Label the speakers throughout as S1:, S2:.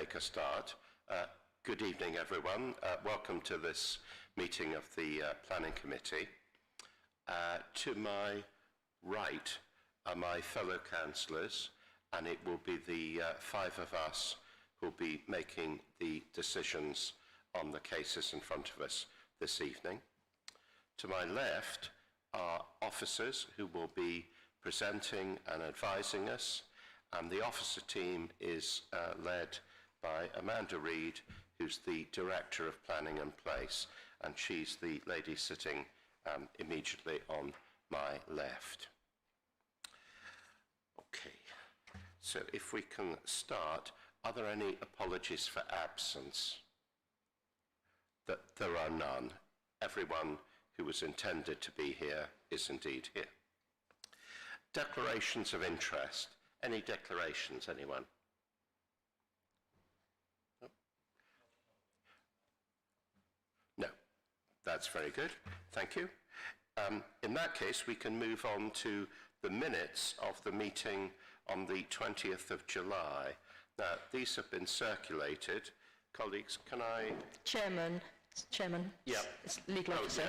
S1: make a start. Good evening, everyone. Welcome to this meeting of the Planning Committee. To my right are my fellow councillors, and it will be the five of us who will be making the decisions on the cases in front of us this evening. To my left are officers who will be presenting and advising us, and the officer team is led by Amanda Reid, who's the Director of Planning and Place, and she's the lady sitting immediately on my left. Okay, so if we can start, are there any apologies for absence? That there are none. Everyone who was intended to be here is indeed here. Declarations of interest. Any declarations, anyone? No. That's very good. Thank you. In that case, we can move on to the minutes of the meeting on the 20th of July. Now, these have been circulated. Colleagues, can I... Chairman.
S2: Yeah. It's legal officer.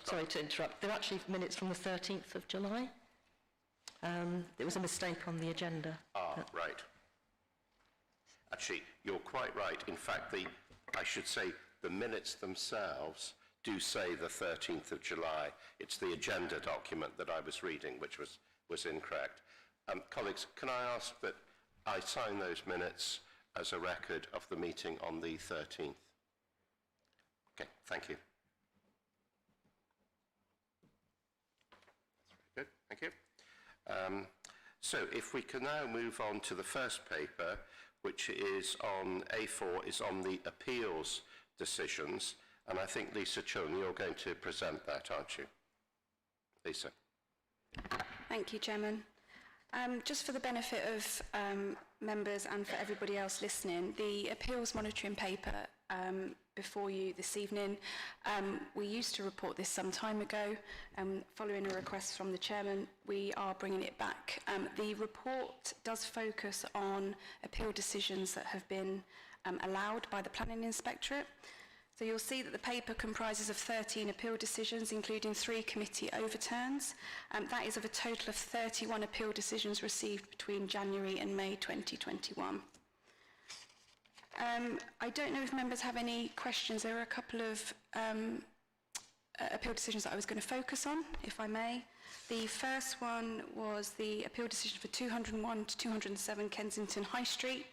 S2: Sorry to interrupt. They're actually minutes from the 13th of July. There was a mistake on the agenda.
S1: Right. Actually, you're quite right. In fact, I should say the minutes themselves do say the 13th of July. It's the agenda document that I was reading which was incorrect. Colleagues, can I ask that I sign those minutes as a record of the meeting on the 13th? Okay, thank you. That's very good, thank you. So if we can now move on to the first paper, which is on A4, is on the appeals decisions, and I think Lisa Chung, you're going to present that, aren't you? Lisa.
S3: Thank you, Chairman. Just for the benefit of members and for everybody else listening, the appeals monitoring paper before you this evening, we used to report this some time ago. Following a request from the Chairman, we are bringing it back. The report does focus on appeal decisions that have been allowed by the Planning Inspectorate. So you'll see that the paper comprises of 13 appeal decisions, including 3 committee overturns. That is of a total of 31 appeal decisions received between January and May 2021. I don't know if members have any questions. There are a couple of appeal decisions that I was going to focus on, if I may. The first one was the appeal decision for 201 to 207 Kensington High Street.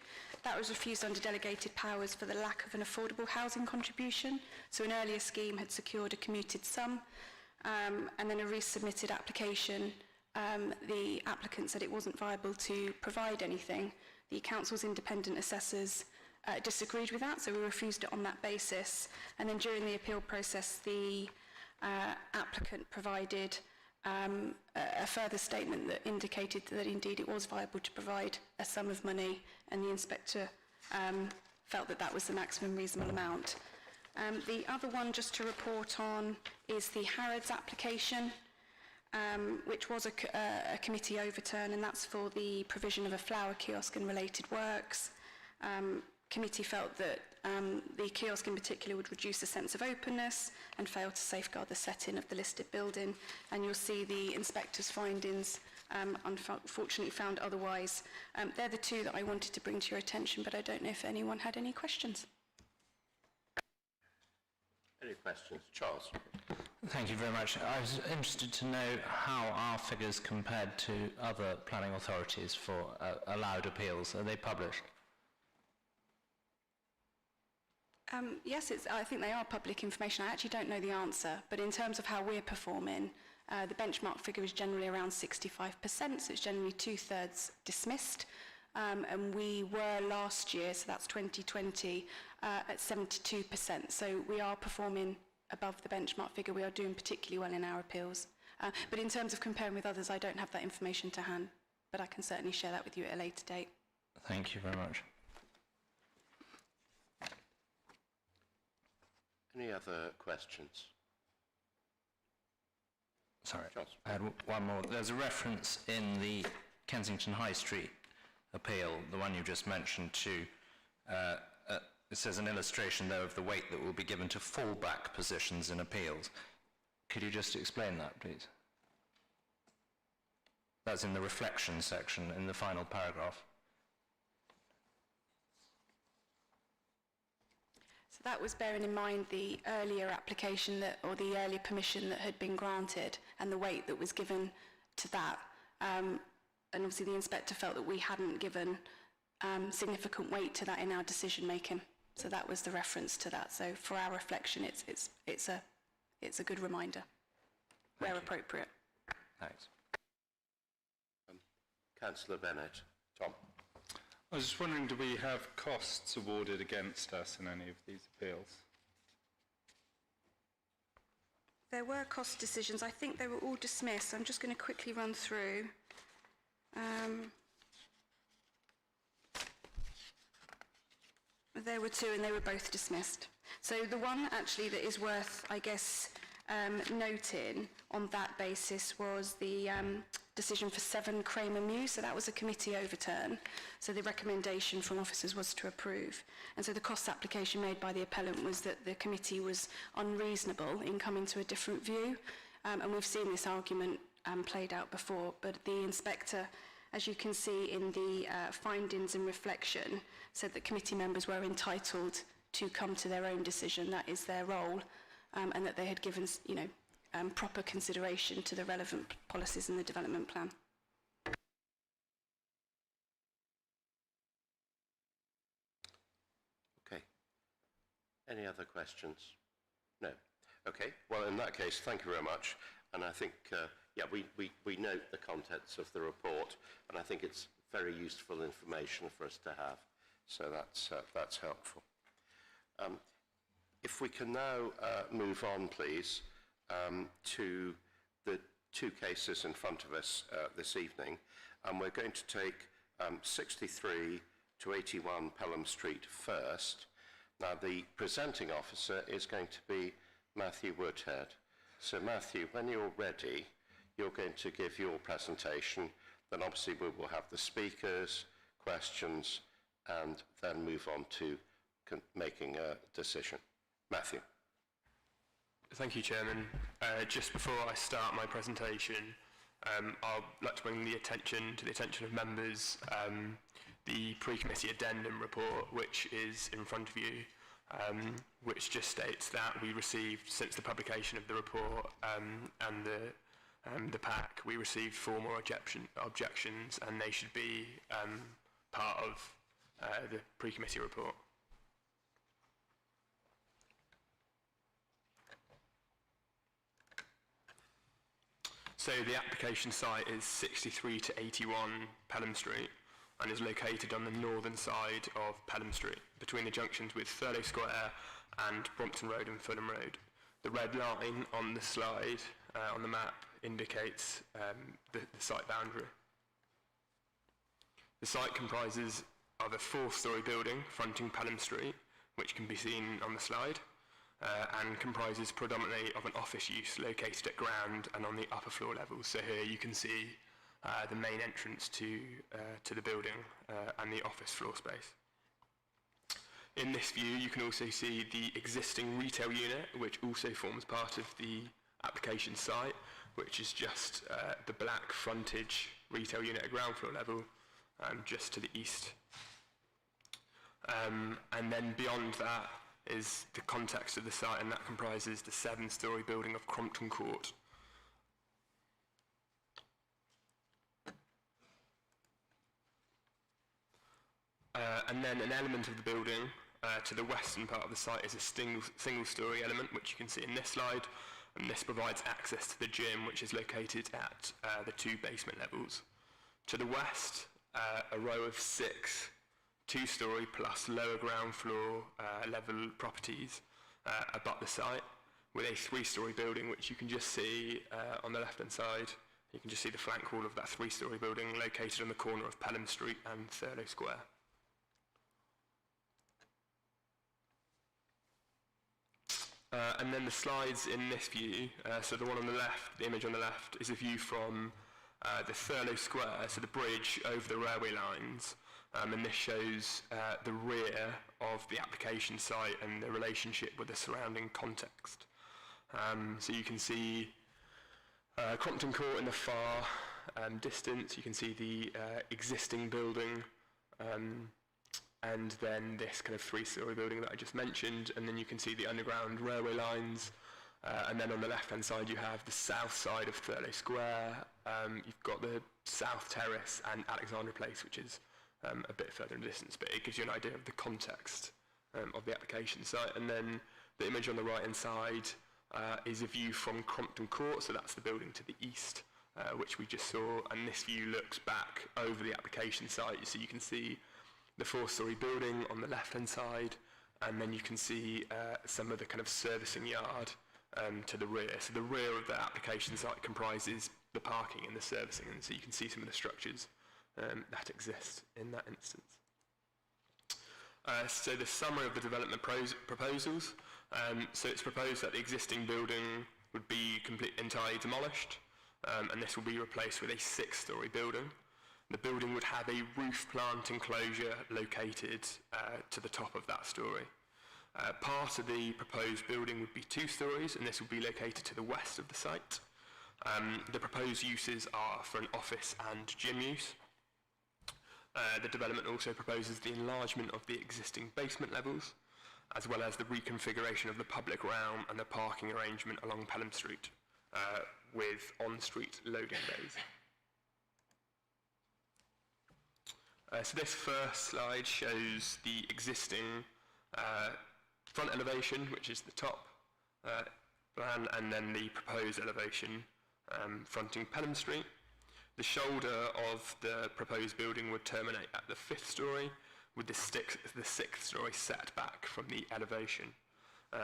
S3: That was refused under delegated powers for the lack of an affordable housing contribution. So an earlier scheme had secured a commuted sum, and then a resubmitted application. The applicant said it wasn't viable to provide anything. The council's independent assessors disagreed with that, so we refused it on that basis. And then during the appeal process, the applicant provided a further statement that indicated that indeed it was viable to provide a sum of money, and the inspector felt that that was the maximum reasonable amount. The other one just to report on is the Harrods application, which was a committee overturn, and that's for the provision of a flower kiosk and related works. Committee felt that the kiosk in particular would reduce a sense of openness and fail to safeguard the setting of the listed building, and you'll see the inspector's findings unfortunately found otherwise. They're the two that I wanted to bring to your attention, but I don't know if anyone had any questions.
S1: Any questions? Charles.
S4: Thank you very much. I was interested to know how our figures compared to other planning authorities for allowed appeals. Are they published?
S3: Yes, I think they are public information. I actually don't know the answer, but in terms of how we're performing, the benchmark figure is generally around 65%, so it's generally 2/3 dismissed. And we were last year, so that's 2020, at 72%. So we are performing above the benchmark figure. We are doing particularly well in our appeals. But in terms of comparing with others, I don't have that information to hand, but I can certainly share that with you at a later date.
S4: Thank you very much.
S1: Any other questions?
S4: Sorry,
S1: Charles.
S4: I had one more. There's a reference in the Kensington High Street appeal, the one you just mentioned, to it says an illustration, though, of the weight that will be given to fallback positions in appeals. Could you just explain that, please? That's in the reflection section in the final paragraph.
S3: So that was bearing in mind the earlier application or the earlier permission that had been granted and the weight that was given to that. And obviously the inspector felt that we hadn't given significant weight to that in our decision making. So that was the reference to that. So for our reflection, it's a good reminder where appropriate.
S4: Thanks.
S1: Councillor Bennett. Tom.
S5: I was just wondering, do we have costs awarded against us in any of these appeals?
S3: There were cost decisions. I think they were all dismissed. I'm just going to quickly run through. There were two and they were both dismissed. So the one actually that is worth, I guess, noting on that basis was the decision for 7 Kramer Mews. So that was a committee overturn. So the recommendation from officers was to approve. And so the cost application made by the appellant was that the committee was unreasonable in coming to a different view. And we've seen this argument played out before, but the inspector, as you can see in the findings and reflection, said that committee members were entitled to come to their own decision. That is their role, and that they had given, proper consideration to the relevant policies in the development plan.
S1: Okay. Any other questions? No. Okay. Well, in that case, thank you very much. And I think, we note the contents of the report, and I think it's very useful information for us to have. So that's helpful. If we can now move on, please, to the 2 cases in front of us this evening, and we're going to take 63 to 81 Pelham Street first. Now, the presenting officer is going to be Matthew Woodhead. So, Matthew, when you're ready, you're going to give your presentation, then obviously we will have the speakers, questions, and then move on to making a decision. Matthew.
S6: Thank you, Chairman. Just before I start my presentation, I'd like to bring to the attention of members the pre-committee addendum report, which is in front of you, which just states that we received, since the publication of the report and the pack, we received 4 more objections, and they should be part of the pre-committee report. So the application site is 63 to 81 Pelham Street and is located on the northern side of Pelham Street, between the junctions with Thurlow Square and Brompton Road and Fulham Road. The red line on the slide, on the map, indicates the site boundary. The site comprises of a 4-storey building fronting Pelham Street, which can be seen on the slide, and comprises predominantly of an office use located at ground and on the upper floor levels. So here you can see the main entrance to the building and the office floor space. In this view, you can also see the existing retail unit, which also forms part of the application site, which is just the black frontage retail unit at ground floor level, just to the east. And then beyond that is the context of the site, and that comprises the 7-storey building of Crompton Court. And then an element of the building to the western part of the site is a single-storey element, which you can see in this slide, and this provides access to the gym, which is located at the 2 basement levels. To the west, a row of 6 2-storey plus lower ground floor level properties abut the site, with a 3-storey building, which you can just see on the left-hand side. You can just see the flank wall of that 3-storey building located on the corner of Pelham Street and Thurlow Square. And then the slides in this view, so the one on the left, the image on the left, is a view from the Thurlow Square, so the bridge over the railway lines, and this shows the rear of the application site and the relationship with the surrounding context. So you can see Crompton Court in the far distance, you can see the existing building, and then this kind of three-storey building that I just mentioned, and then you can see the underground railway lines, and then on the left-hand side you have the south side of Thurlow Square. You've got the South Terrace and Alexandra Place, which is a bit further in distance, but it gives you an idea of the context of the application site. And then the image on the right-hand side is a view from Crompton Court, so that's the building to the east, which we just saw, and this view looks back over the application site, so you can see the four-storey building on the left-hand side, and then you can see some of the kind of servicing yard to the rear. So the rear of the application site comprises the parking and the servicing, and so you can see some of the structures that exist in that instance. So the summary of the development proposals. So it's proposed that the existing building would be entirely demolished, and this will be replaced with a six-storey building. The building would have a roof plant enclosure located to the top of that storey. Part of the proposed building would be 2 storeys, and this will be located to the west of the site. The proposed uses are for an office and gym use. The development also proposes the enlargement of the existing basement levels, as well as the reconfiguration of the public realm and the parking arrangement along Pelham Street, with on-street loading bays. So this first slide shows the existing front elevation, which is the top plan, and then the proposed elevation fronting Pelham Street. The shoulder of the proposed building would terminate at the 5th storey, with the 6th storey set back from the elevation.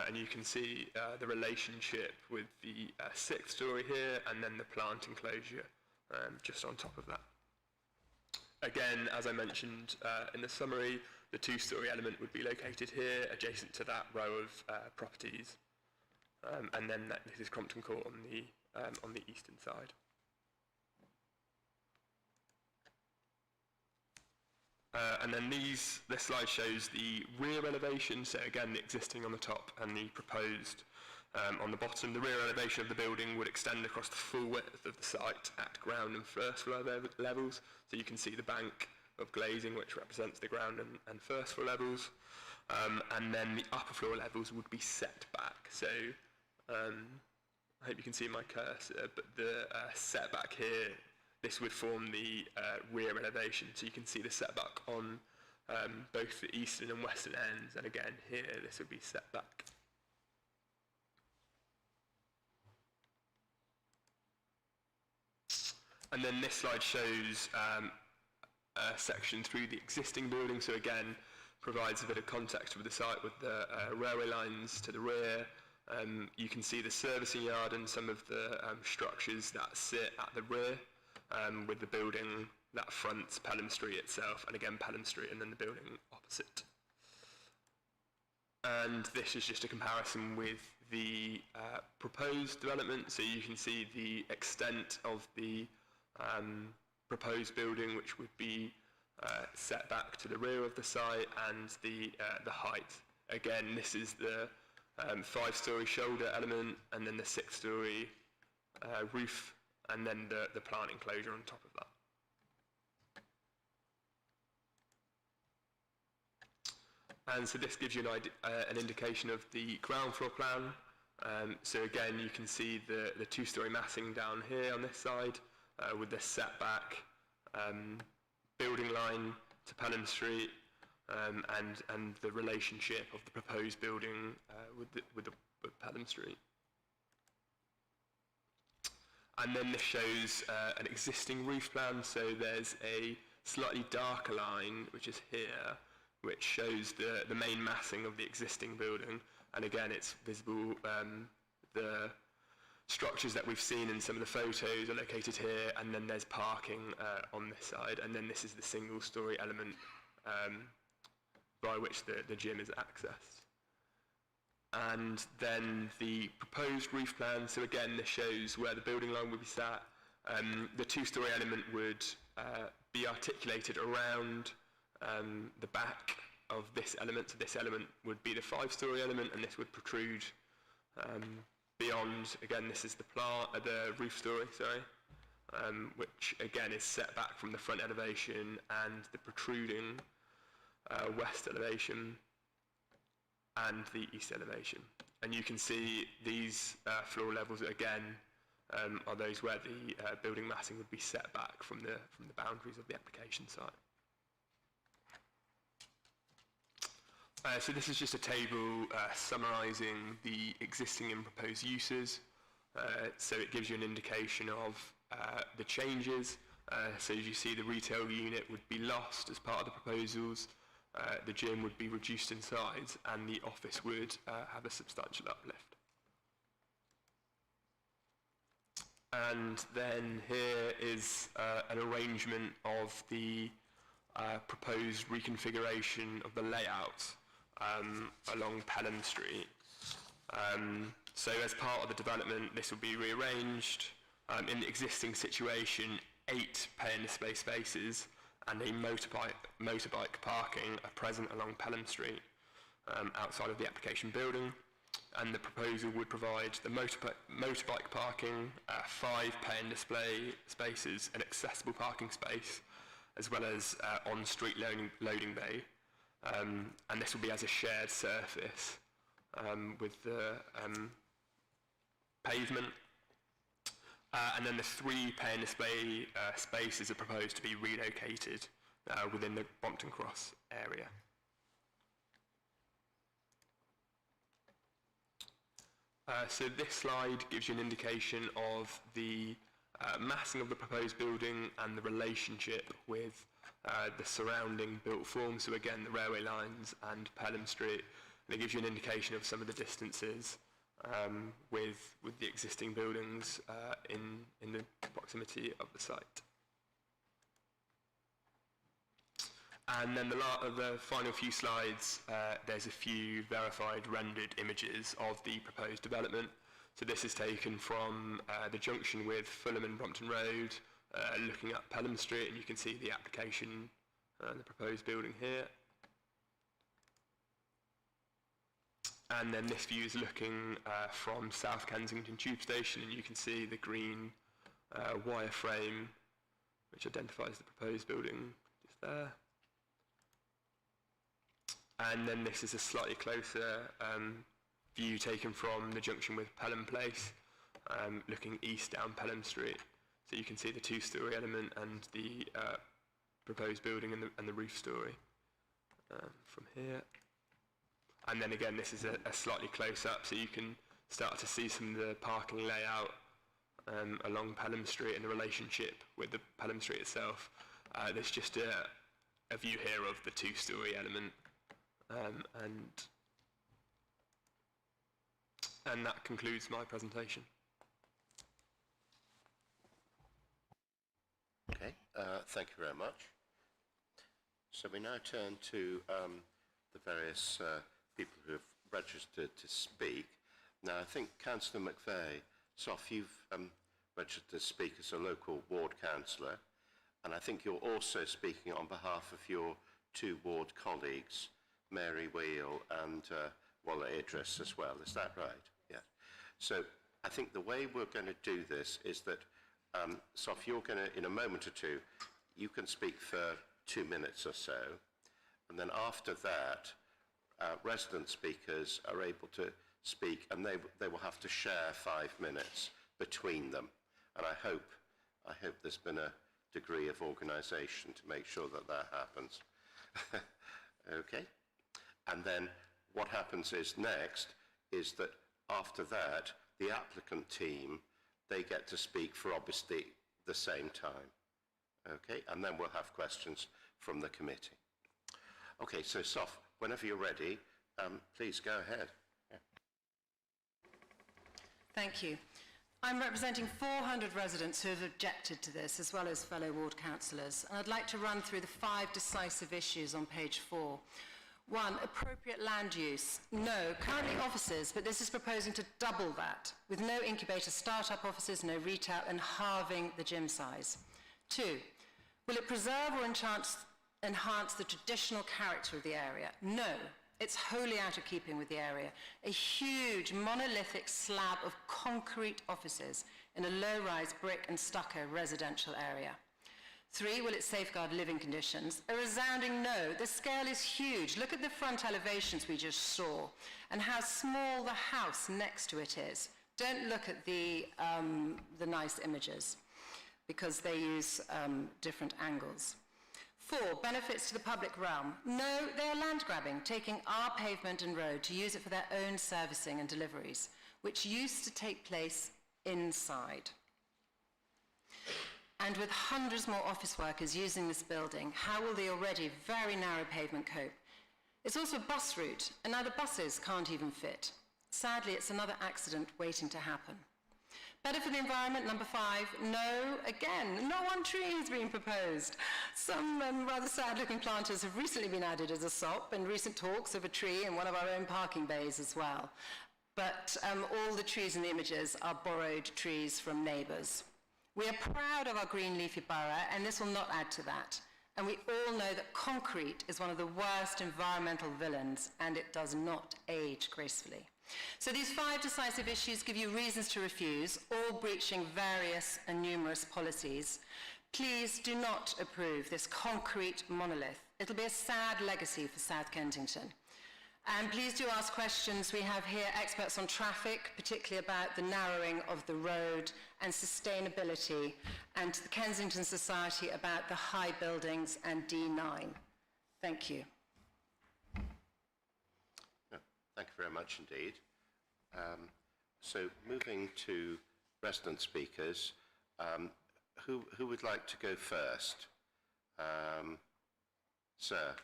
S6: And you can see the relationship with the 6th storey here, and then the plant enclosure just on top of that. Again, as I mentioned in the summary, the 2-storey element would be located here, adjacent to that row of properties, and then this is Crompton Court on the eastern side. And then this slide shows the rear elevation, so again the existing on the top and the proposed on the bottom. The rear elevation of the building would extend across the full width of the site at ground and first floor levels, so you can see the bank of glazing which represents the ground and first floor levels, and then the upper floor levels would be set back. So I hope you can see my cursor, but the setback here, this would form the rear elevation, so you can see the setback on both the eastern and western ends, and again here this would be set back. And then this slide shows a section through the existing building, so again provides a bit of context with the site with the railway lines to the rear. You can see the servicing yard and some of the structures that sit at the rear, with the building that fronts Pelham Street itself, and again Pelham Street, and then the building opposite. And this is just a comparison with the proposed development, so you can see the extent of the proposed building, which would be set back to the rear of the site, and the height. Again, this is the 5-storey shoulder element, and then the 6-storey roof, and then the plant enclosure on top of that. And so this gives you an indication of the ground floor plan. So again, you can see the 2-storey massing down here on this side, with the setback building line to Pelham Street, and the relationship of the proposed building with Pelham Street. And then this shows an existing roof plan, so there's a slightly darker line, which is here, which shows the main massing of the existing building, and again it's visible, the structures that we've seen in some of the photos are located here, and then there's parking on this side, and then this is the single-storey element by which the gym is accessed. And then the proposed roof plan, so again this shows where the building line would be sat. The 2-storey element would be articulated around the back of this element. So this element would be the 5-storey element, and this would protrude beyond. Again, this is the roof story, sorry, which again is set back from the front elevation and the protruding west elevation and the east elevation. And you can see these floor levels again are those where the building massing would be set back from the boundaries of the application site. So this is just a table summarising the existing and proposed uses. So it gives you an indication of the changes. So as you see, the retail unit would be lost as part of the proposals. The gym would be reduced in size, and the office would have a substantial uplift. And then here is an arrangement of the proposed reconfiguration of the layout along Pelham Street. So as part of the development, this will be rearranged. In the existing situation, 8 pay and display spaces and a motorbike parking are present along Pelham Street outside of the application building. And the proposal would provide the motorbike parking, 5 pay and display spaces, an accessible parking space, as well as on-street loading bay. And this will be as a shared surface with the pavement. And then the 3 pay and display spaces are proposed to be relocated within the Brompton Cross area. So this slide gives you an indication of the massing of the proposed building and the relationship with the surrounding built form. So again, the railway lines and Pelham Street. And it gives you an indication of some of the distances with the existing buildings in the proximity of the site. And then the final few slides, there's a few verified rendered images of the proposed development. So this is taken from the junction with Fulham and Brompton Road, looking at Pelham Street, and you can see the application and the proposed building here. And then this view is looking from South Kensington Tube Station, and you can see the green wireframe, which identifies the proposed building just there. And then this is a slightly closer view taken from the junction with Pelham Place, looking east down Pelham Street. So you can see the 2-storey element and the proposed building and the roof story from here. And then again, this is a slightly close up, so you can start to see some of the parking layout along Pelham Street and the relationship with the Pelham Street itself. There's just a view here of the 2-storey element. And that concludes my presentation.
S1: Okay, thank you very much. So we now turn to the various people who have registered to speak. Now, I think Councillor McVeigh, Sof, you've registered to speak as a local ward councillor, and I think you're also speaking on behalf of your 2 ward colleagues, Mary Wheel and Walla Idris as well. Is that right? Yeah. So I think the way we're going to do this is that, Sof, you're going to, in a moment or two, you can speak for 2 minutes or so, and then after that, resident speakers are able to speak, and they will have to share 5 minutes between them. And I hope there's been a degree of organisation to make sure that happens. Okay? And then what happens is next is that after that, the applicant team, they get to speak for obviously the same time. Okay? And then we'll have questions from the committee. Okay, so Sof, whenever you're ready, please go ahead. Yeah.
S7: Thank you. I'm representing 400 residents who have objected to this, as well as fellow ward councillors. And I'd like to run through the 5 decisive issues on page 4. 1, appropriate land use. No, currently offices, but this is proposing to double that, with no incubator start-up offices, no retail, and halving the gym size. 2, will it preserve or enhance enhance the traditional character of the area. No, it's wholly out of keeping with the area. A huge monolithic slab of concrete offices in a low-rise brick and stucco residential area. 3, will it safeguard living conditions? A resounding no. The scale is huge. Look at the front elevations we just saw and how small the house next to it is. Don't look at the nice images because they use different angles. 4, benefits to the public realm. No, they are land grabbing, taking our pavement and road to use it for their own servicing and deliveries, which used to take place inside. And with hundreds more office workers using this building, how will the already very narrow pavement cope? It's also a bus route, and now the buses can't even fit. Sadly, it's another accident waiting to happen. Better for the environment, number 5, no, again, not one tree has been proposed. Some rather sad-looking planters have recently been added as a SOP, and recent talks of a tree in one of our own parking bays as well. But all the trees in the images are borrowed trees from neighbours. We are proud of our green leafy borough, and this will not add to that. And we all know that concrete is one of the worst environmental villains, and it does not age gracefully. So these 5 decisive issues give you reasons to refuse, all breaching various and numerous policies. Please do not approve this concrete monolith. It'll be a sad legacy for South Kensington. And please do ask questions. We have here experts on traffic, particularly about the narrowing of the road and sustainability, and to the Kensington Society about the high buildings and D9. Thank you.
S1: Thank you very much indeed. So moving to resident speakers, who would like to go first? Sir,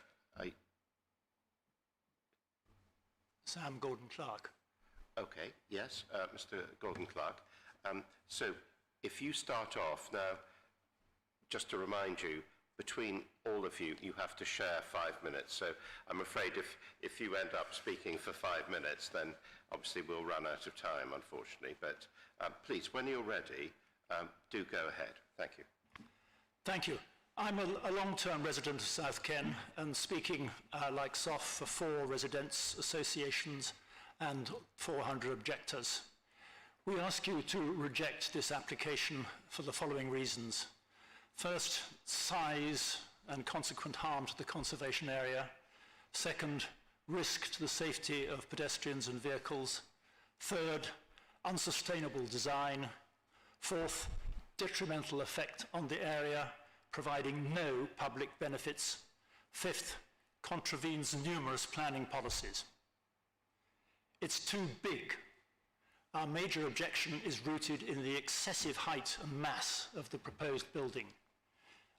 S8: Sam Gordon-Clark.
S1: Okay, yes, Mr. Gordon-Clark. So if you start off now, just to remind you, between all of you, you have to share 5 minutes. So I'm afraid if you end up speaking for 5 minutes, then obviously we'll run out of time, unfortunately. But please, when you're ready, do go ahead. Thank you.
S8: Thank you. I'm a long-term resident of South Ken and speaking like SOF for 4 residents' associations and 400 objectors. We ask you to reject this application for the following reasons. First, size and consequent harm to the conservation area. Second, risk to the safety of pedestrians and vehicles. Third, unsustainable design. Fourth, detrimental effect on the area, providing no public benefits. Fifth, contravenes numerous planning policies. It's too big. Our major objection is rooted in the excessive height and mass of the proposed building,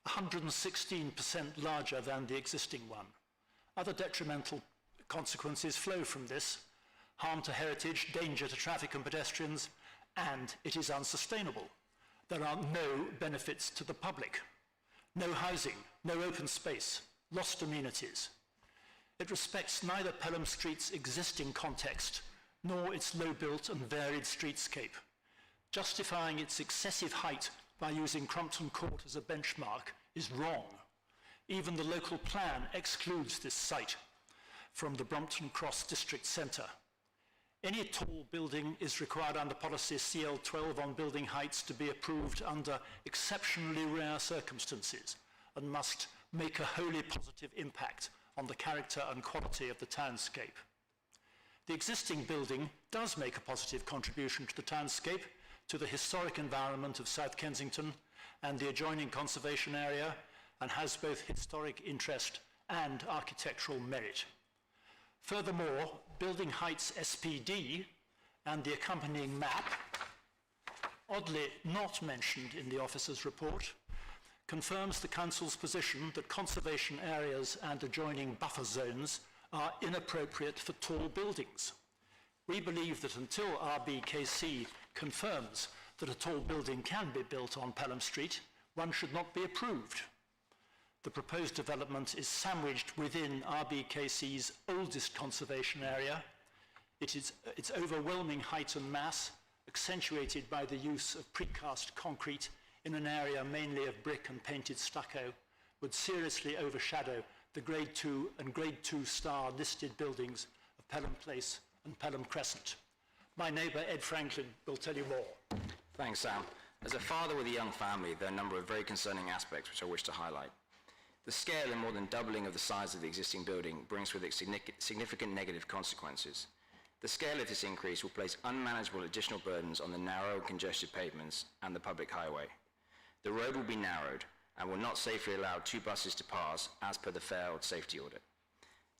S8: 116% larger than the existing one. Other detrimental consequences flow from this: harm to heritage, danger to traffic and pedestrians, and it is unsustainable. There are no benefits to the public. No housing, no open space, lost amenities. It respects neither Pelham Street's existing context nor its low-built and varied streetscape, justifying its excessive height by using Crumpton Court as a benchmark is wrong. Even the local plan excludes this site from the Brompton Cross district centre. Any tall building is required under policy CL12 on building heights to be approved under exceptionally rare circumstances and must make a wholly positive impact on the character and quality of the townscape. The existing building does make a positive contribution to the townscape, to the historic environment of South Kensington and the adjoining conservation area, and has both historic interest and architectural merit. Furthermore, building heights SPD and the accompanying map, oddly not mentioned in the officer's report, confirms the council's position that conservation areas and adjoining buffer zones are inappropriate for tall buildings. We believe that until RBKC confirms that a tall building can be built on Pelham Street, one should not be approved. The proposed development is sandwiched within RBKC's oldest conservation area. Its overwhelming height and mass, accentuated by the use of precast concrete in an area mainly of brick and painted stucco, would seriously overshadow the Grade 2 and Grade 2 star listed buildings of Pelham Place and Pelham Crescent. My neighbour Ed Franklin will tell you more.
S9: Thanks, Sam. As a father with a young family, there are a number of very concerning aspects which I wish to highlight. The scale and more than doubling of the size of the existing building brings with it significant negative consequences. The scale of this increase will place unmanageable additional burdens on the narrow and congested pavements and the public highway. The road will be narrowed and will not safely allow 2 buses to pass as per the failed safety audit.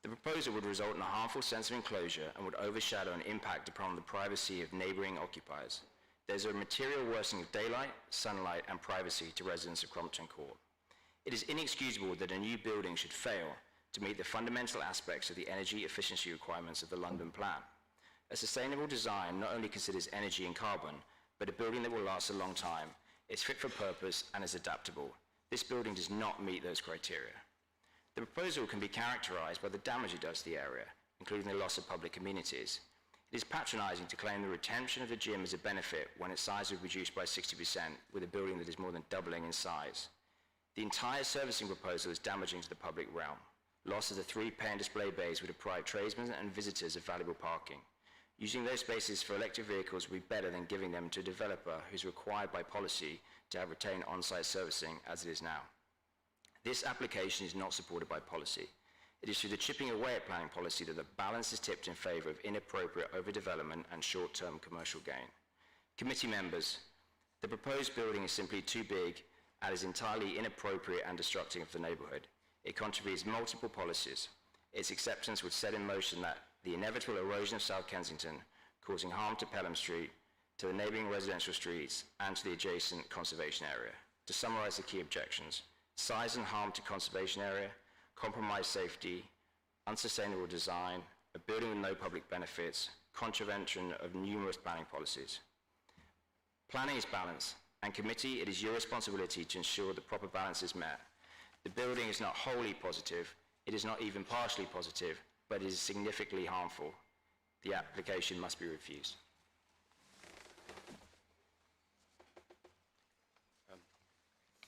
S9: The proposal would result in a harmful sense of enclosure and would overshadow and impact upon the privacy of neighbouring occupiers. There's a material worsening of daylight, sunlight and privacy to residents of Crompton Court. It is inexcusable that a new building should fail to meet the fundamental aspects of the energy efficiency requirements of the London Plan. A sustainable design not only considers energy and carbon, but a building that will last a long time, is fit for purpose and is adaptable. This building does not meet those criteria. The proposal can be characterised by the damage it does to the area, including the loss of public amenities. It is patronising to claim the retention of the gym as a benefit when its size is reduced by 60% with a building that is more than doubling in size. The entire servicing proposal is damaging to the public realm. Loss of the 3 pay and display bays would deprive tradesmen and visitors of valuable parking. Using those spaces for electric vehicles would be better than giving them to a developer who is required by policy to have retained on-site servicing as it is now. This application is not supported by policy. It is through the chipping away at planning policy that the balance is tipped in favour of inappropriate overdevelopment and short-term commercial gain. Committee members, the proposed building is simply too big and is entirely inappropriate and destructive of the neighbourhood. It contravenes multiple policies. Its acceptance would set in motion the inevitable erosion of South Kensington, causing harm to Pelham Street, to the neighbouring residential streets and to the adjacent conservation area. To summarise the key objections: size and harm to conservation area, compromised safety, unsustainable design, a building with no public benefits, contravention of numerous planning policies. Planning is balance, and committee, it is your responsibility to ensure the proper balance is met. The building is not wholly positive, it is not even partially positive, but it is significantly harmful. The application must be refused.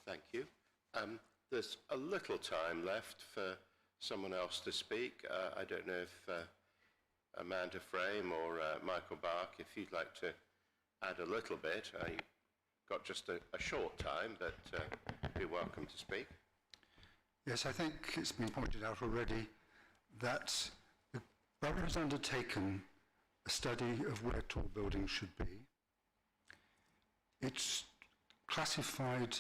S1: Thank you. There's a little time left for someone else to speak. I don't know if Amanda Frame or Michael Bark, if you'd like to add a little bit. You've got just a short time, but you're welcome to speak.
S10: Yes, I think it's been pointed out already that the borough has undertaken a study of where tall buildings should be. It's classified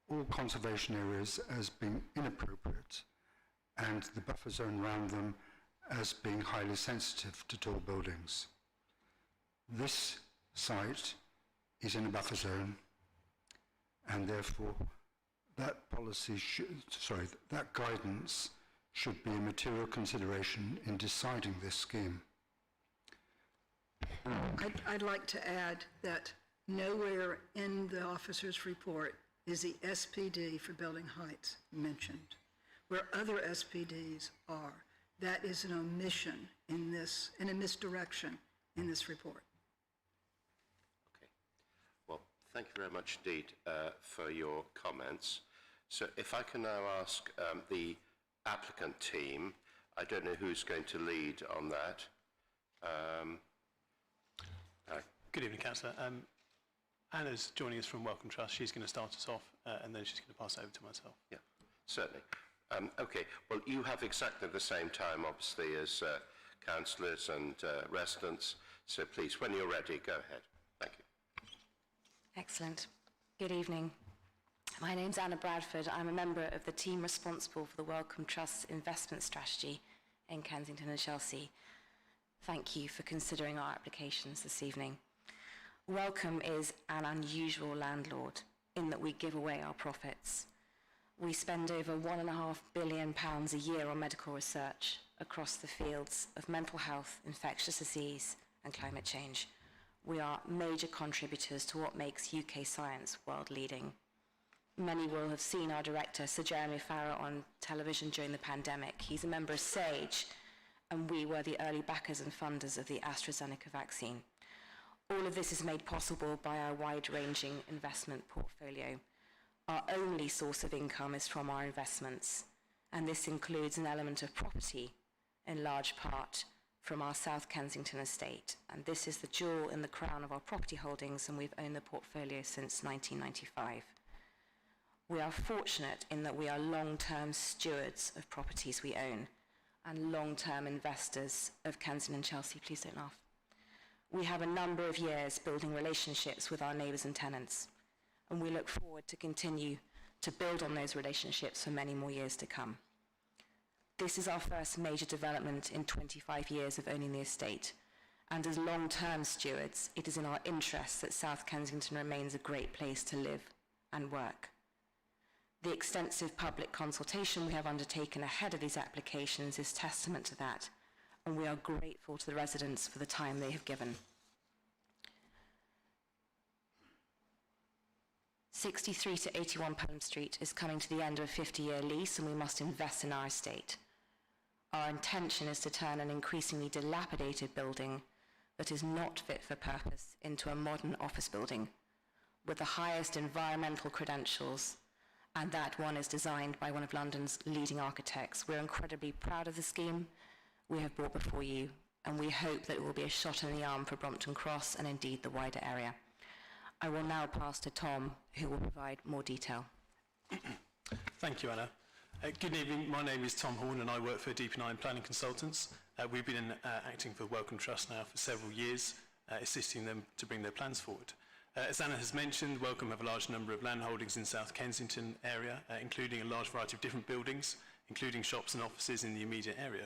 S10: all conservation areas as being inappropriate and the buffer zone around them as being highly sensitive to tall buildings. This site is in a buffer zone, and therefore that policy that guidance should be a material consideration in deciding this scheme.
S11: I'd like to add that nowhere in the officer's report is the SPD for building heights mentioned, where other SPDs are. That is an omission in this, and a misdirection in this report.
S1: Okay. Well, thank you very much indeed for your comments. So if I can now ask the applicant team, I don't know who's going to lead on that.
S12: Good evening, Councillor. Anna's joining us from Wellcome Trust. She's going to start us off and then she's going to pass it over to myself.
S1: Yeah, certainly. Okay, well, you have exactly the same time, obviously, as councillors and residents. So please, when you're ready, go ahead. Thank you.
S13: Excellent. Good evening. My name's Anna Bradford. I'm a member of the team responsible for the Wellcome Trust's investment strategy in Kensington and Chelsea. Thank you for considering our applications this evening. Wellcome is an unusual landlord in that we give away our profits. We spend over £1.5 billion a year on medical research across the fields of mental health, infectious disease and climate change. We are major contributors to what makes UK science world-leading. Many will have seen our director, Sir Jeremy Farrar, on television during the pandemic. He's a member of SAGE, and we were the early backers and funders of the AstraZeneca vaccine. All of this is made possible by our wide-ranging investment portfolio. Our only source of income is from our investments, and this includes an element of property, in large part from our South Kensington estate. And this is the jewel in the crown of our property holdings, and we've owned the portfolio since 1995. We are fortunate in that we are long-term stewards of properties we own and long-term investors of Kensington and Chelsea. Please don't laugh. We have a number of years building relationships with our neighbours and tenants, and we look forward to continue to build on those relationships for many more years to come. This is our first major development in 25 years of owning the estate, and as long-term stewards, it is in our interests that South Kensington remains a great place to live and work. The extensive public consultation we have undertaken ahead of these applications is testament to that, and we are grateful to the residents for the time they have given. 63 to 81 Pelham Street is coming to the end of a 50-year lease, and we must invest in our estate. Our intention is to turn an increasingly dilapidated building that is not fit for purpose into a modern office building with the highest environmental credentials, and that one is designed by one of London's leading architects. We're incredibly proud of the scheme we have brought before you, and we hope that it will be a shot in the arm for Brompton Cross and indeed the wider area. I will now pass to Tom, who will provide more detail.
S12: Thank you, Anna. Good evening. My name is Tom Horn, and I work for DP9 Planning Consultants. We've been acting for Welcome Trust now for several years, assisting them to bring their plans forward. As Anna has mentioned, Welcome have a large number of land holdings in South Kensington area, including a large variety of different buildings, including shops and offices in the immediate area.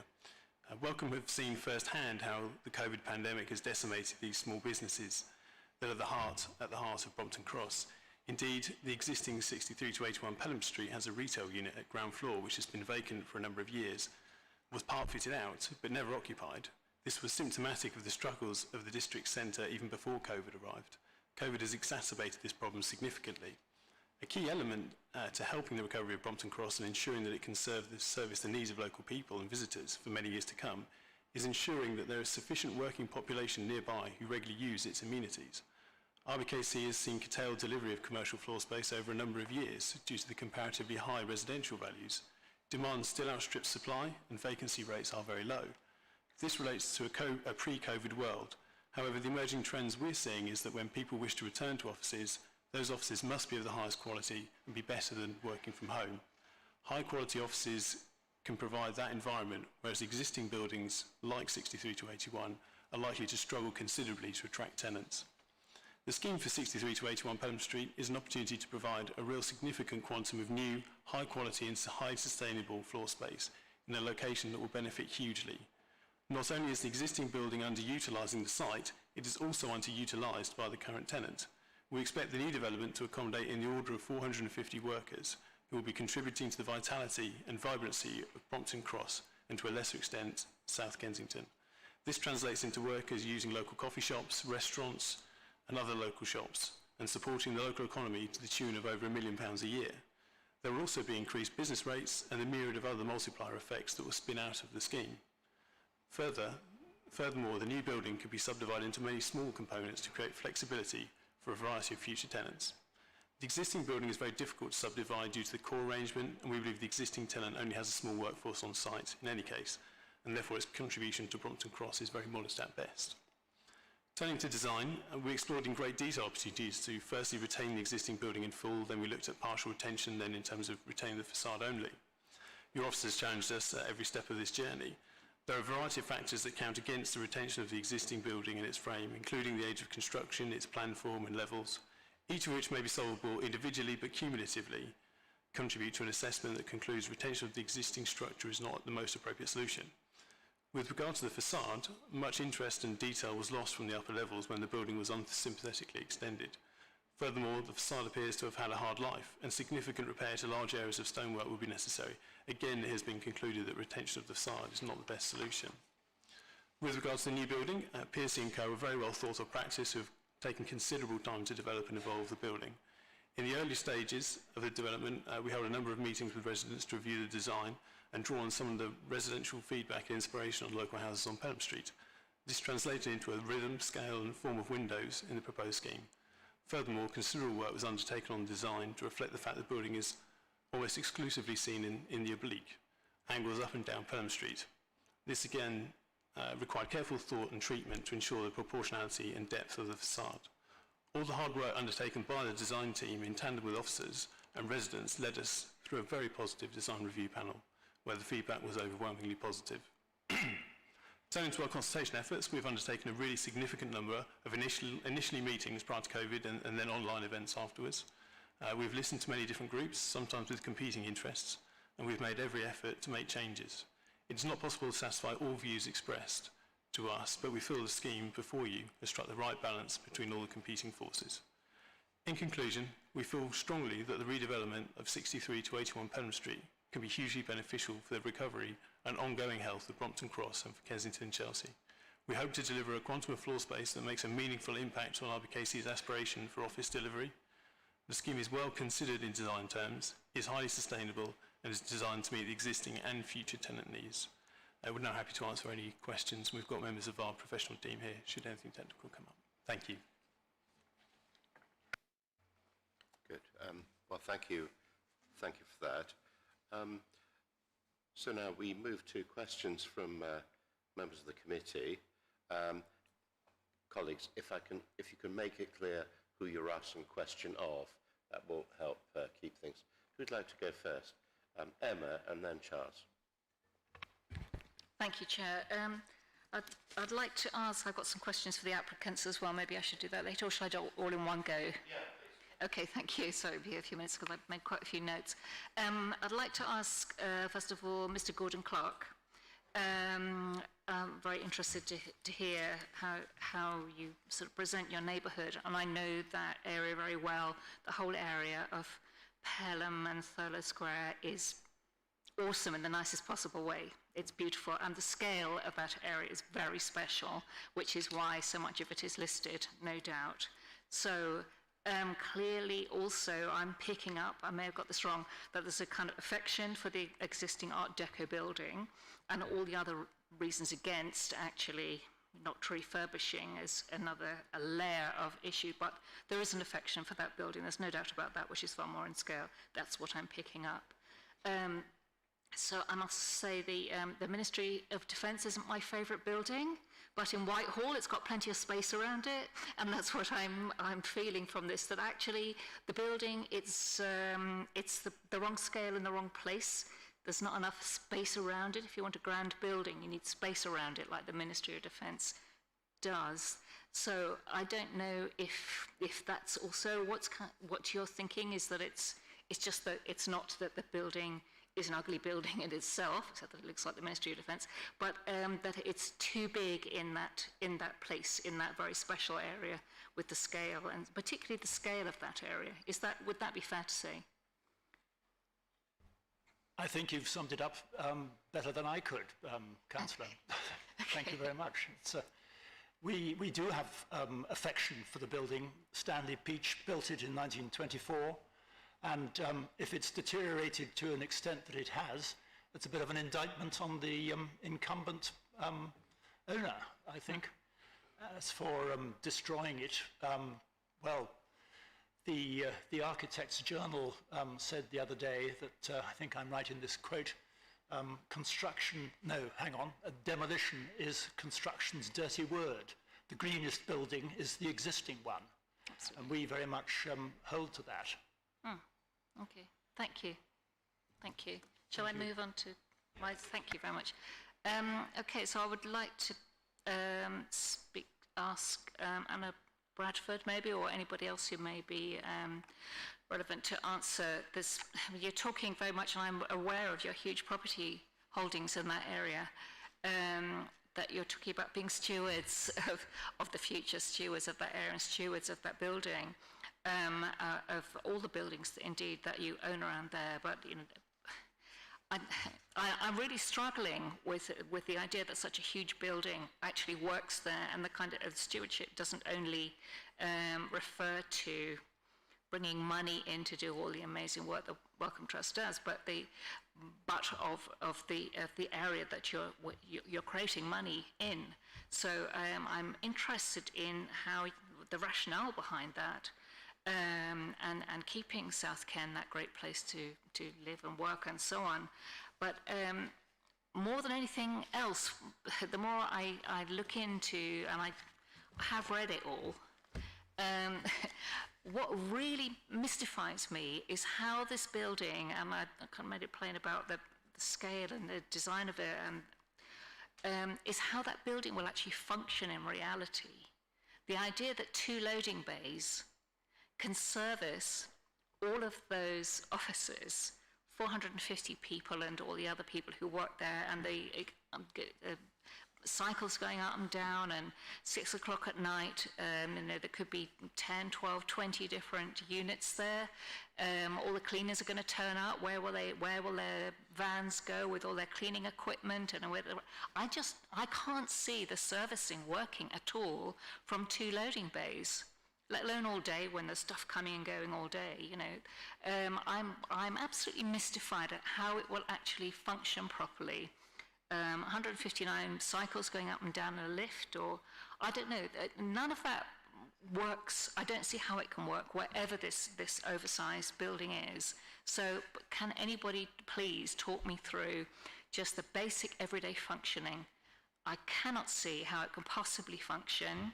S12: Welcome have seen firsthand how the COVID pandemic has decimated these small businesses that are at the heart of Brompton Cross. Indeed, the existing 63 to 81 Pelham Street has a retail unit at ground floor which has been vacant for a number of years, was part fitted out but never occupied. This was symptomatic of the struggles of the district centre even before COVID arrived. COVID has exacerbated this problem significantly. A key element to helping the recovery of Brompton Cross and ensuring that it can service the needs of local people and visitors for many years to come is ensuring that there is sufficient working population nearby who regularly use its amenities. RBKC has seen curtailed delivery of commercial floor space over a number of years due to the comparatively high residential values. Demand still outstrips supply and vacancy rates are very low. This relates to a pre-COVID world. However, the emerging trends we're seeing is that when people wish to return to offices, those offices must be of the highest quality and be better than working from home. High quality offices can provide that environment, whereas existing buildings like 63 to 81 are likely to struggle considerably to attract tenants. The scheme for 63 to 81 Pelham Street is an opportunity to provide a real significant quantum of new, high quality and high sustainable floor space in a location that will benefit hugely. Not only is the existing building underutilising the site, it is also underutilised by the current tenant. We expect the new development to accommodate in the order of 450 workers who will be contributing to the vitality and vibrancy of Brompton Cross and to a lesser extent, South Kensington. This translates into workers using local coffee shops, restaurants and other local shops and supporting the local economy to the tune of over £1 million a year. There will also be increased business rates and a myriad of other multiplier effects that will spin out of the scheme. Furthermore, the new building could be subdivided into many small components to create flexibility for a variety of future tenants. The existing building is very difficult to subdivide due to the core arrangement, and we believe the existing tenant only has a small workforce on site in any case, and therefore its contribution to Brompton Cross is very modest at best. Turning to design, we explored in great detail opportunities to firstly retain the existing building in full, then we looked at partial retention, then in terms of retaining the facade only. Your officers challenged us at every step of this journey. There are a variety of factors that count against the retention of the existing building and its frame, including the age of construction, its plan form and levels, each of which may be solvable individually but cumulatively contribute to an assessment that concludes retention of the existing structure is not the most appropriate solution. With regard to the facade, much interest and detail was lost from the upper levels when the building was unsympathetically extended. Furthermore, the facade appears to have had a hard life, and significant repair to large areas of stonework will be necessary. Again, it has been concluded that retention of the facade is not the best solution. With regards to the new building, Pedestrian are very well thought of practice who have taken considerable time to develop and evolve the building. In the early stages of the development, we held a number of meetings with residents to review the design and draw on some of the residential feedback and inspiration on local houses on Pelham Street. This translated into a rhythm, scale and form of windows in the proposed scheme. Furthermore, considerable work was undertaken on design to reflect the fact the building is almost exclusively seen in the oblique, angles up and down Pelham Street. This again required careful thought and treatment to ensure the proportionality and depth of the facade. All the hard work undertaken by the design team in tandem with officers and residents led us through a very positive design review panel, where the feedback was overwhelmingly positive. Turning to our consultation efforts, we've undertaken a really significant number of initially meetings prior to COVID and then online events afterwards. We've listened to many different groups, sometimes with competing interests, and we've made every effort to make changes. It's not possible to satisfy all views expressed to us, but we feel the scheme before you has struck the right balance between all the competing forces. In conclusion, we feel strongly that the redevelopment of 63 to 81 Pelham Street can be hugely beneficial for the recovery and ongoing health of Brompton Cross and for Kensington and Chelsea. We hope to deliver a quantum of floor space that makes a meaningful impact on RBKC's aspiration for office delivery. The scheme is well considered in design terms, is highly sustainable, and is designed to meet the existing and future tenant needs. We're now happy to answer any questions. We've got members of our professional team here, should anything technical come up. Thank you.
S1: Good. Well, thank you. Thank you for that. So now we move to questions from members of the committee. Colleagues, if you can make it clear who you're asking a question of, that will help keep things. Who'd like to go first? Emma and then Charles.
S14: Thank you, Chair. I'd like to ask, I've got some questions for the applicants as well. Maybe I should do that later, or shall I do it all in one go? Yeah, please. Okay, thank you. Sorry, it'll be a few minutes because I've made quite a few notes. I'd like to ask, first of all, Mr. Gordon Clark. I'm very interested to hear how you sort of present your neighbourhood, and I know that area very well. The whole area of Pelham and Thurlow Square is awesome in the nicest possible way. It's beautiful, and the scale of that area is very special, which is why so much of it is listed, no doubt. So clearly also I'm picking up, I may have got this wrong, that there's a kind of affection for the existing Art Deco building and all the other reasons against actually not refurbishing is a layer of issue, but there is an affection for that building, there's no doubt about that, which is far more in scale. That's what I'm picking up. So I must say the Ministry of Defence isn't my favourite building, but in Whitehall it's got plenty of space around it, and that's what I'm feeling from this, that actually the building, it's the wrong scale in the wrong place. There's not enough space around it. If you want a grand building, you need space around it like the Ministry of Defence does. So I don't know if that's also what you're thinking, is that it's just that it's not that the building is an ugly building in itself, except that it looks like the Ministry of Defence, but that it's too big in that place, in that very special area with the scale, and particularly the scale of that area. Would that be fair to say?
S8: I think you've summed it up better than I could, Councillor. Thank you very much. We do have affection for the building. Stanley Peach built it in 1924. And if it's deteriorated to an extent that it has, it's a bit of an indictment on the incumbent owner, I think. As for destroying it, well, the Architects' Journal said the other day that, I think I'm right in this quote, demolition is construction's dirty word. The greenest building is the existing one. Absolutely. And we very much hold to that.
S14: Okay, thank you. Thank you. Shall I move on to my, thank you very much. Okay, so I would like to ask Anna Bradford maybe, or anybody else who may be relevant to answer this. You're talking very much, and I'm aware of your huge property holdings in that area, that you're talking about being stewards of the future, stewards of that area and stewards of that building. Of all the buildings, indeed, that you own around there, but you know, I'm really struggling with the idea that such a huge building actually works there, and the kind of stewardship doesn't only refer to bringing money in to do all the amazing work the Wellcome Trust does, but of the area that you're creating money in. So I'm interested in how the rationale behind that. and keeping South Ken that great place to live and work and so on. But more than anything else, the more I look into, and I have read it all, what really mystifies me is how this building, and I kind of made it plain about the scale and the design of it, and is how that building will actually function in reality. The idea that 2 loading bays can service all of those offices, 450 people and all the other people who work there, and the cycles going up and down, and 6 o'clock at night, there could be 10, 12, 20 different units there. All the cleaners are going to turn up. Where will their vans go with all their cleaning equipment? And I can't see the servicing working at all from 2 loading bays, let alone all day when there's stuff coming and going all day. I'm absolutely mystified at how it will actually function properly. 159 cycles going up and down in a lift, or I don't know. None of that works. I don't see how it can work wherever this oversized building is. So can anybody please talk me through just the basic everyday functioning? I cannot see how it can possibly function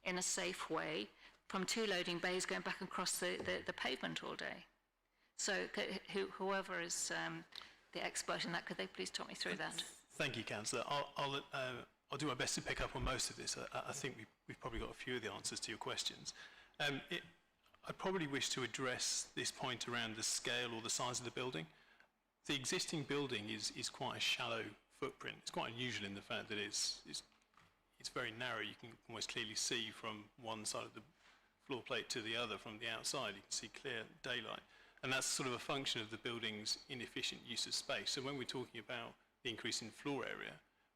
S14: in a safe way from 2 loading bays going back across the pavement all day. So whoever is the expert in that, could they please talk me through that?
S12: Thank you, Councillor. I'll do my best to pick up on most of this. I think we've probably got a few of the answers to your questions. I probably wish to address this point around the scale or the size of the building. The existing building is quite a shallow footprint. It's quite unusual in the fact that it's very narrow. You can almost clearly see from one side of the floor plate to the other from the outside. You can see clear daylight. And that's sort of a function of the building's inefficient use of space. So when we're talking about the increase in floor area,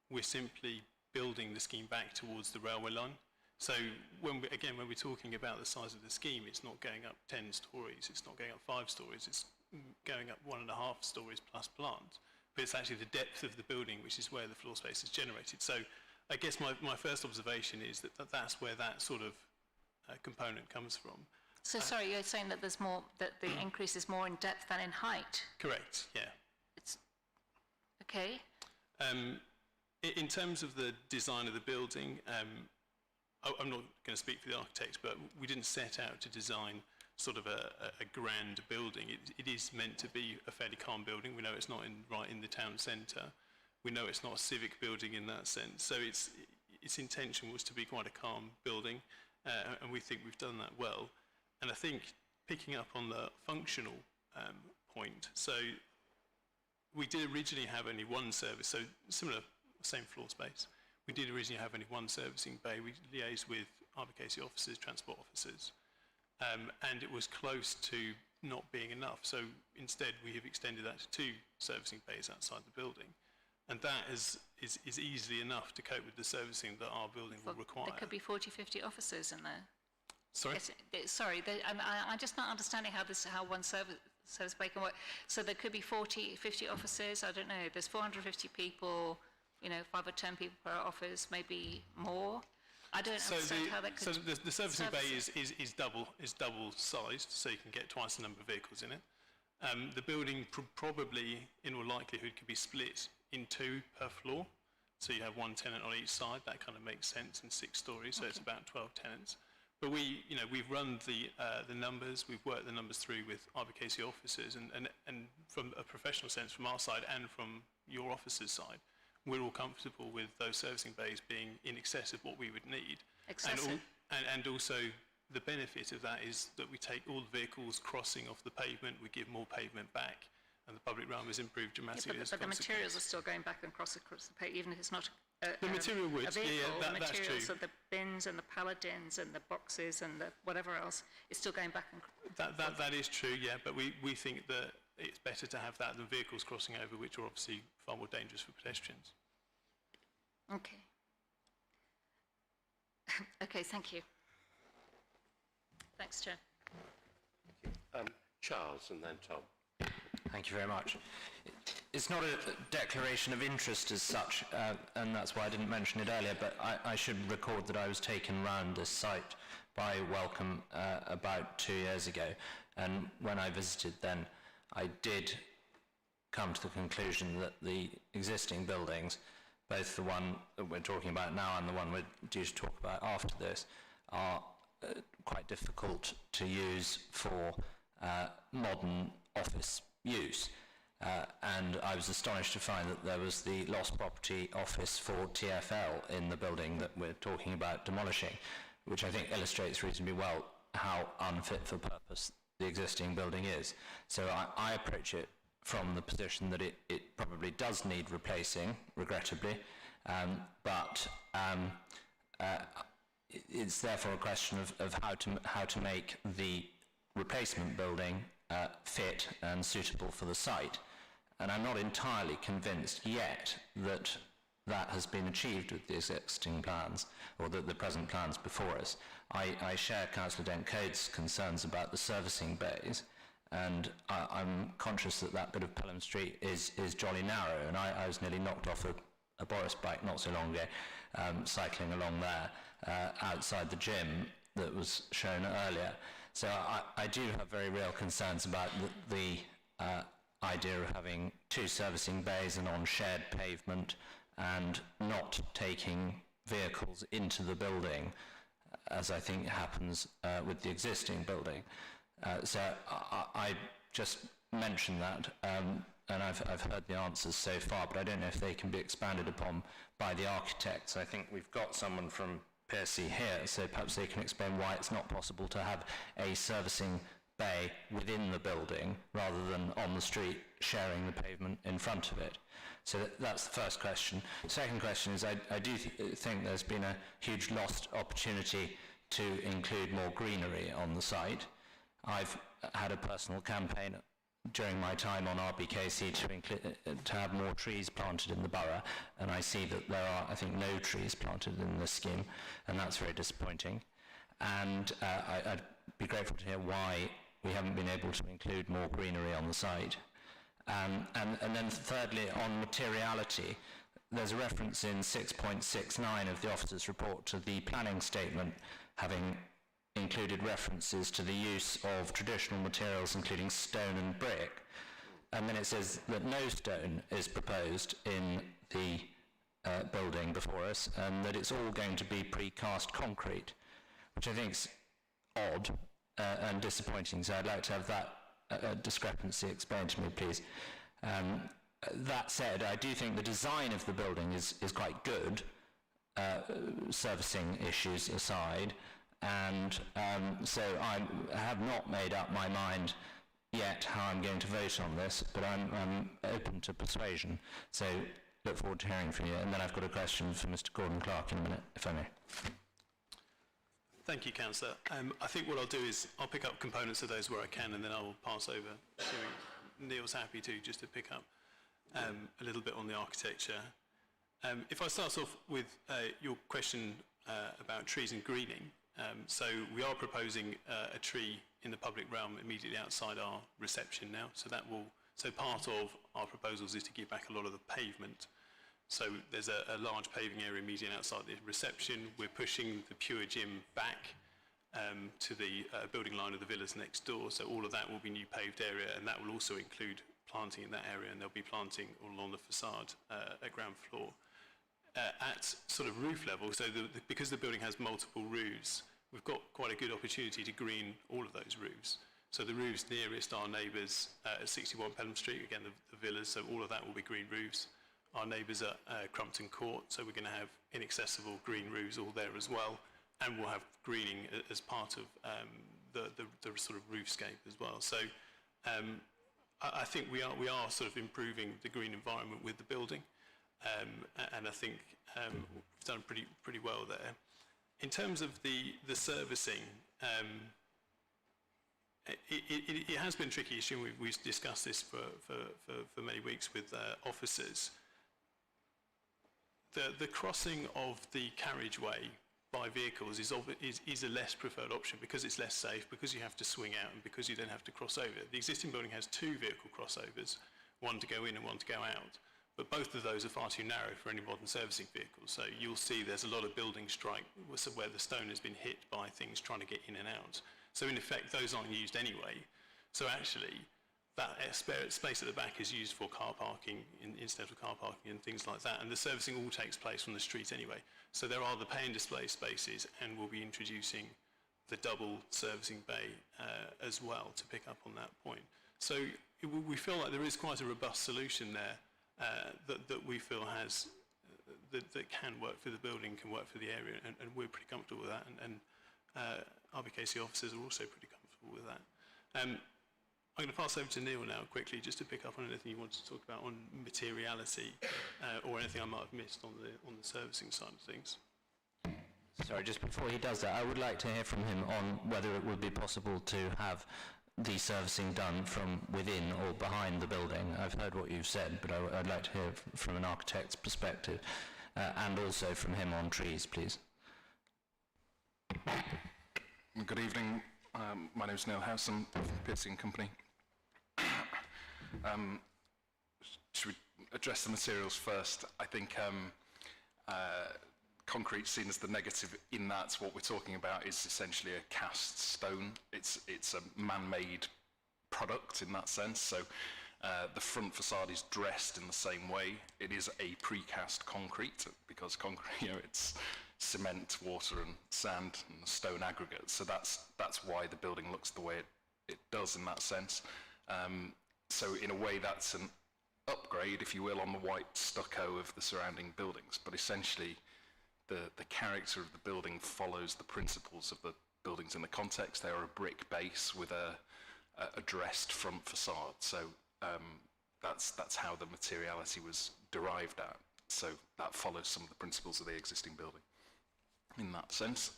S12: we're simply building the scheme back towards the railway line. So when we're talking about the size of the scheme, it's not going up 10 stories, it's not going up 5 stories, it's going up 1.5 stories plus plant. But it's actually the depth of the building which is where the floor space is generated. So I guess my first observation is that that's where that sort of component comes from.
S14: So sorry, you're saying that there's more, that the increase is more in depth than in height?
S12: Correct, yeah.
S14: It's okay.
S12: In terms of the design of the building, I'm not going to speak for the architects, but we didn't set out to design sort of a grand building. It is meant to be a fairly calm building. We know it's not right in the town centre. We know it's not a civic building in that sense. So its intention was to be quite a calm building, and we think we've done that well. And I think picking up on the functional point, so we did originally have only one service, so similar, same floor space. We did originally have only one servicing bay. We liaised with RBKC officers, transport officers, and it was close to not being enough. So instead, we have extended that to 2 servicing bays outside the building. And that is easily enough to cope with the servicing that our building will require.
S14: There could be 40, 50 officers in there.
S12: Sorry?
S14: Sorry, I'm just not understanding how one service bay can work. So there could be 40, 50 officers, I don't know. There's 450 people, 5 or 10 people per office, maybe more. I don't understand how that could...
S12: So the servicing bay is double sized, so you can get twice the number of vehicles in it. The building probably, in all likelihood, could be split in 2 per floor. So you have 1 tenant on each side. That kind of makes sense in 6 stories, so it's about 12 tenants. But we've run the numbers, we've worked the numbers through with RBKC officers, and from a professional sense from our side and from your officers' side, we're all comfortable with those servicing bays being in excess of what we would need.
S14: Excessive.
S12: And also the benefit of that is that we take all the vehicles crossing off the pavement, we give more pavement back, and the public realm has improved dramatically.
S14: But the materials are still going back across the pavement, even if it's not
S12: the material would,
S14: a vehicle,
S12: yeah, that's true.
S14: The materials of the bins and the paladins and the boxes and the whatever else is still going back.
S12: That is true, yeah, but we think that it's better to have that than vehicles crossing over, which are obviously far more dangerous for pedestrians.
S14: Okay. Okay, thank you. Thanks, Chair.
S1: Charles and then Tom.
S4: Thank you very much. It's not a declaration of interest as such, and that's why I didn't mention it earlier, but I should record that I was taken round this site by Welcome about 2 years ago, and when I visited then, I did come to the conclusion that the existing buildings, both the one that we're talking about now and the one we're due to talk about after this, are quite difficult to use for modern office use. And I was astonished to find that there was the lost property office for TfL in the building that we're talking about demolishing, which I think illustrates reasonably well how unfit for purpose the existing building is. So I approach it from the position that it probably does need replacing, regrettably, but it's therefore a question of how to make the replacement building fit and suitable for the site. And I'm not entirely convinced yet that that has been achieved with the existing plans, or the present plans before us. I share Councillor Dent-Coates' concerns about the servicing bays, and I'm conscious that that bit of Pelham Street is jolly narrow, and I was nearly knocked off a Boris bike not so long ago, cycling along there outside the gym that was shown earlier. So I do have very real concerns about the idea of having two servicing bays and on shared pavement and not taking vehicles into the building, as I think happens with the existing building. So I just mentioned that, and I've heard the answers so far, but I don't know if they can be expanded upon by the architects. I think we've got someone from Piercy here, so perhaps they can explain why it's not possible to have a servicing bay within the building rather than on the street sharing the pavement in front of it. So that's the first question. Second question is I do think there's been a huge lost opportunity to include more greenery on the site. I've had a personal campaign during my time on RBKC to have more trees planted in the borough, and I see that there are, I think, no trees planted in this scheme, and that's very disappointing. And I'd be grateful to hear why we haven't been able to include more greenery on the site. And then thirdly, on materiality, there's a reference in 6.69 of the officer's report to the planning statement having included references to the use of traditional materials including stone and brick, and then it says that no stone is proposed in the building before us and that it's all going to be precast concrete, which I think is odd and disappointing, so I'd like to have that discrepancy explained to me, please. That said, I do think the design of the building is quite good, servicing issues aside, and so I have not made up my mind yet how I'm going to vote on this, but I'm open to persuasion, so look forward to hearing from you. And then I've got a question for Mr. Gordon-Clark in a minute, if I may.
S12: Thank you, Councillor. I think what I'll do is I'll pick up components of those where I can, and then I will pass over to Neil's happy to, just to pick up a little bit on the architecture. If I start off with your question about trees and greening, so we are proposing a tree in the public realm immediately outside our reception now. So part of our proposals is to give back a lot of the pavement. So there's a large paving area immediately outside the reception. We're pushing the Pure Gym back to the building line of the villas next door. So all of that will be new paved area, and that will also include planting in that area, and there'll be planting all along the facade at ground floor. At sort of roof level, so because the building has multiple roofs, we've got quite a good opportunity to green all of those roofs. So the roofs nearest our neighbours at 61 Pelham Street, again the villas, so all of that will be green roofs. Our neighbours at Crumpton Court, so we're going to have inaccessible green roofs all there as well, and we'll have greening as part of the sort of roofscape as well. So I think we are sort of improving the green environment with the building. And I think we've done pretty well there. In terms of the servicing, it has been a tricky issue. We've discussed this for many weeks with officers. The crossing of the carriageway by vehicles is a less preferred option because it's less safe, because you have to swing out and because you then have to cross over. The existing building has 2 vehicle crossovers, one to go in and one to go out, but both of those are far too narrow for any modern servicing vehicle. So you'll see there's a lot of building strike where the stone has been hit by things trying to get in and out. So in effect, those aren't used anyway. So actually, that spare space at the back is used for car parking instead of car parking and things like that. And the servicing all takes place from the street anyway. So there are the pay and display spaces, and we'll be introducing the double servicing bay as well to pick up on that point. So we feel like there is quite a robust solution there that we feel has that can work for the building, can work for the area, and we're pretty comfortable with that. And RBKC officers are also pretty comfortable with that. I'm going to pass over to Neil now quickly, just to pick up on anything you want to talk about on materiality or anything I might have missed on the servicing side of things.
S4: Sorry, just before he does that, I would like to hear from him on whether it would be possible to have the servicing done from within or behind the building. I've heard what you've said, but I'd like to hear from an architect's perspective, and also from him on trees, please.
S15: Good evening. My name is Neil Howson from Pedestrian Company. Should we address the materials first? I think concrete, seen as the negative in that, what we're talking about is essentially a cast stone. It's a man-made product in that sense. So the front facade is dressed in the same way. It is a precast concrete because concrete, it's cement, water and sand and stone aggregate. So that's why the building looks the way it does in that sense. So in a way that's an upgrade, if you will, on the white stucco of the surrounding buildings. But essentially the character of the building follows the principles of the buildings in the context. They are a brick base with a dressed front facade. So that's how the materiality was derived at. So that follows some of the principles of the existing building in that sense.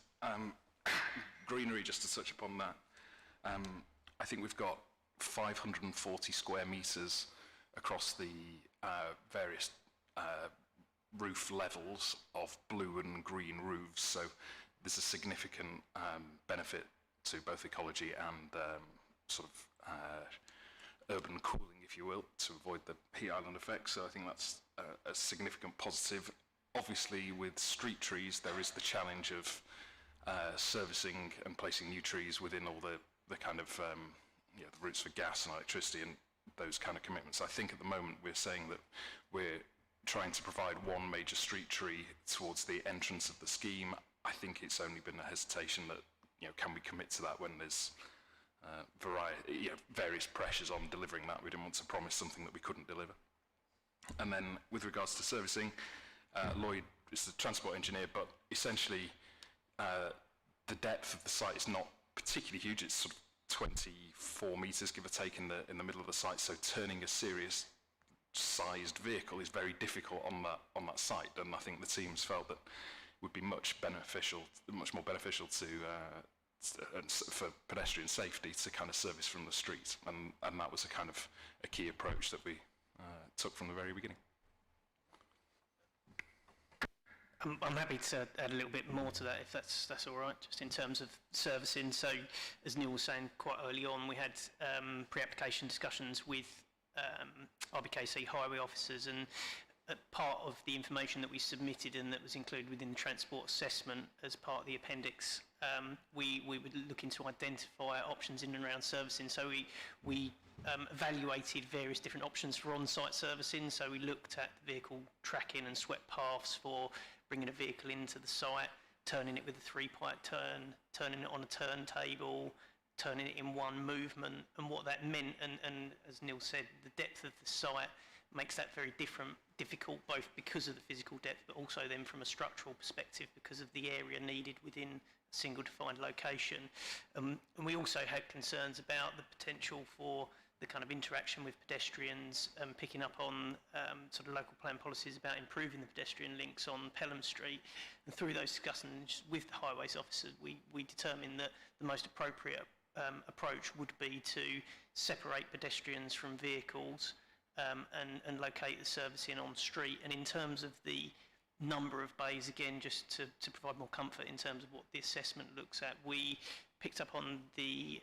S15: Greenery, just to touch upon that, I think we've got 540 square metres across the various roof levels of blue and green roofs, so there's a significant benefit to both ecology and sort of urban cooling, if you will, to avoid the heat island effect. So I think that's a significant positive. Obviously, with street trees, there is the challenge of servicing and placing new trees within all the kind of the routes for gas and electricity and those kind of commitments. I think at the moment we're saying that we're trying to provide one major street tree towards the entrance of the scheme. I think it's only been a hesitation that, can we commit to that when there's various pressures on delivering that. We didn't want to promise something that we couldn't deliver. And then with regards to servicing, Lloyd is the transport engineer, but essentially the depth of the site is not particularly huge. It's sort of 24 metres, give or take, in the middle of the site. So turning a serious sized vehicle is very difficult on that site. And I think the teams felt that it would be much more beneficial to for pedestrian safety to kind of service from the street. And that was a key approach that we took from the very beginning.
S16: I'm happy to add a little bit more to that, if that's all right, just in terms of servicing. So, as Neil was saying quite early on, we had pre-application discussions with RBKC highway officers, and part of the information that we submitted and that was included within the transport assessment as part of the appendix, we were looking to identify options in and around servicing. So we evaluated various different options for on-site servicing. So we looked at vehicle tracking and swept paths for bringing a vehicle into the site, turning it with a three-pipe turn, turning it on a turntable, turning it in one movement, and what that meant, and as Neil said, the depth of the site makes that very difficult, both because of the physical depth, but also then from a structural perspective because of the area needed within a single defined location. And we also had concerns about the potential for the kind of interaction with pedestrians, picking up on sort of local plan policies about improving the pedestrian links on Pelham Street. And through those discussions with the highways officers, we determined that the most appropriate approach would be to separate pedestrians from vehicles and locate the servicing on street. And in terms of the number of bays, again, just to provide more comfort in terms of what the assessment looks at. We picked up on the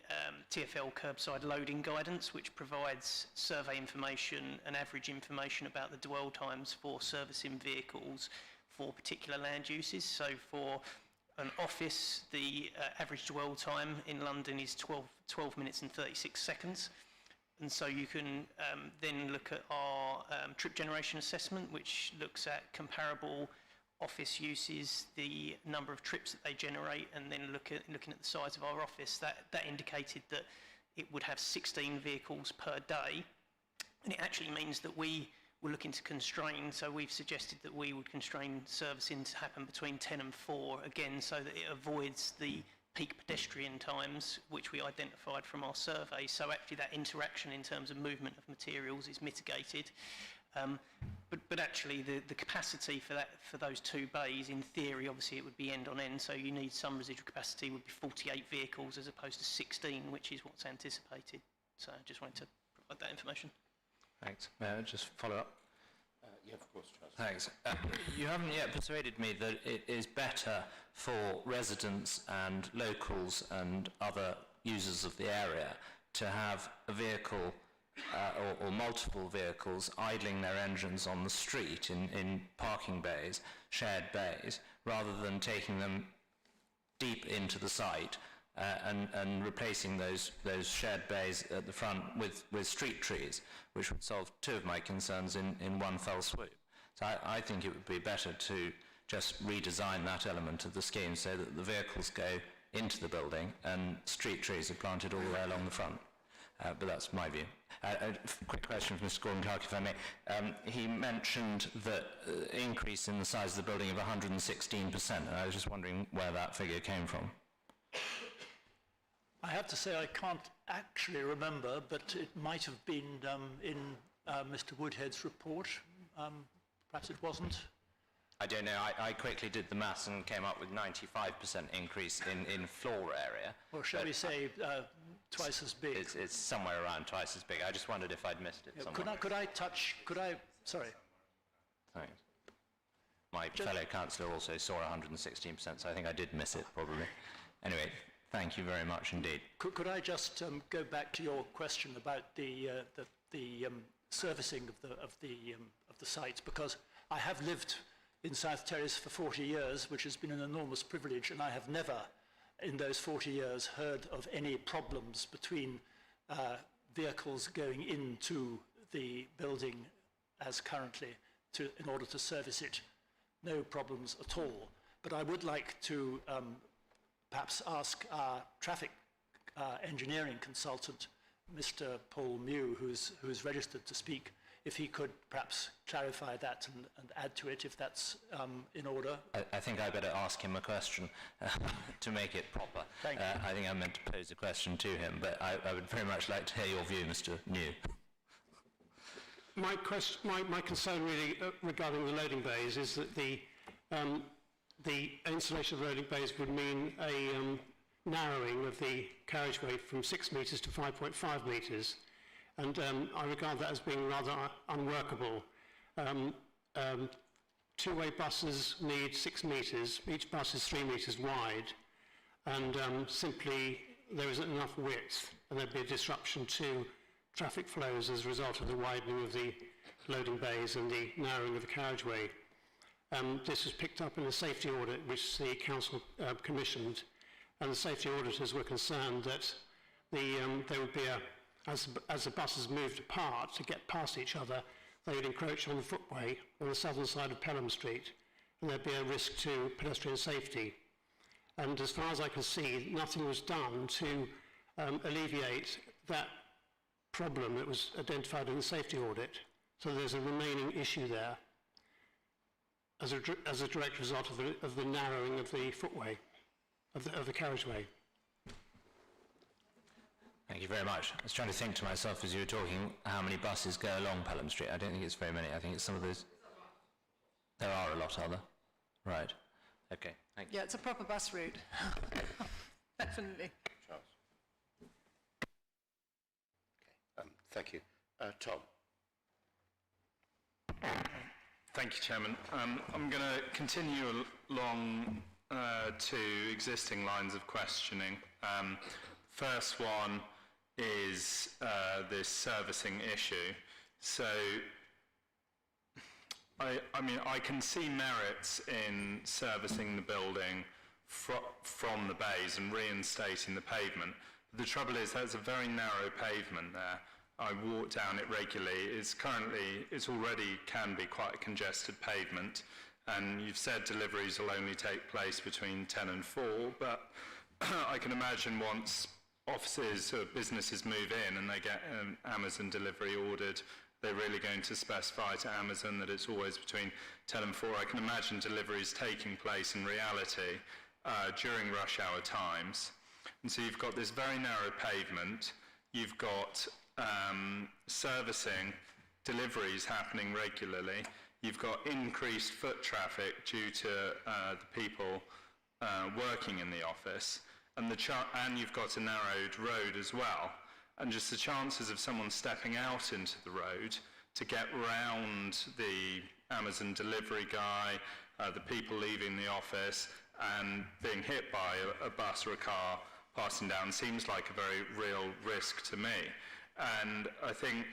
S16: TfL curbside loading guidance, which provides survey information and average information about the dwell times for servicing vehicles for particular land uses. So for an office, the average dwell time in London is 12 minutes and 36 seconds. And so you can then look at our trip generation assessment, which looks at comparable office uses, the number of trips that they generate, and then looking at the size of our office. That indicated that it would have 16 vehicles per day, and it actually means that we were looking to constrain, so we've suggested that we would constrain servicing to happen between 10 and 4, again, so that it avoids the peak pedestrian times, which we identified from our survey. So actually that interaction in terms of movement of materials is mitigated. But actually the capacity for those 2 bays, in theory, obviously it would be end on end, so you need some residual capacity, would be 48 vehicles as opposed to 16, which is what's anticipated. So I just wanted to provide that information.
S4: Thanks. May I just follow up?
S1: Yeah, of course, Charles.
S4: Thanks. You haven't yet persuaded me that it is better for residents and locals and other users of the area to have a vehicle or multiple vehicles idling their engines on the street in parking bays, shared bays, rather than taking them deep into the site and replacing those shared bays at the front with street trees, which would solve 2 of my concerns in one fell swoop. So I think it would be better to just redesign that element of the scheme so that the vehicles go into the building and street trees are planted all the way along the front. But that's my view. A quick question from Mr. Gordon-Clark, if I may. He mentioned that increase in the size of the building of 116%, and I was just wondering where that figure came from.
S8: I have to say I can't actually remember, but it might have been in Mr. Woodhead's report. Perhaps it wasn't.
S4: I don't know. I quickly did the maths and came up with 95% increase in floor area.
S8: Or shall we say twice as big?
S4: It's somewhere around twice as big. I just wondered if I'd missed it somewhere.
S8: Sorry.
S4: Thanks. My fellow councillor also saw 116%, so I think I did miss it probably. Anyway, thank you very much indeed.
S8: Could I just go back to your question about the servicing of the site, because I have lived in South Terrace for 40 years, which has been an enormous privilege, and I have never in those 40 years heard of any problems between vehicles going into the building as currently in order to service it. No problems at all. But I would like to perhaps ask our traffic engineering consultant, Mr. Paul Mew, who's registered to speak, if he could perhaps clarify that and add to it if that's in order.
S4: I think I better ask him a question to make it proper.
S8: Thank you.
S4: I think I meant to pose a question to him, but I would very much like to hear your view, Mr. New.
S17: My concern really regarding the loading bays is that the installation of loading bays would mean a narrowing of the carriageway from 6 metres to 5.5 metres. And I regard that as being rather unworkable. Two-way buses need 6 metres, each bus is 3 metres wide, and simply there isn't enough width, and there'd be a disruption to traffic flows as a result of the widening of the loading bays and the narrowing of the carriageway. This was picked up in a safety audit which the council commissioned, and the safety auditors were concerned that there would be as the buses moved apart to get past each other, they would encroach on the footway on the southern side of Pelham Street, and there'd be a risk to pedestrian safety. And as far as I can see, nothing was done to alleviate that problem that was identified in the safety audit. So there's a remaining issue there as a direct result of the narrowing of the footway, of the carriageway.
S4: Thank you very much. I was trying to think to myself as you were talking how many buses go along Pelham Street. I don't think it's very many. I think it's some of those. There are a lot, are there? Right. Okay. Thank you.
S7: Yeah, it's a proper bus route. Definitely.
S1: Charles. Okay. Thank you. Tom.
S5: Thank you, Chairman. I'm going to continue along to existing lines of questioning. First one is this servicing issue. So, I mean, I can see merits in servicing the building from the bays and reinstating the pavement. The trouble is there's a very narrow pavement there. I walk down it regularly. It's already can be quite a congested pavement, and you've said deliveries will only take place between 10 and 4, but I can imagine once offices or businesses move in and they get an Amazon delivery ordered, they're really going to specify to Amazon that it's always between 10 and 4. I can imagine deliveries taking place in reality during rush hour times. And so you've got this very narrow pavement, you've got servicing, deliveries happening regularly, you've got increased foot traffic due to the people working in the office, and you've got a narrowed road as well. And just the chances of someone stepping out into the road to get round the Amazon delivery guy, the people leaving the office, and being hit by a bus or a car passing down seems like a very real risk to me. And I think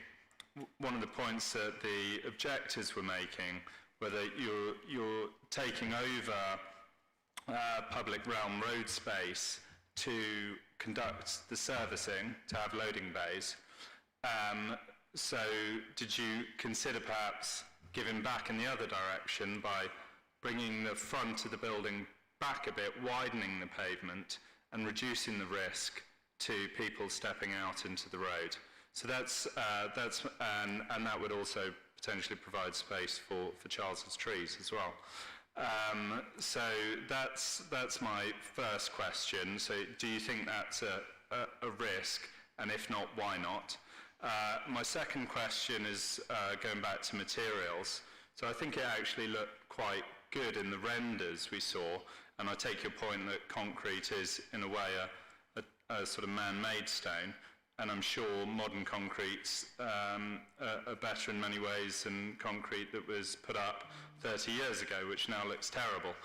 S5: one of the points that the objectors were making, whether you're taking over public realm road space to conduct the servicing, to have loading bays. So did you consider perhaps giving back in the other direction by bringing the front of the building back a bit, widening the pavement and reducing the risk to people stepping out into the road? So and that would also potentially provide space for Charles's trees as well. So that's my first question. So do you think that's a risk, and if not, why not? My second question is going back to materials. So I think it actually looked quite good in the renders we saw, and I take your point that concrete is in a way a sort of man-made stone, and I'm sure modern concretes are better in many ways than concrete that was put up 30 years ago, which now looks terrible.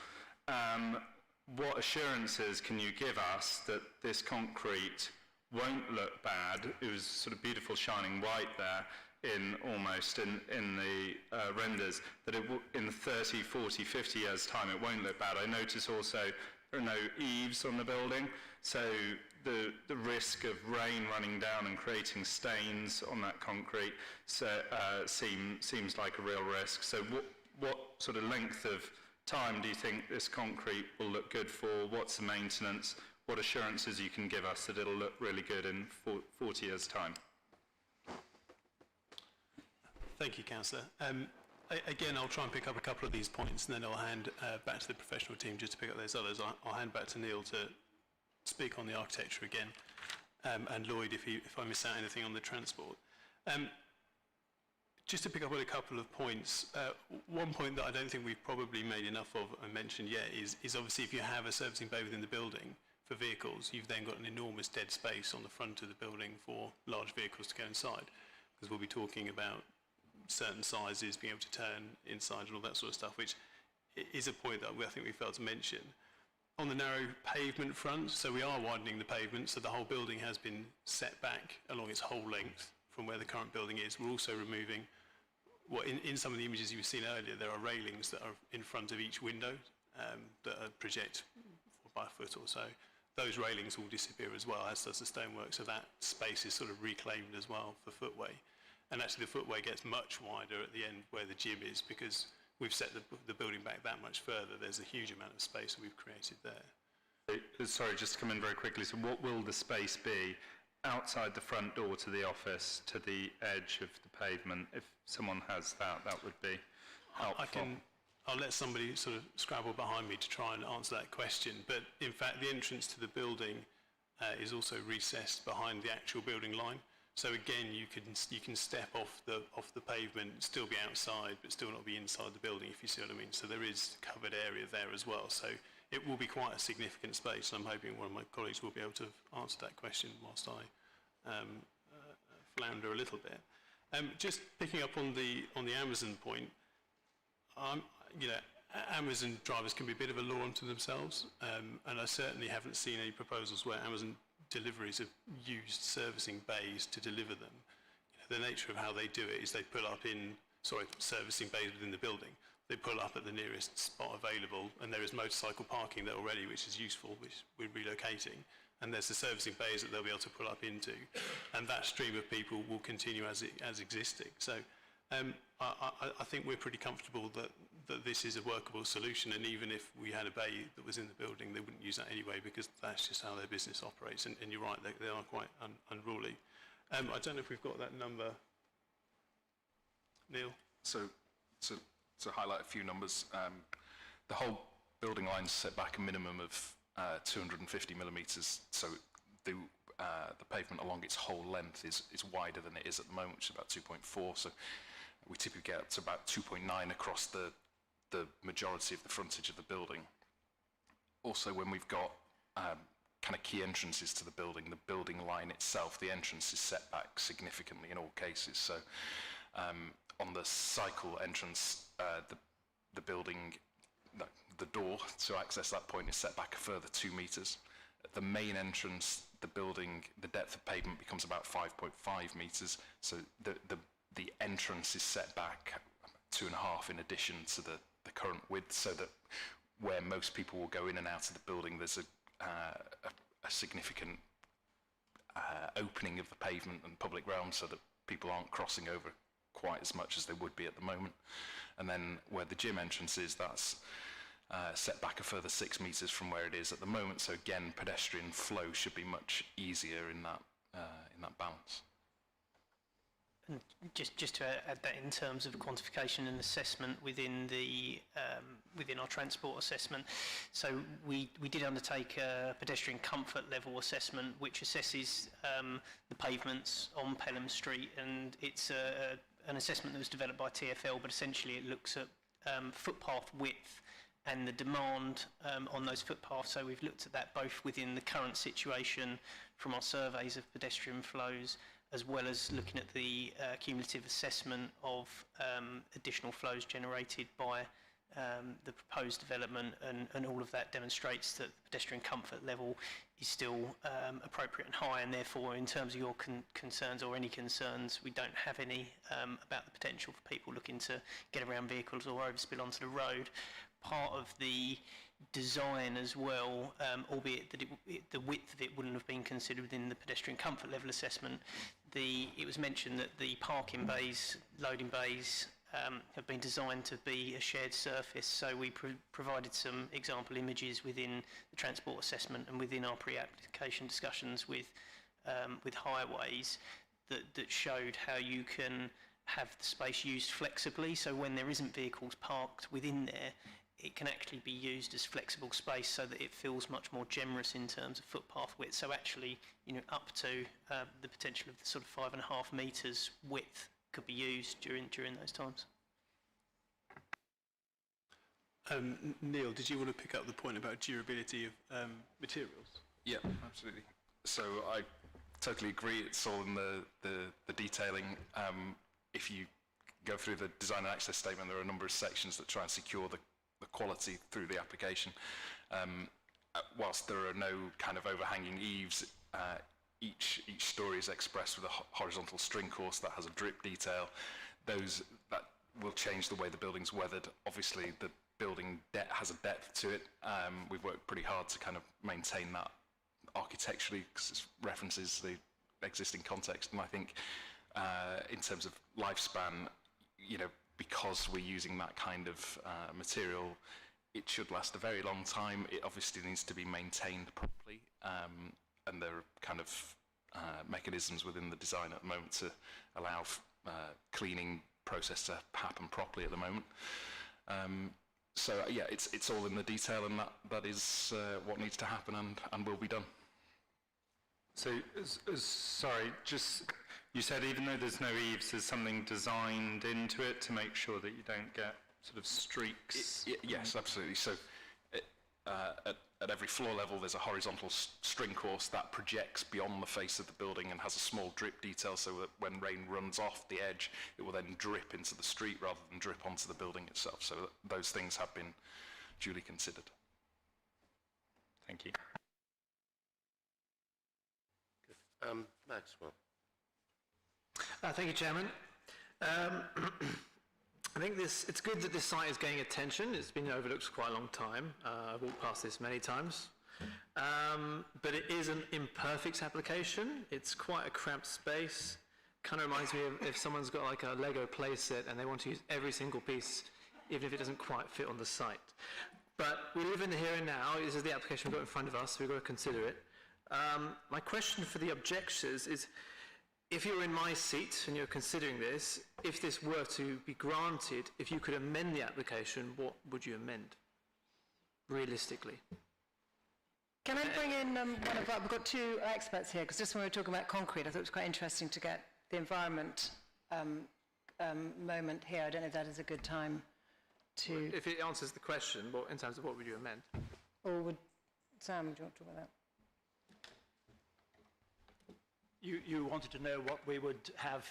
S5: What assurances can you give us that this concrete won't look bad? It was sort of beautiful shining white there in the renders, that in 30, 40, 50 years time it won't look bad. I notice also there are no eaves on the building, so the risk of rain running down and creating stains on that concrete seems like a real risk. So what sort of length of time do you think this concrete will look good for? What's the maintenance? What assurances you can give us that it'll look really good in 40 years' time?
S12: Thank you, Councillor. Again, I'll try and pick up a couple of these points, and then I'll hand back to the professional team just to pick up those others. I'll hand back to Neil to speak on the architecture again, and Lloyd if I miss out anything on the transport. Just to pick up on a couple of points, one point that I don't think we've probably made enough of and mentioned yet is obviously if you have a servicing bay within the building for vehicles, you've then got an enormous dead space on the front of the building for large vehicles to go inside, because we'll be talking about certain sizes, being able to turn inside and all that sort of stuff, which is a point that I think we failed to mention. On the narrow pavement front, so we are widening the pavement, so the whole building has been set back along its whole length from where the current building is. We're also removing, in some of the images you were seeing earlier, there are railings that are in front of each window that project by a foot or so. Those railings will disappear as well, as does the stonework, so that space is sort of reclaimed as well for footway. And actually the footway gets much wider at the end where the gym is, because we've set the building back that much further. There's a huge amount of space that we've created there.
S5: Sorry, just to come in very quickly. So what will the space be outside the front door to the office, to the edge of the pavement? If someone has that would be helpful.
S12: I'll let somebody sort of scrabble behind me to try and answer that question. But in fact, the entrance to the building is also recessed behind the actual building line. So again, you can step off the pavement, still be outside, but still not be inside the building, if you see what I mean. So there is covered area there as well. So it will be quite a significant space, and I'm hoping one of my colleagues will be able to answer that question whilst I flounder a little bit. Just picking up on the Amazon point, Amazon drivers can be a bit of a law unto themselves, and I certainly haven't seen any proposals where Amazon deliveries have used servicing bays to deliver them. The nature of how they do it is they pull up servicing bays within the building. They pull up at the nearest spot available, and there is motorcycle parking there already, which is useful, which we're relocating. And there's the servicing bays that they'll be able to pull up into, and that stream of people will continue as existing. So I think we're pretty comfortable that this is a workable solution, and even if we had a bay that was in the building, they wouldn't use that anyway, because that's just how their business operates. And you're right, they are quite unruly. I don't know if we've got that number, Neil.
S15: So to highlight a few numbers, the whole building line set back a minimum of 250 millimetres, so the pavement along its whole length is wider than it is at the moment, which is about 2.4, so we typically get up to about 2.9 across the majority of the frontage of the building. Also, when we've got kind of key entrances to the building line itself, the entrance is set back significantly in all cases. So on the cycle entrance, the door to access that point is set back a further 2 metres. At the main entrance, the depth of pavement becomes about 5.5 metres. So the entrance is set back 2.5 in addition to the current width, so that where most people will go in and out of the building, there's a significant opening of the pavement and public realm, so that people aren't crossing over quite as much as they would be at the moment. And then where the gym entrance is, that's set back a further 6 metres from where it is at the moment. So again, pedestrian flow should be much easier in that balance.
S16: And just to add that, in terms of quantification and assessment within our transport assessment, so we did undertake a pedestrian comfort level assessment, which assesses the pavements on Pelham Street, and it's an assessment that was developed by TfL, but essentially it looks at footpath width and the demand on those footpaths. So we've looked at that both within the current situation from our surveys of pedestrian flows, as well as looking at the cumulative assessment of additional flows generated by the proposed development, and all of that demonstrates that the pedestrian comfort level is still appropriate and high, and therefore, in terms of your concerns or any concerns, we don't have any about the potential for people looking to get around vehicles or overspill onto the road. Part of the design as well, albeit that the width of it wouldn't have been considered within the pedestrian comfort level assessment, it was mentioned that the parking bays, loading bays, have been designed to be a shared surface, so we provided some example images within the transport assessment and within our pre-application discussions with highways that showed how you can have the space used flexibly, so when there isn't vehicles parked within there, it can actually be used as flexible space so that it feels much more generous in terms of footpath width. So actually, up to the potential of the sort of 5.5 metres width could be used during those times.
S12: Neil, did you want to pick up the point about durability of materials?
S15: Yeah, absolutely. So I totally agree. It's all in the detailing. If you go through the design and access statement, there are a number of sections that try and secure the quality through the application. Whilst there are no kind of overhanging eaves, each story is expressed with a horizontal string course that has a drip detail. That will change the way the building's weathered. Obviously, the building has a depth to it. We've worked pretty hard to kind of maintain that architecturally, because it references the existing context. And I think in terms of lifespan, because we're using that kind of material, it should last a very long time. It obviously needs to be maintained properly, and there are kind of mechanisms within the design at the moment to allow cleaning process to happen properly at the moment. So yeah, it's all in the detail, and that is what needs to happen and will be done.
S5: So, sorry, you said even though there's no eaves, there's something designed into it to make sure that you don't get sort of streaks?
S15: Yes, absolutely. So at every floor level there's a horizontal string course that projects beyond the face of the building and has a small drip detail so that when rain runs off the edge, it will then drip into the street rather than drip onto the building itself. So those things have been duly considered. Thank you.
S1: Maxwell.
S18: Thank you, Chairman. I think it's good that this site is getting attention. It's been overlooked for quite a long time. I've walked past this many times. But it is an imperfect application. It's quite a cramped space. Kind of reminds me of if someone's got like a Lego playset and they want to use every single piece, even if it doesn't quite fit on the site. But we live in the here and now. This is the application we've got in front of us, so we've got to consider it. My question for the objectors is, if you're in my seat and you're considering this, if this were to be granted, if you could amend the application, what would you amend, realistically?
S7: Can I bring in we've got two experts here, because just when we were talking about concrete, I thought it was quite interesting to get the environment moment here. I don't know if that is a good time to...
S18: If it answers the question, well, in terms of what would you amend?
S7: Or would... Sam, do you want to talk about that?
S8: You wanted to know what we would have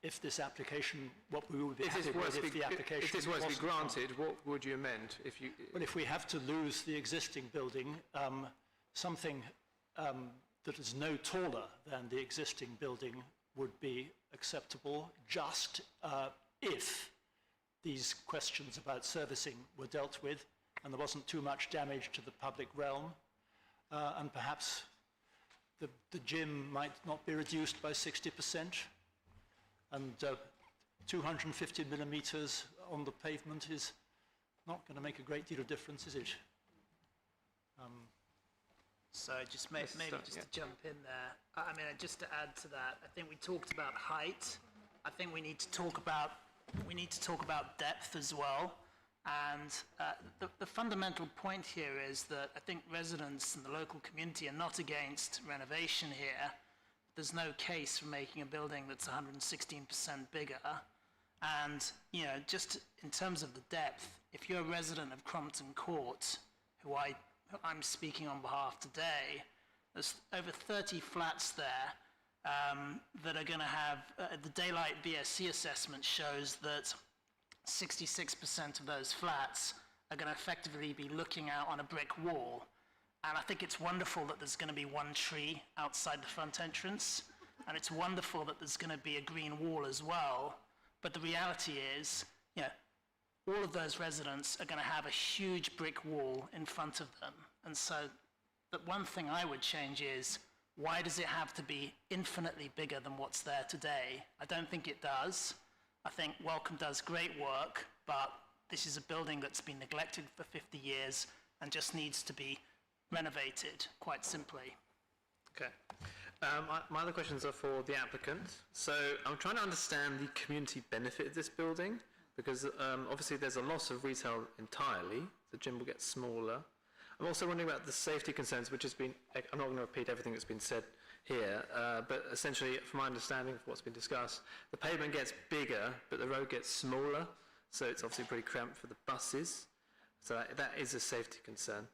S8: if this application, what we would be happy with if the application
S18: if this were to be granted, what would you amend?
S8: Well, if we have to lose the existing building, something that is no taller than the existing building would be acceptable, just if these questions about servicing were dealt with and there wasn't too much damage to the public realm, and perhaps the gym might not be reduced by 60%, and 250 millimeters on the pavement is not going to make a great deal of difference, is it?
S19: So just maybe just to jump in there, I mean, just to add to that, I think we talked about height. I think we need to talk about depth as well. And the fundamental point here is that I think residents and the local community are not against renovation here. There's no case for making a building that's 116% bigger. And, you know, just in terms of the depth, if you're a resident of Crompton Court, who I'm speaking on behalf today, there's over 30 flats there that are going to have, the daylight BSC assessment shows that 66% of those flats are going to effectively be looking out on a brick wall. And I think it's wonderful that there's going to be one tree outside the front entrance, and it's wonderful that there's going to be a green wall as well. But the reality is, you know, all of those residents are going to have a huge brick wall in front of them. And so the one thing I would change is, why does it have to be infinitely bigger than what's there today? I don't think it does. I think Welcome does great work, but this is a building that's been neglected for 50 years and just needs to be renovated, quite simply.
S18: Okay. My other questions are for the applicant. So I'm trying to understand the community benefit of this building, because obviously there's a loss of retail entirely. The gym will get smaller. I'm also wondering about the safety concerns, which has been, I'm not going to repeat everything that's been said here, but essentially, from my understanding of what's been discussed, the pavement gets bigger, but the road gets smaller, so it's obviously pretty cramped for the buses. So that is a safety concern.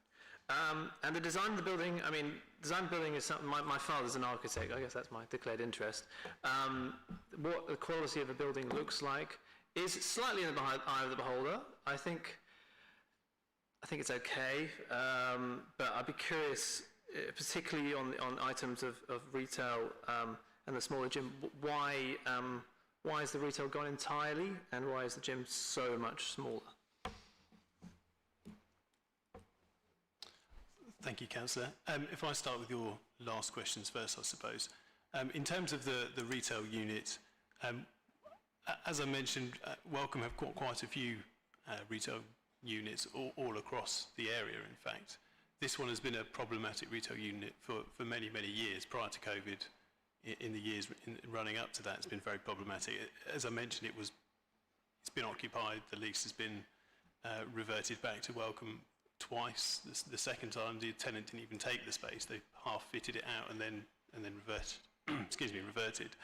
S18: And the design of the building, I mean, design of the building is something, my father's an architect, I guess that's my declared interest. What the quality of a building looks like is slightly in the eye of the beholder. I think it's okay, but I'd be curious, particularly on items of retail and the smaller gym, why is the retail gone entirely, and why is the gym so much smaller?
S12: Thank you, Councillor. If I start with your last questions first, I suppose. In terms of the retail unit, as I mentioned, Welcome have got quite a few retail units all across the area, in fact. This one has been a problematic retail unit for many, many years. Prior to COVID, in the years running up to that, it's been very problematic. As I mentioned, it's been occupied. The lease has been reverted back to Welcome twice. The second time, the tenant didn't even take the space. They half fitted it out and then reverted. Excuse me, reverted.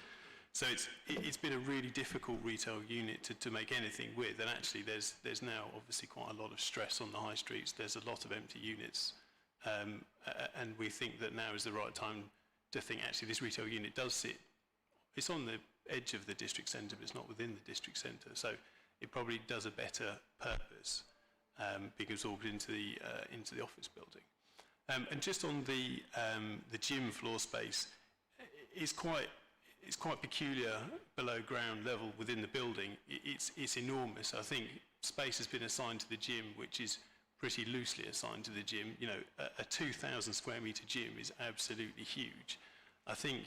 S12: So it's been a really difficult retail unit to make anything with, and actually there's now obviously quite a lot of stress on the high streets. There's a lot of empty units, and we think that now is the right time to think actually this retail unit does sit, it's on the edge of the district centre, but it's not within the district centre, so it probably does a better purpose being absorbed into the office building. And just on the gym floor space, it's quite peculiar below ground level within the building. It's enormous. I think space has been assigned to the gym, which is pretty loosely assigned to the gym. You know, a 2,000 square metre gym is absolutely huge. I think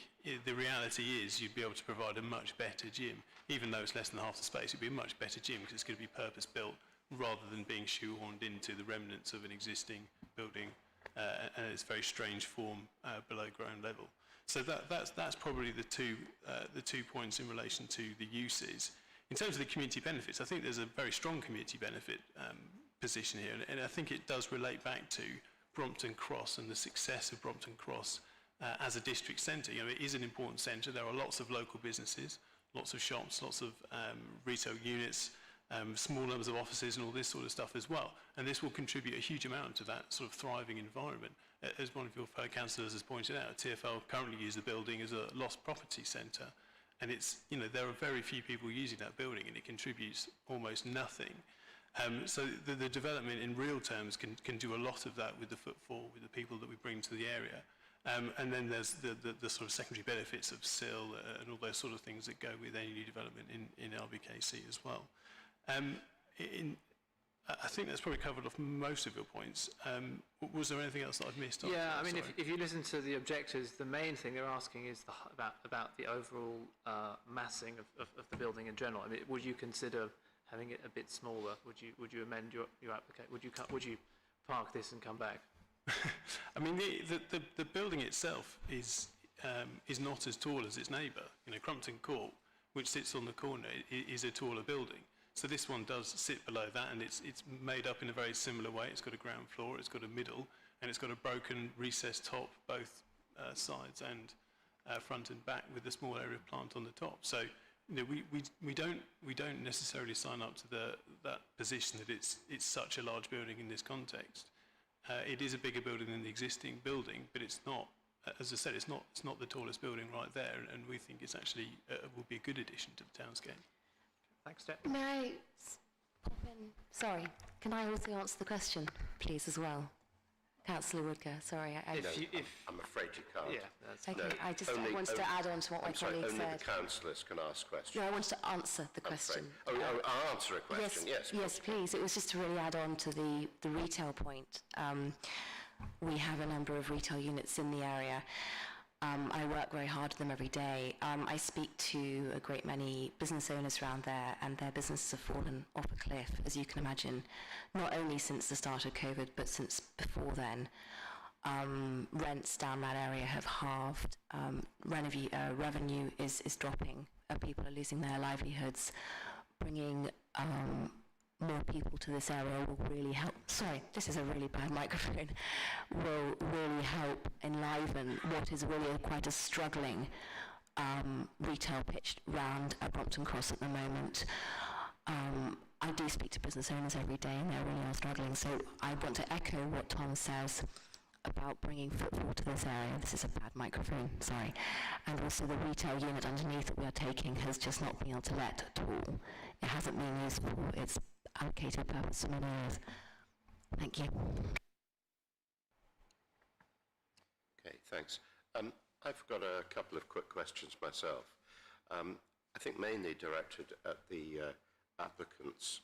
S12: the reality is you'd be able to provide a much better gym, even though it's less than half the space. It'd be a much better gym because it's going to be purpose built rather than being shoehorned into the remnants of an existing building and its very strange form below ground level. So that's probably the two points in relation to the uses. In terms of the community benefits, I think there's a very strong community benefit position here, and I think it does relate back to Brompton Cross and the success of Brompton Cross as a district centre. You know, it is an important centre. There are lots of local businesses, lots of shops, lots of retail units, small numbers of offices and all this sort of stuff as well. And this will contribute a huge amount to that sort of thriving environment. As one of your fellow councillors has pointed out, TfL currently use the building as a lost property centre. And it's, you know, there are very few people using that building and it contributes almost nothing. So the development in real terms can do a lot of that with the footfall, with the people that we bring to the area. And then there's the sort of secondary benefits of SIL and all those sort of things that go with any new development in LBKC as well. I think that's probably covered off most of your points. Was there anything else that I've missed?
S18: Yeah, I mean, if you listen to the objectors, the main thing they're asking is about the overall massing of the building in general. I mean, would you consider having it a bit smaller? Would you amend your application? Would you park this and come back?
S12: I mean, the building itself is not as tall as its neighbour. You know, Crumpton Court, which sits on the corner, is a taller building. So this one does sit below that, and it's made up in a very similar way. It's got a ground floor, it's got a middle, and it's got a broken recessed top, both sides and front and back, with a small area of plant on the top. So, you know, we don't necessarily sign up to that position that it's such a large building in this context. It is a bigger building than the existing building, but it's not. As I said, it's not the tallest building right there, and we think it's actually will be a good addition to the townscape.
S18: Thanks, Jack.
S13: May I pop in? Sorry, can I also answer the question, please, as well? Councillor Woodger, sorry.
S1: I'm afraid you can't.
S13: Yeah, that's okay. No, I wanted to add on to what my colleague said.
S1: Only the councillors can ask questions.
S13: No, I wanted to answer the question.
S1: I'll answer a question, yes.
S13: Yes, please. It was just to really add on to the retail point. We have a number of retail units in the area. I work very hard with them every day. I speak to a great many business owners around there, and their businesses have fallen off a cliff, as you can imagine, not only since the start of COVID, but since before then. Rents down that area have halved. Revenue is dropping. People are losing their livelihoods. Bringing more people to this area will really help. Sorry, this is a really bad microphone. Will really help enliven what is really quite a struggling retail pitch round at Brompton Cross at the moment. I do speak to business owners every day, and they really are struggling. So I want to echo what Tom says about bringing footfall to this area. This is a bad microphone, sorry. And also the retail unit underneath that we are taking has just not been able to let at all. It hasn't been used for its allocated purpose for many years. Thank you.
S1: Okay, thanks. I've got a couple of quick questions myself. I think mainly directed at the applicants.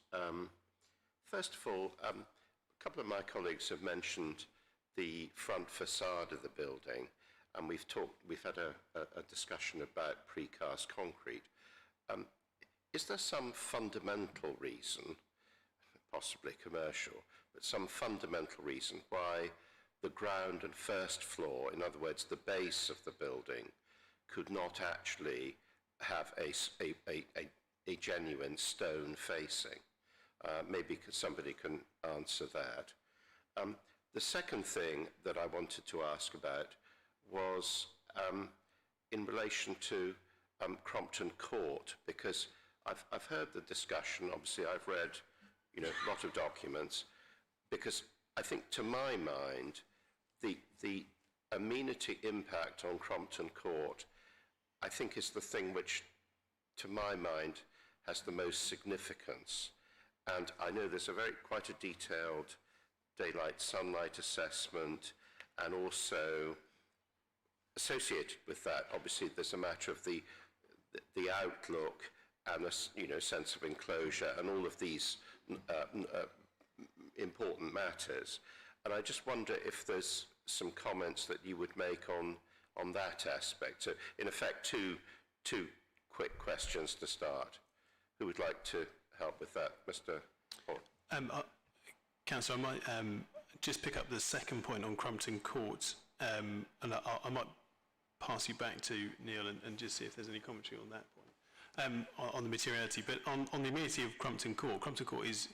S1: First of all, a couple of my colleagues have mentioned the front facade of the building, and we've had a discussion about precast concrete. Is there some fundamental reason, possibly commercial, but some fundamental reason why the ground and first floor, in other words, the base of the building, could not actually have a genuine stone facing? Maybe somebody can answer that. The second thing that I wanted to ask about was in relation to Crompton Court, because I've heard the discussion. Obviously, I've read, you know, a lot of documents, because I think, to my mind, the amenity impact on Crompton Court, I think, is the thing which, to my mind, has the most significance. And I know there's quite a detailed daylight sunlight assessment, and also associated with that, obviously, there's a matter of the outlook and a sense of enclosure and all of these important matters. And I just wonder if there's some comments that you would make on that aspect. So, in effect, two quick questions to start. Who would like to help with that, Mr. Hall?
S12: Councillor, I might just pick up the second point on Crompton Court, and I might pass you back to Neil and just see if there's any commentary on that point, on the materiality. But on the amenity of Crompton Court is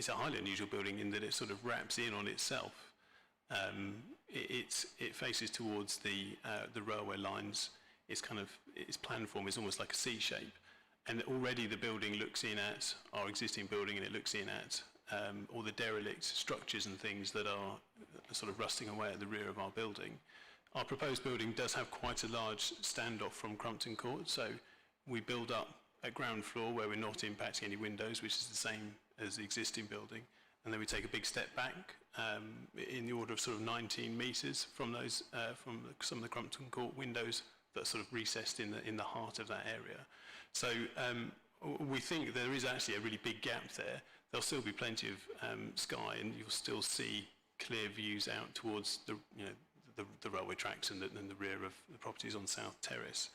S12: a highly unusual building in that it sort of wraps in on itself. It faces towards the railway lines. Its plan form is almost like a C shape, and already the building looks in at our existing building, and it looks in at all the derelict structures and things that are sort of rusting away at the rear of our building. Our proposed building does have quite a large standoff from Crompton Court, so we build up at ground floor where we're not impacting any windows, which is the same as the existing building, and then we take a big step back in the order of sort of 19 metres from those from some of the Crompton Court windows that are sort of recessed in the heart of that area. So we think there is actually a really big gap there. There'll still be plenty of sky, and you'll still see clear views out towards the railway tracks and the rear of the properties on South Terrace.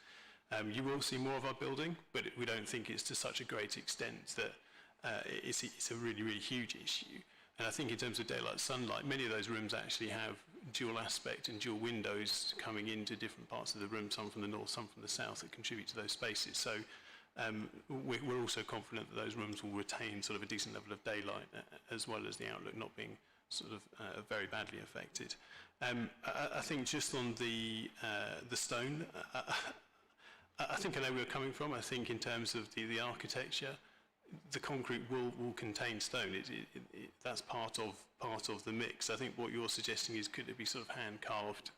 S12: You will see more of our building, but we don't think it's to such a great extent that it's a really, really huge issue. And I think in terms of daylight sunlight, many of those rooms actually have dual aspect and dual windows coming into different parts of the room, some from the north, some from the south, that contribute to those spaces. So we're also confident that those rooms will retain sort of a decent level of daylight, as well as the outlook not being sort of very badly affected. I think just on the stone, I think I know where you're coming from. I think in terms of the architecture, the concrete will contain stone. That's part of the mix. I think what you're suggesting is, could it be sort of hand carved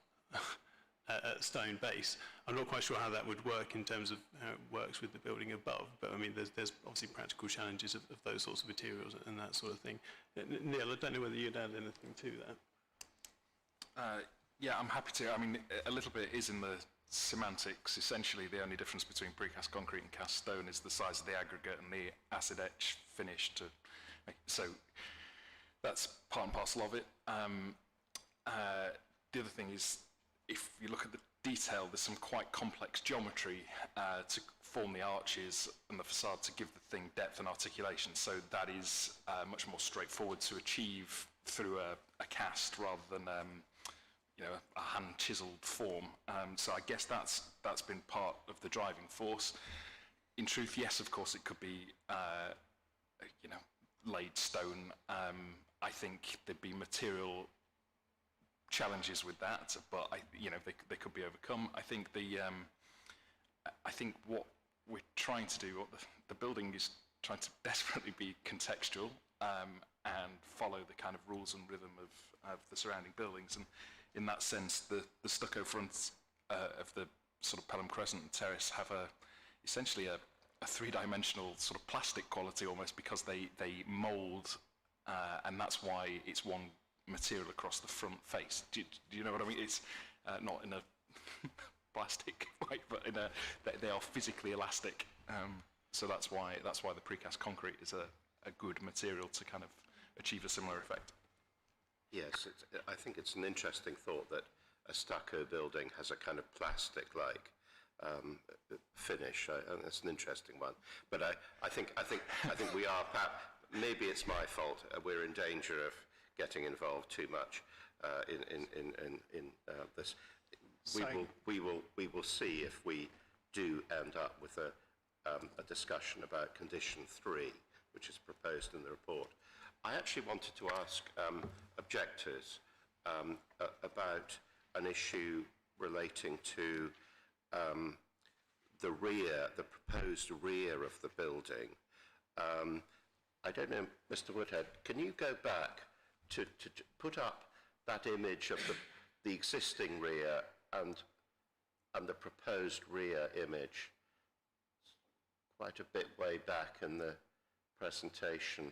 S12: stone base? I'm not quite sure how that would work in terms of how it works with the building above, but I mean there's obviously practical challenges of those sorts of materials and that sort of thing. Neil, I don't know whether you'd add anything to that.
S15: Yeah, I'm happy to. I mean, a little bit is in the semantics. Essentially, the only difference between precast concrete and cast stone is the size of the aggregate and the acid etch finish. So that's part and parcel of it. The other thing is, if you look at the detail, there's some quite complex geometry to form the arches and the facade to give the thing depth and articulation. So that is much more straightforward to achieve through a cast rather than a hand-chiseled form. So I guess that's been part of the driving force. In truth, yes, of course, it could be laid stone. I think there'd be material challenges with that, but they could be overcome. I think what we're trying to do, what the building is trying to desperately be contextual and follow the kind of rules and rhythm of the surrounding buildings. And in that sense, the stucco fronts of the sort of Pelham Crescent and Terrace have essentially a three-dimensional sort of plastic quality almost, because they mould, and that's why it's one material across the front face. Do you know what I mean? It's not in a plastic way, but they are physically elastic. So that's why the precast concrete is a good material to kind of achieve a similar effect.
S1: Yes, I think it's an interesting thought that a stucco building has a kind of plastic-like finish. That's an interesting one. But I think we are. Maybe it's my fault. We're in danger of getting involved too much in this. We will see if we do end up with a discussion about condition 3, which is proposed in the report. I actually wanted to ask objectors about an issue relating to the proposed rear of the building. I don't know, Mr. Woodhead, can you go back to put up that image of the existing rear and the proposed rear image? Quite a bit way back in the presentation.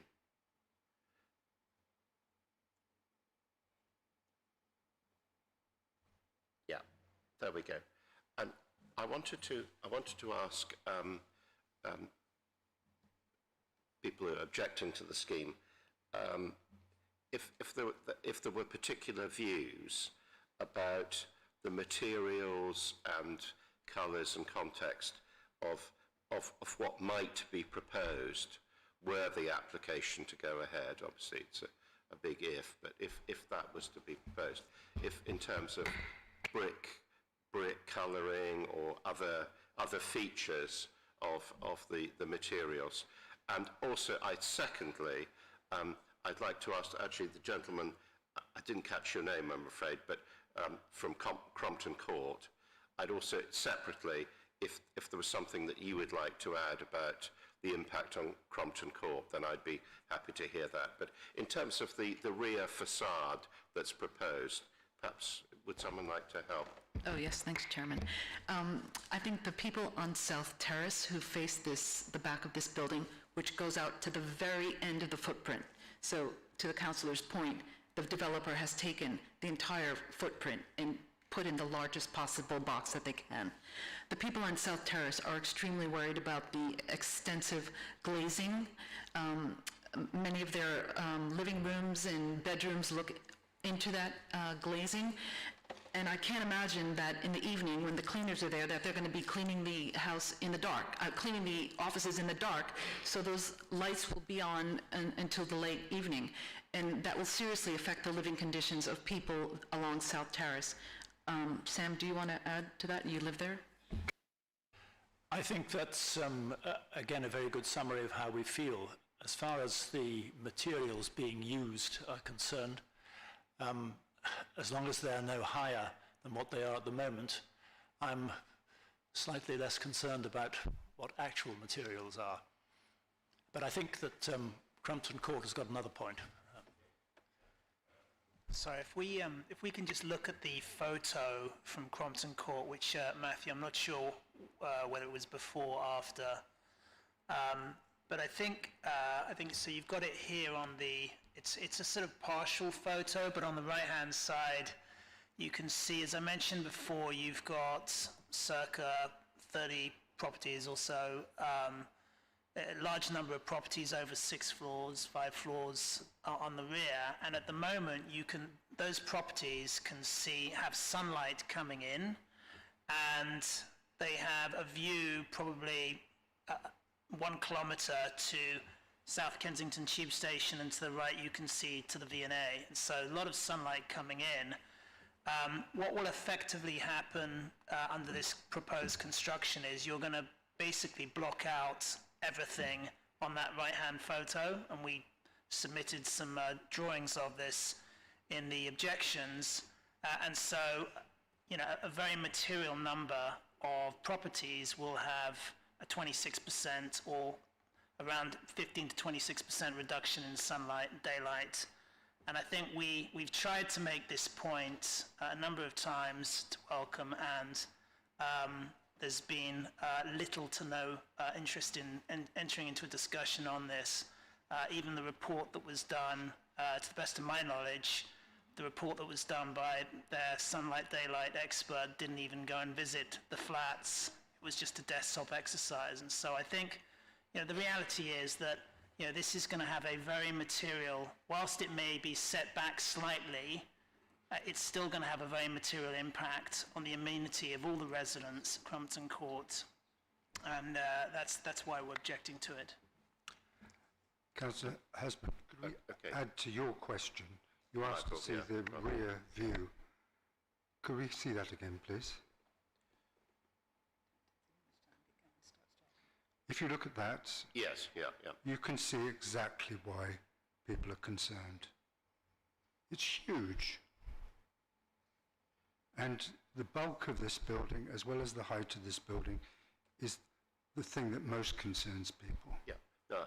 S1: Yeah, there we go. And I wanted to ask people who are objecting to the scheme if there were particular views about the materials and colours and context of what might be proposed were the application to go ahead. Obviously, it's a big if, but if that was to be proposed, if in terms of brick colouring or other features of the materials. And also, secondly, I'd like to ask, actually, the gentleman, I didn't catch your name, I'm afraid, but from Crompton Court, I'd also separately, if there was something that you would like to add about the impact on Crompton Court, then I'd be happy to hear that. But in terms of the rear facade that's proposed, perhaps would someone like to help?
S20: Oh, yes, thanks, Chairman. I think the people on South Terrace who face the back of this building, which goes out to the very end of the footprint. So, to the councillor's point, the developer has taken the entire footprint and put in the largest possible box that they can. The people on South Terrace are extremely worried about the extensive glazing. Many of their living rooms and bedrooms look into that glazing. And I can't imagine that in the evening when the cleaners are there that they're going to be cleaning the house in the dark, cleaning the offices in the dark, so those lights will be on until the late evening. And that will seriously affect the living conditions of people along South Terrace. Sam, do you want to add to that? You live there?
S8: I think that's, again, a very good summary of how we feel. As far as the materials being used are concerned, as long as they're no higher than what they are at the moment, I'm slightly less concerned about what actual materials are. But I think that Crompton Court has got another point.
S19: Sorry, if we can just look at the photo from Crompton Court, which Matthew, I'm not sure whether it was before or after, but I think so. You've got it here on the. It's a sort of partial photo, but on the right-hand side, you can see, as I mentioned before, you've got circa 30 properties or so, a large number of properties over 6 floors, 5 floors on the rear, and at the moment, those properties can have sunlight coming in, and they have a view probably 1 kilometre to South Kensington Tube Station, and to the right you can see to the V&A. And so a lot of sunlight coming in. What will effectively happen under this proposed construction is you're going to basically block out everything on that right-hand photo, and we submitted some drawings of this in the objections. And so, a very material number of properties will have a 26% or around 15 to 26% reduction in sunlight and daylight. And I think we've tried to make this point a number of times to welcome, and there's been little to no interest in entering into a discussion on this. Even the report that was done, to the best of my knowledge, the report that was done by their sunlight daylight expert didn't even go and visit the flats. It was just a desktop exercise. And so I think the reality is that this is going to have a very material, whilst it may be set back slightly, it's still going to have a very material impact on the amenity of all the residents at Crompton Court, and that's why we're objecting to it.
S10: Councillor Husband, could we add to your question? You asked to see the rear view. Could we see that again, please? If you look at that,
S1: yes, yeah.
S10: You can see exactly why people are concerned. It's huge. And the bulk of this building, as well as the height of this building, is the thing that most concerns people.
S1: Yeah, no,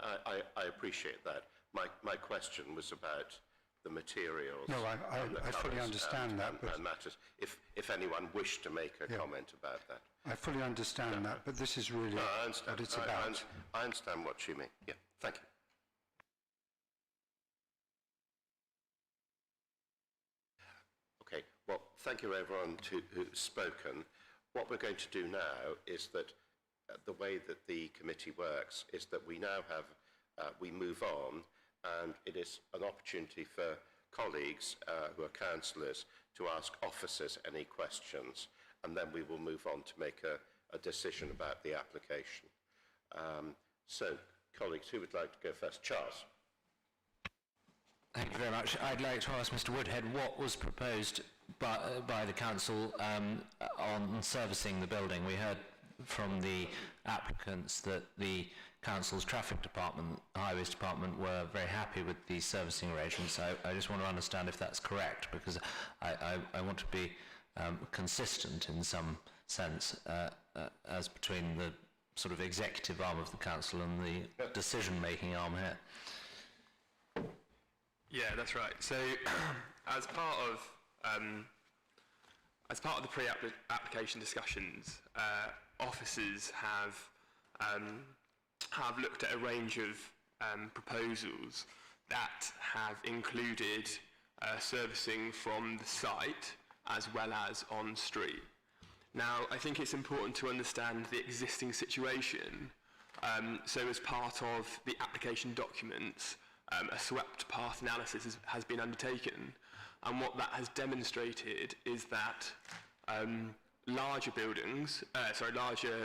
S1: I appreciate that. My question was about the materials.
S10: No,
S1: and the
S10: I fully
S1: colours
S10: understand that, but...
S1: and matters. If anyone wished to make a comment about that.
S10: I fully understand that, but this is really what it's about.
S1: I understand what you mean. Yeah, thank you. Okay, well, thank you everyone who's spoken. What we're going to do now is that the way that the committee works is that we now have, we move on, and it is an opportunity for colleagues who are councillors to ask officers any questions, and then we will move on to make a decision about the application. So, colleagues, who would like to go first? Charles.
S4: Thank you very much. I'd like to ask Mr Woodhead what was proposed by the council on servicing the building. We heard from the applicants that the council's traffic department, highways department, were very happy with the servicing arrangements. I just want to understand if that's correct, because I want to be consistent in some sense as between the sort of executive arm of the council and the decision-making arm here.
S6: Yeah, that's right. So, as part of the pre-application discussions, officers have looked at a range of proposals that have included servicing from the site as well as on street. Now, I think it's important to understand the existing situation. So, as part of the application documents, a swept path analysis has been undertaken, and what that has demonstrated is that larger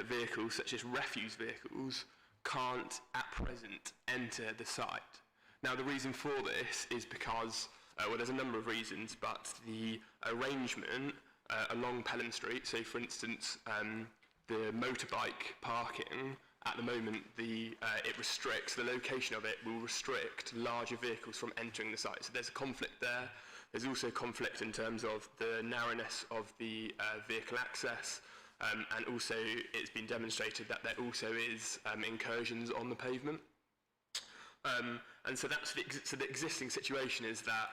S6: vehicles such as refuse vehicles can't at present enter the site. Now, the reason for this is because, well, there's a number of reasons, but the arrangement along Pelham Street, so for instance the motorbike parking, at the moment, it restricts, the location of it will restrict larger vehicles from entering the site. So there's a conflict there. There's also conflict in terms of the narrowness of the vehicle access, and also it's been demonstrated that there also is incursions on the pavement. And so that's the existing situation is that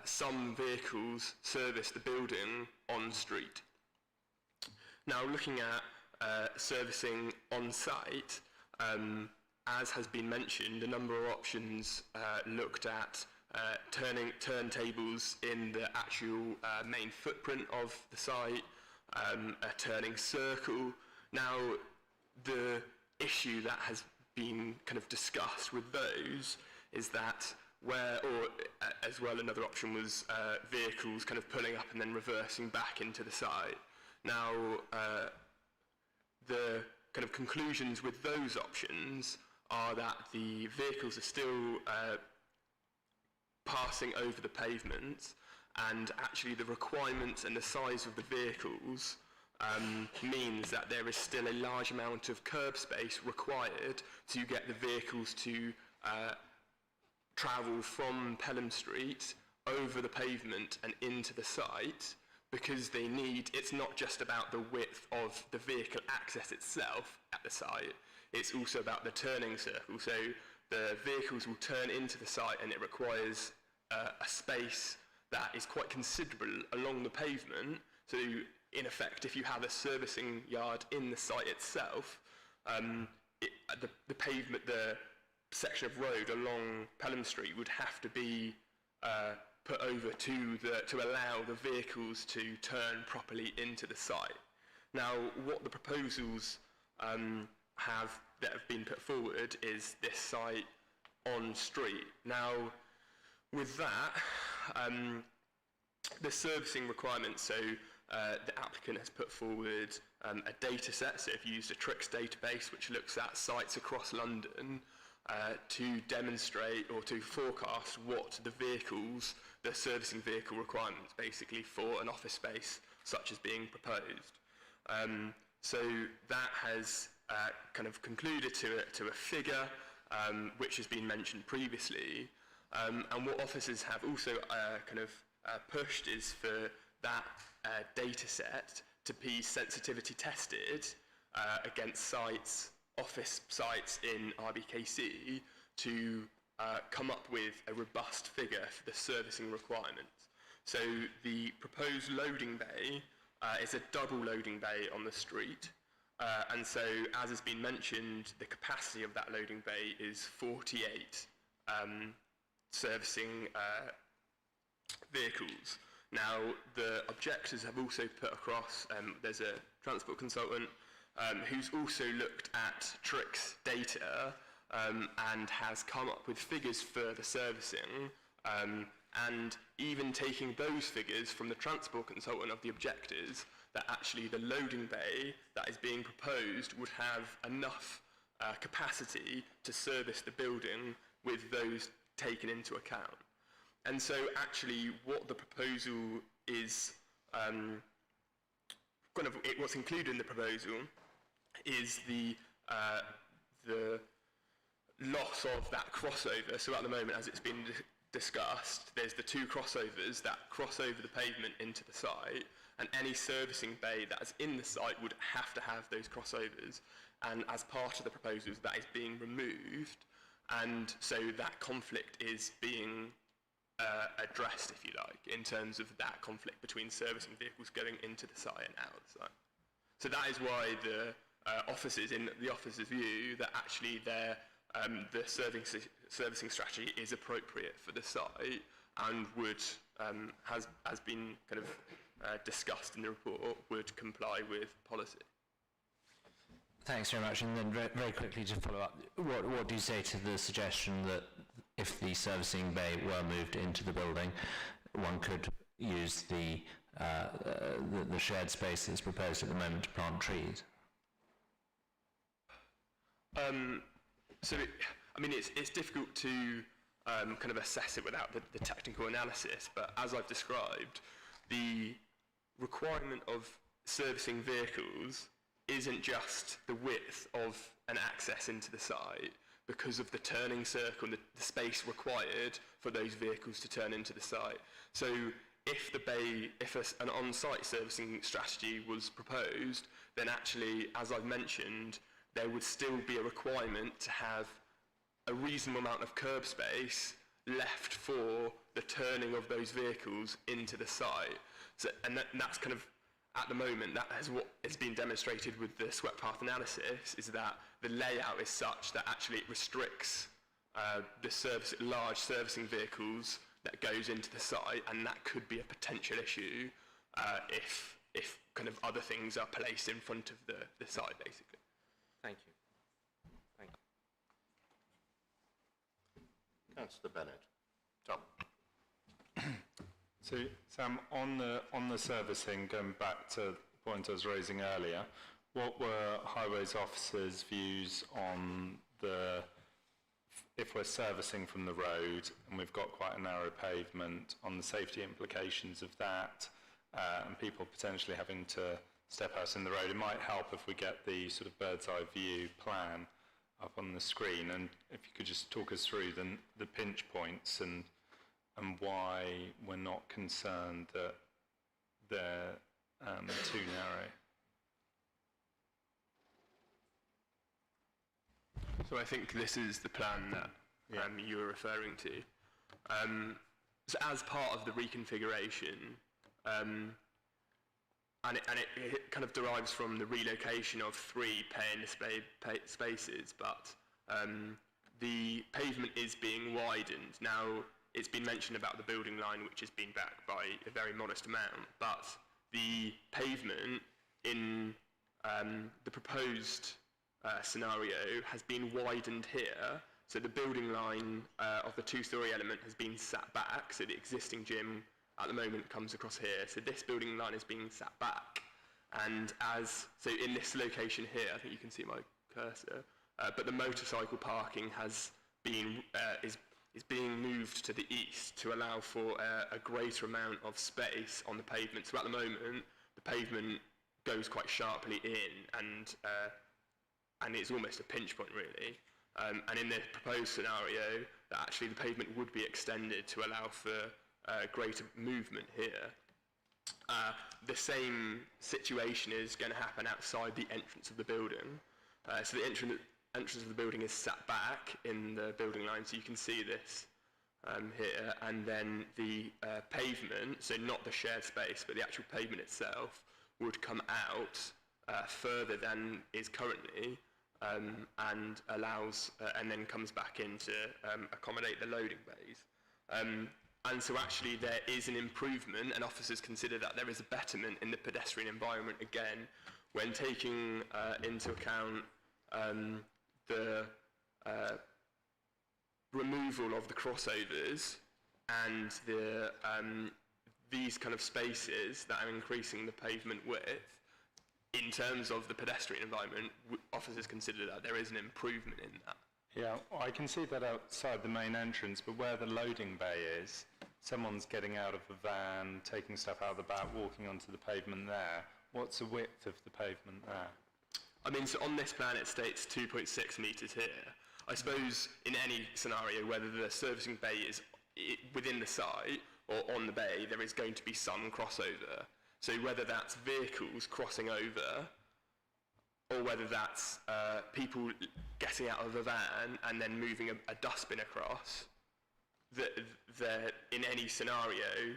S6: some vehicles service the building on street. Now, looking at servicing on site, as has been mentioned, a number of options looked at turntables in the actual main footprint of the site, a turning circle. Now, the issue that has been kind of discussed with those is that as well, another option was vehicles kind of pulling up and then reversing back into the site. Now, the kind of conclusions with those options are that the vehicles are still passing over the pavement, and actually the requirements and the size of the vehicles means that there is still a large amount of curb space required to get the vehicles to travel from Pelham Street over the pavement and into the site, because they need, it's not just about the width of the vehicle access itself at the site, it's also about the turning circle. So the vehicles will turn into the site, and it requires a space that is quite considerable along the pavement. So in effect, if you have a servicing yard in the site itself, the pavement, the section of road along Pelham Street would have to be put over to allow the vehicles to turn properly into the site. Now, what the proposals that have been put forward is this site on street. Now, with that, the servicing requirements, so the applicant has put forward a data set, so if you used a TRIX database which looks at sites across London to demonstrate or to forecast what the servicing vehicle requirements basically for an office space such as being proposed. So that has kind of concluded to a figure which has been mentioned previously, and what officers have also pushed is for that data set to be sensitivity tested against sites, office sites in RBKC, to come up with a robust figure for the servicing requirements. So the proposed loading bay is a double loading bay on the street, and so, as has been mentioned, the capacity of that loading bay is 48 servicing vehicles. Now, the objectors have also put across, there's a transport consultant who's also looked at TRIC's data and has come up with figures for the servicing, and even taking those figures from the transport consultant of the objectors, that actually the loading bay that is being proposed would have enough capacity to service the building with those taken into account. And so actually what the proposal is, what's included in the proposal is the loss of that crossover. So at the moment, as it's been discussed, there's the two crossovers that cross over the pavement into the site, and any servicing bay that is in the site would have to have those crossovers. And as part of the proposals, that is being removed, and so that conflict is being addressed, if you like, in terms of that conflict between servicing vehicles going into the site and out of the site. So that is why the officers, in the officers' view, that actually the servicing strategy is appropriate for the site and would, has been kind of discussed in the report, would comply with policy.
S4: Thanks very much. And then very quickly to follow up, what do you say to the suggestion that if the servicing bay were moved into the building, one could use the shared space that's proposed at the moment to plant trees?
S6: It's difficult to kind of assess it without the technical analysis, but as I've described, the requirement of servicing vehicles isn't just the width of an access into the site, because of the turning circle and the space required for those vehicles to turn into the site. So if an on-site servicing strategy was proposed, then actually, as I've mentioned, there would still be a requirement to have a reasonable amount of curb space left for the turning of those vehicles into the site. So, and that's kind of, at the moment, that is what has been demonstrated with the swept path analysis, is that the layout is such that actually it restricts the large servicing vehicles that goes into the site, and that could be a potential issue if kind of other things are placed in front of the site, basically.
S1: Thank you. Thank you. Councillor Bennett. Tom.
S5: So, Sam, on the servicing, going back to the point I was raising earlier, what were Highways officers' views on if we're servicing from the road and we've got quite a narrow pavement, on the safety implications of that, and people potentially having to step out in the road? It might help if we get the sort of bird's eye view plan up on the screen, and if you could just talk us through the pinch points and why we're not concerned that they're too narrow.
S6: So I think this is the plan that you were referring to. So as part of the reconfiguration, and it kind of derives from the relocation of 3 pay and display spaces, but the pavement is being widened. Now, it's been mentioned about the building line, which has been back by a very modest amount, but the pavement in the proposed scenario has been widened here. So the building line of the 2-storey element has been sat back, so the existing gym at the moment comes across here. So this building line is being sat back. And so in this location here, I think you can see my cursor, but the motorcycle parking has been, is being moved to the east to allow for a greater amount of space on the pavement. So at the moment, the pavement goes quite sharply in, and it's almost a pinch point, really. And in the proposed scenario, that actually the pavement would be extended to allow for greater movement here. The same situation is going to happen outside the entrance of the building. So the entrance of the building is sat back in the building line, so you can see this here, and then the pavement, so not the shared space, but the actual pavement itself, would come out further than is currently, and allows, and then comes back in to accommodate the loading bays. And so actually there is an improvement, and officers consider that there is a betterment in the pedestrian environment again, when taking into account the removal of the crossovers and the these kind of spaces that are increasing the pavement width. In terms of the pedestrian environment, officers consider that there is an improvement in that.
S5: Yeah, I can see that outside the main entrance, but where the loading bay is, someone's getting out of a van, taking stuff out of the back, walking onto the pavement there. What's the width of the pavement there?
S6: I mean, so on this plan it states 2.6 metres here. I suppose in any scenario, whether the servicing bay is within the site or on the bay, there is going to be some crossover. So whether that's vehicles crossing over, or whether that's people getting out of a van and then moving a dustbin across, in any scenario,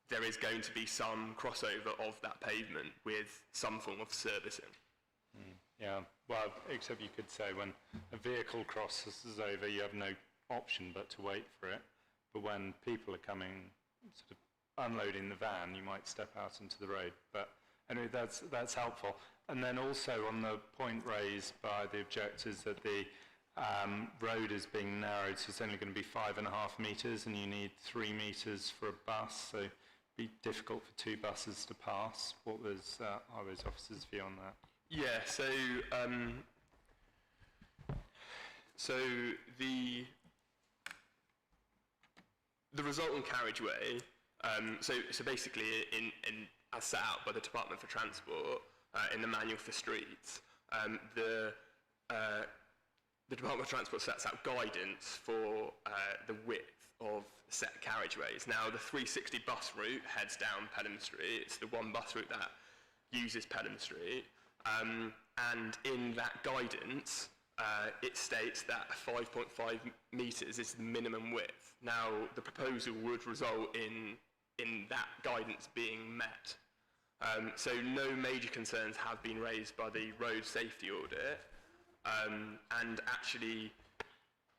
S6: there is going to be some crossover of that pavement with some form of servicing.
S5: Yeah, well, except you could say when a vehicle crosses over, you have no option but to wait for it. But when people are coming, sort of unloading the van, you might step out into the road. But anyway, that's helpful. And then also on the point raised by the objectors that the road is being narrowed, so it's only going to be 5.5 metres, and you need 3 metres for a bus, so it'd be difficult for 2 buses to pass. What was Highways officers' view on that?
S6: Yeah, so the resultant carriageway, so basically as set out by the Department for Transport in the Manual for Streets, the Department of Transport sets out guidance for the width of set carriageways. Now, the 360 bus route heads down Pelham Street. It's the one bus route that uses Pelham Street. And in that guidance, it states that 5.5 metres is the minimum width. Now, the proposal would result in that guidance being met. So no major concerns have been raised by the road safety audit. And actually,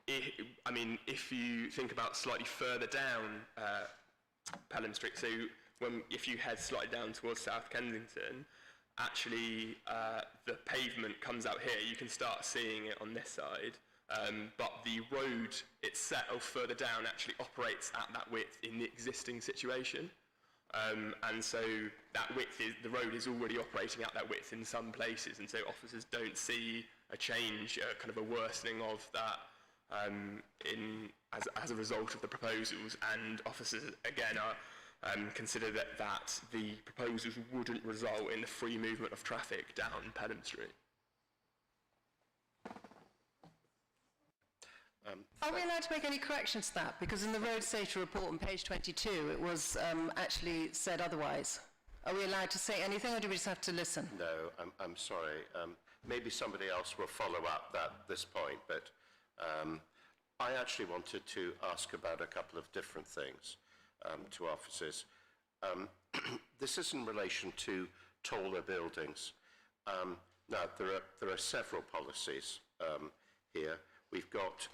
S6: if you think about slightly further down Pelham Street, so if you head slightly down towards South Kensington, actually the pavement comes out here. You can start seeing it on this side, but the road itself further down actually operates at that width in the existing situation. And so that width the road is already operating at that width in some places, and so officers don't see a change, kind of a worsening of that as a result of the proposals, and officers again consider that the proposals wouldn't result in the free movement of traffic down Pelham Street.
S7: Are we allowed to make any corrections to that? Because in the road safety report on page 22, it was actually said otherwise. Are we allowed to say anything, or do we just have to listen?
S1: No, I'm sorry. Maybe somebody else will follow up this point, but I actually wanted to ask about a couple of different things to officers. This is in relation to taller buildings. Now, there are several policies here. We've got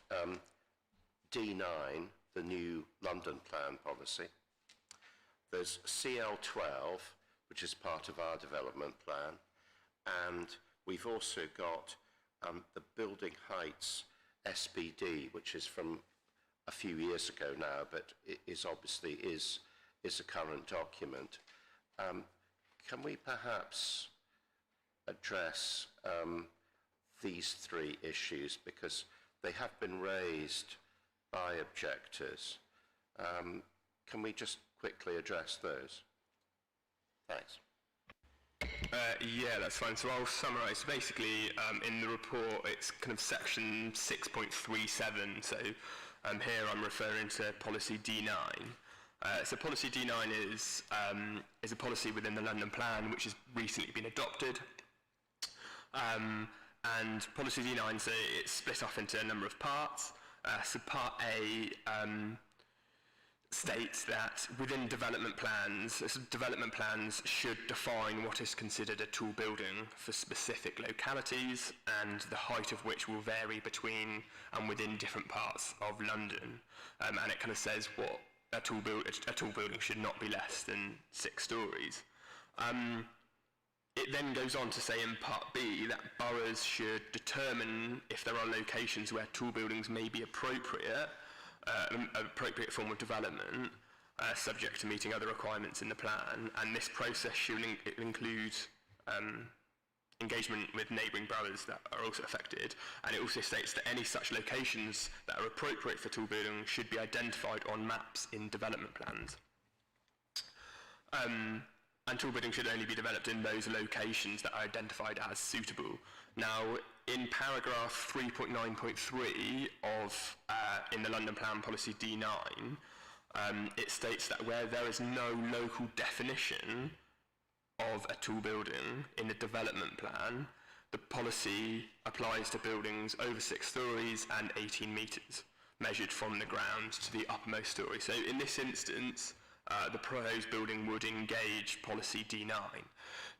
S1: D9, the new London Plan policy. There's CL12, which is part of our development plan. And we've also got the Building Heights SPD, which is from a few years ago now, but it is obviously a current document. Can we perhaps address these 3 issues, because they have been raised by objectors? Can we just quickly address those? Thanks.
S6: Yeah, that's fine. So I'll summarise. Basically, in the report, it's kind of section 6.37. So here I'm referring to policy D9. So policy D9 is a policy within the London Plan which has recently been adopted. And policy D9, so it's split off into a number of parts. So part A states that within development plans should define what is considered a tall building for specific localities, and the height of which will vary between and within different parts of London. And it kind of says what a tall building should not be less than 6 stories. It then goes on to say in part B that boroughs should determine if there are locations where tall buildings may be appropriate form of development, subject to meeting other requirements in the plan, and this process should include engagement with neighbouring boroughs that are also affected, and it also states that any such locations that are appropriate for tall buildings should be identified on maps in development plans. And tall buildings should only be developed in those locations that are identified as suitable. Now, in paragraph 3.9.3 of in the London Plan Policy D9, it states that where there is no local definition of a tall building in the development plan, the policy applies to buildings over 6 stories and 18 metres, measured from the ground to the uppermost story. So in this instance, the proposed building would engage policy D9.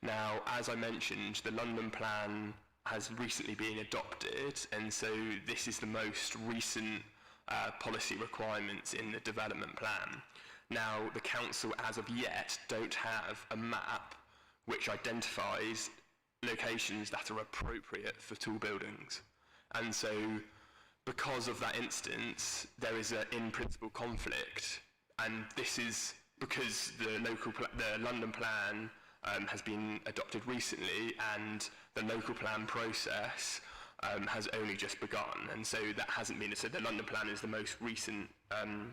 S6: Now, as I mentioned, the London Plan has recently been adopted, and so this is the most recent policy requirements in the development plan. Now, the council, as of yet, don't have a map which identifies locations that are appropriate for tall buildings. And so, because of that instance, there is an in-principle conflict, and this is because the London Plan has been adopted recently, and the local plan process has only just begun, and so that hasn't been. So the London Plan is the most recent kind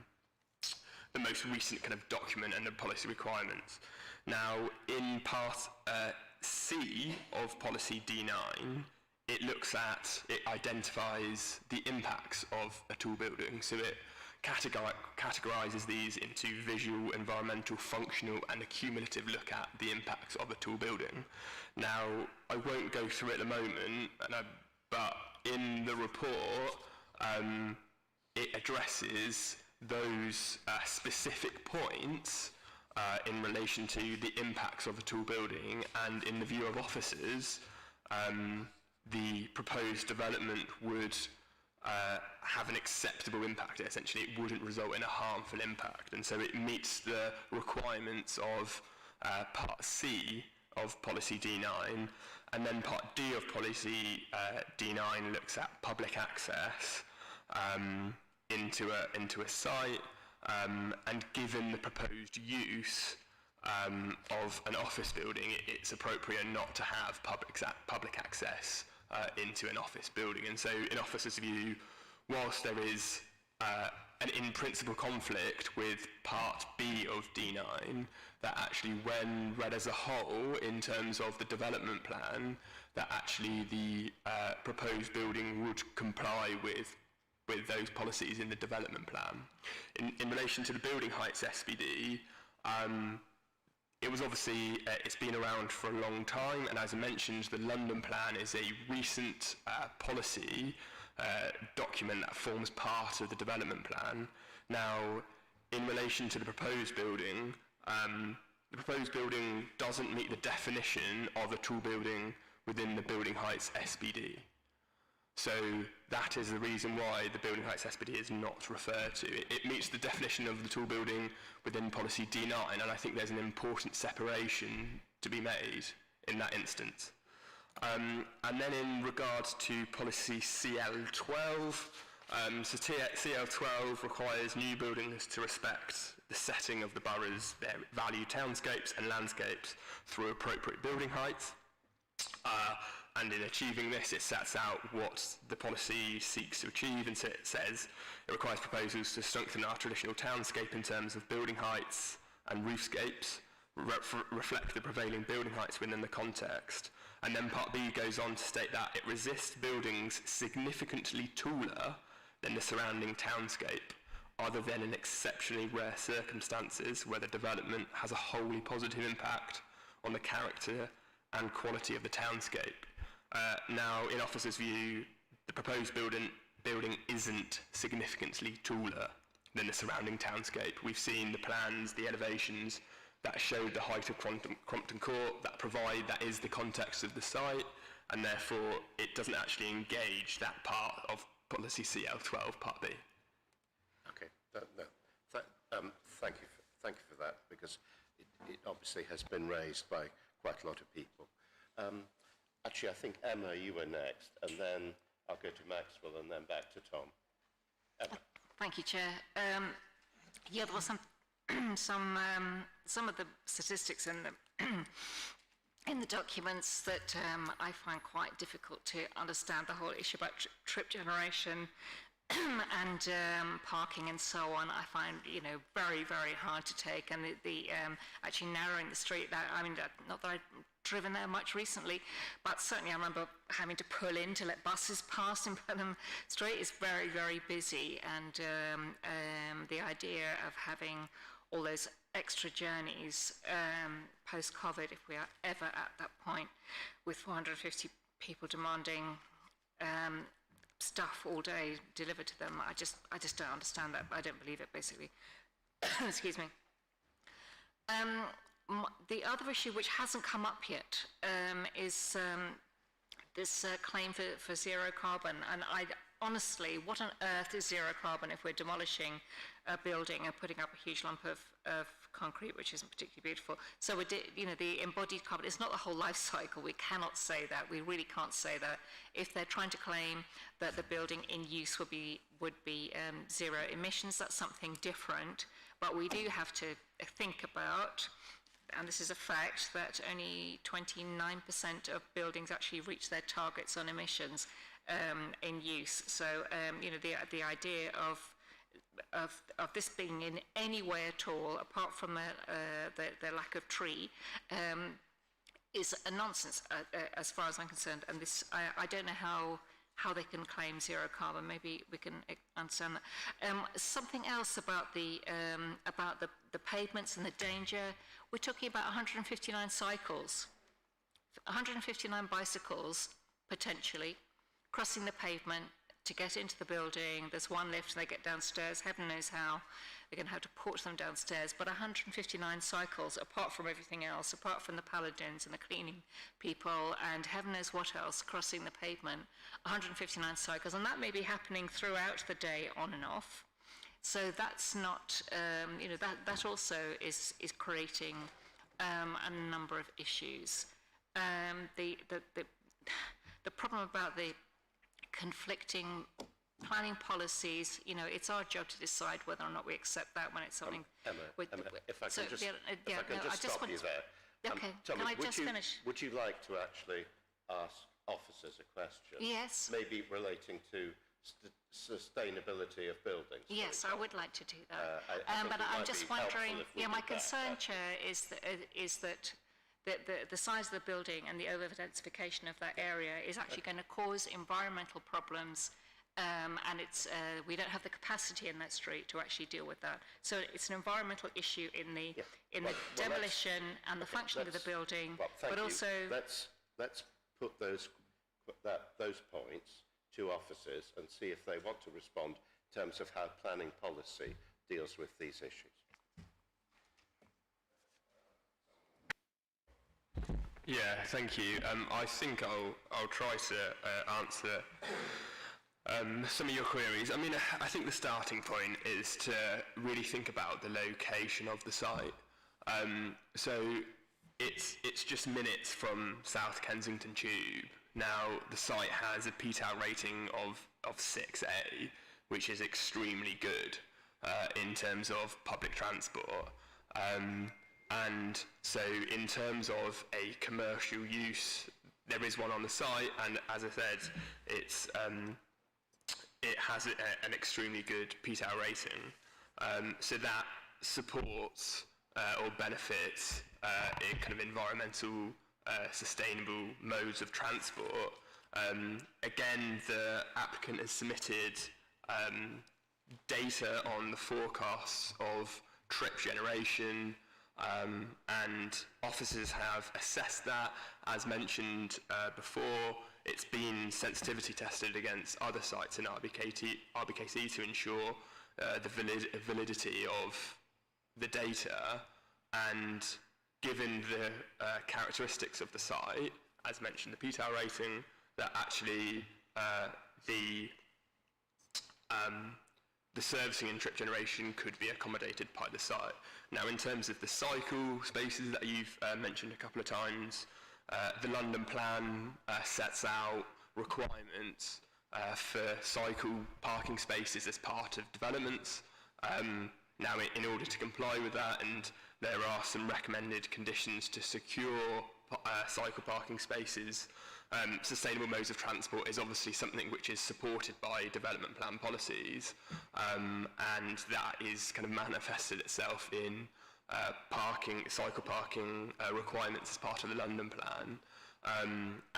S6: of document and the policy requirements. Now, in part C of policy D9, it identifies the impacts of a tall building. So it categorises these into visual, environmental, functional, and a cumulative look at the impacts of a tall building. Now, I won't go through it at the moment, but in the report, it addresses those specific points in relation to the impacts of a tall building, and in the view of officers, the proposed development would have an acceptable impact. Essentially, it wouldn't result in a harmful impact, and so it meets the requirements of Part C of Policy D9, and then Part D of Policy D9 looks at public access into a site, and given the proposed use of an office building, it's appropriate not to have public access into an office building. And so in officers' view, whilst there is an in-principle conflict with Part B of D9, that actually when read as a whole in terms of the development plan, that actually the proposed building would comply with those policies in the development plan. In relation to the building heights SPD, it was obviously, it's been around for a long time, and as I mentioned, the London Plan is a recent policy document that forms part of the development plan. Now, in relation to the proposed building doesn't meet the definition of a tall building within the building heights SPD. So that is the reason why the building heights SPD is not referred to. It meets the definition of the tall building within policy D9, and I think there's an important separation to be made in that instance. And then in regards to policy CL12, so CL12 requires new buildings to respect the setting of the borough's valued townscapes and landscapes through appropriate building heights. And in achieving this, it sets out what the policy seeks to achieve, and so it says it requires proposals to strengthen our traditional townscape in terms of building heights and roofscapes, reflect the prevailing building heights within the context. And then Part B goes on to state that it resists buildings significantly taller than the surrounding townscape other than in exceptionally rare circumstances where the development has a wholly positive impact on the character and quality of the townscape. Now, in officers' view, the proposed building isn't significantly taller than the surrounding townscape. We've seen the plans, the elevations that show the height of Crompton Court, that is the context of the site, and therefore it doesn't actually engage that part of policy CL12 Part B.
S1: Okay, thank you for that, because it obviously has been raised by quite a lot of people. Actually, I think, Emma, you were next, and then I'll go to Maxwell and then back to Tom. Emma.
S14: Thank you, Chair. Yeah, there was some of the statistics in the in the documents that I find quite difficult to understand. The whole issue about trip generation and parking and so on, I find, very, very hard to take. And the actually narrowing the street, not that I've driven there much recently, but certainly I remember having to pull in to let buses pass in Pelham Street. It's very, very busy, and the idea of having all those extra journeys post-COVID, if we are ever at that point, with 450 people demanding stuff all day delivered to them, I just don't understand that. I don't believe it, basically. Excuse me. The other issue, which hasn't come up yet, is this claim for zero carbon. And honestly, what on earth is zero carbon if we're demolishing a building and putting up a huge lump of concrete, which isn't particularly beautiful? So the embodied carbon, it's not the whole life cycle. We cannot say that. We really can't say that. If they're trying to claim that the building in use would be zero emissions, that's something different. But we do have to think about, and this is a fact, that only 29% of buildings actually reach their targets on emissions in use. So, the idea of this being in any way at all, apart from the lack of tree, is a nonsense as far as I'm concerned. And this, I don't know how they can claim zero carbon. Maybe we can understand that. Something else about the pavements and the danger. We're talking about 159 cycles, 159 bicycles, potentially, crossing the pavement to get into the building. There's one lift and they get downstairs. Heaven knows how they're going to have to porch them downstairs. But 159 cycles, apart from everything else, apart from the paladins and the cleaning people and heaven knows what else, crossing the pavement, 159 cycles. And that may be happening throughout the day, on and off. So that's not, that also is creating a number of issues. The problem about the conflicting planning policies, it's our job to decide whether or not we accept that when it's something.
S1: Emma, if I can just stop you there.
S14: Okay,
S1: Tommy,
S14: can I just finish?
S1: Would you like to actually ask officers a question?
S14: Yes.
S1: Maybe relating to sustainability of buildings?
S14: Yes, I would like to do that. But I'm just wondering, my concern, Chair, is that the size of the building and the over-densification of that area is actually going to cause environmental problems, and we don't have the capacity in that street to actually deal with that. So it's an environmental issue in the demolition and the functioning of the building, but also
S1: let's put those points to officers and see if they want to respond in terms of how planning policy deals with these issues.
S6: Yeah, thank you. I think I'll try to answer some of your queries. I think the starting point is to really think about the location of the site. So it's just minutes from South Kensington Tube. Now, the site has a PTAL rating of 6A, which is extremely good in terms of public transport. And so in terms of a commercial use, there is one on the site, and as I said, it has an extremely good PTAL rating. So that supports or benefits kind of environmental sustainable modes of transport. Again, the applicant has submitted data on the forecasts of trip generation, and officers have assessed that. As mentioned before, it's been sensitivity tested against other sites in RBKC to ensure the validity of the data, and given the characteristics of the site, as mentioned, the PTAL rating, that actually the servicing and trip generation could be accommodated by the site. Now, in terms of the cycle spaces that you've mentioned a couple of times, the London plan sets out requirements for cycle parking spaces as part of developments. Now, in order to comply with that, and there are some recommended conditions to secure cycle parking spaces, sustainable modes of transport is obviously something which is supported by development plan policies, and that is kind of manifested itself in cycle parking requirements as part of the London plan.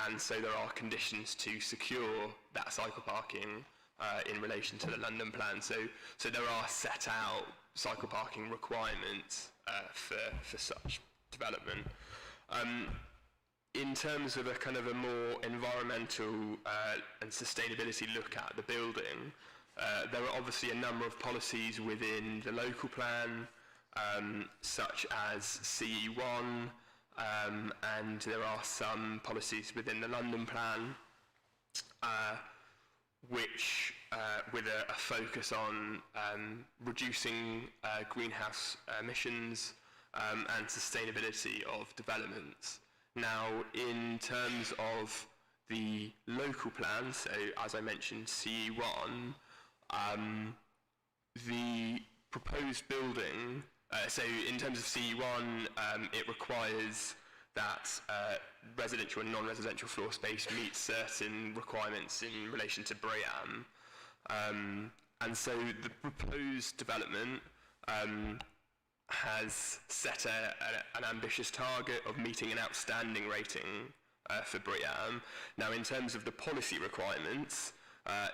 S6: And so there are conditions to secure that cycle parking in relation to the London plan. So there are set out cycle parking requirements for such development. In terms of a kind of a more environmental and sustainability look at the building, there are obviously a number of policies within the local plan, such as CE1, and there are some policies within the London plan, which with a focus on reducing greenhouse emissions and sustainability of developments. Now, in terms of the local plan, so as I mentioned, CE1, the proposed building, so in terms of CE1, it requires that residential and non-residential floor space meets certain requirements in relation to BREEAM. And so the proposed development has set an ambitious target of meeting an outstanding rating for BREEAM. Now, in terms of the policy requirements,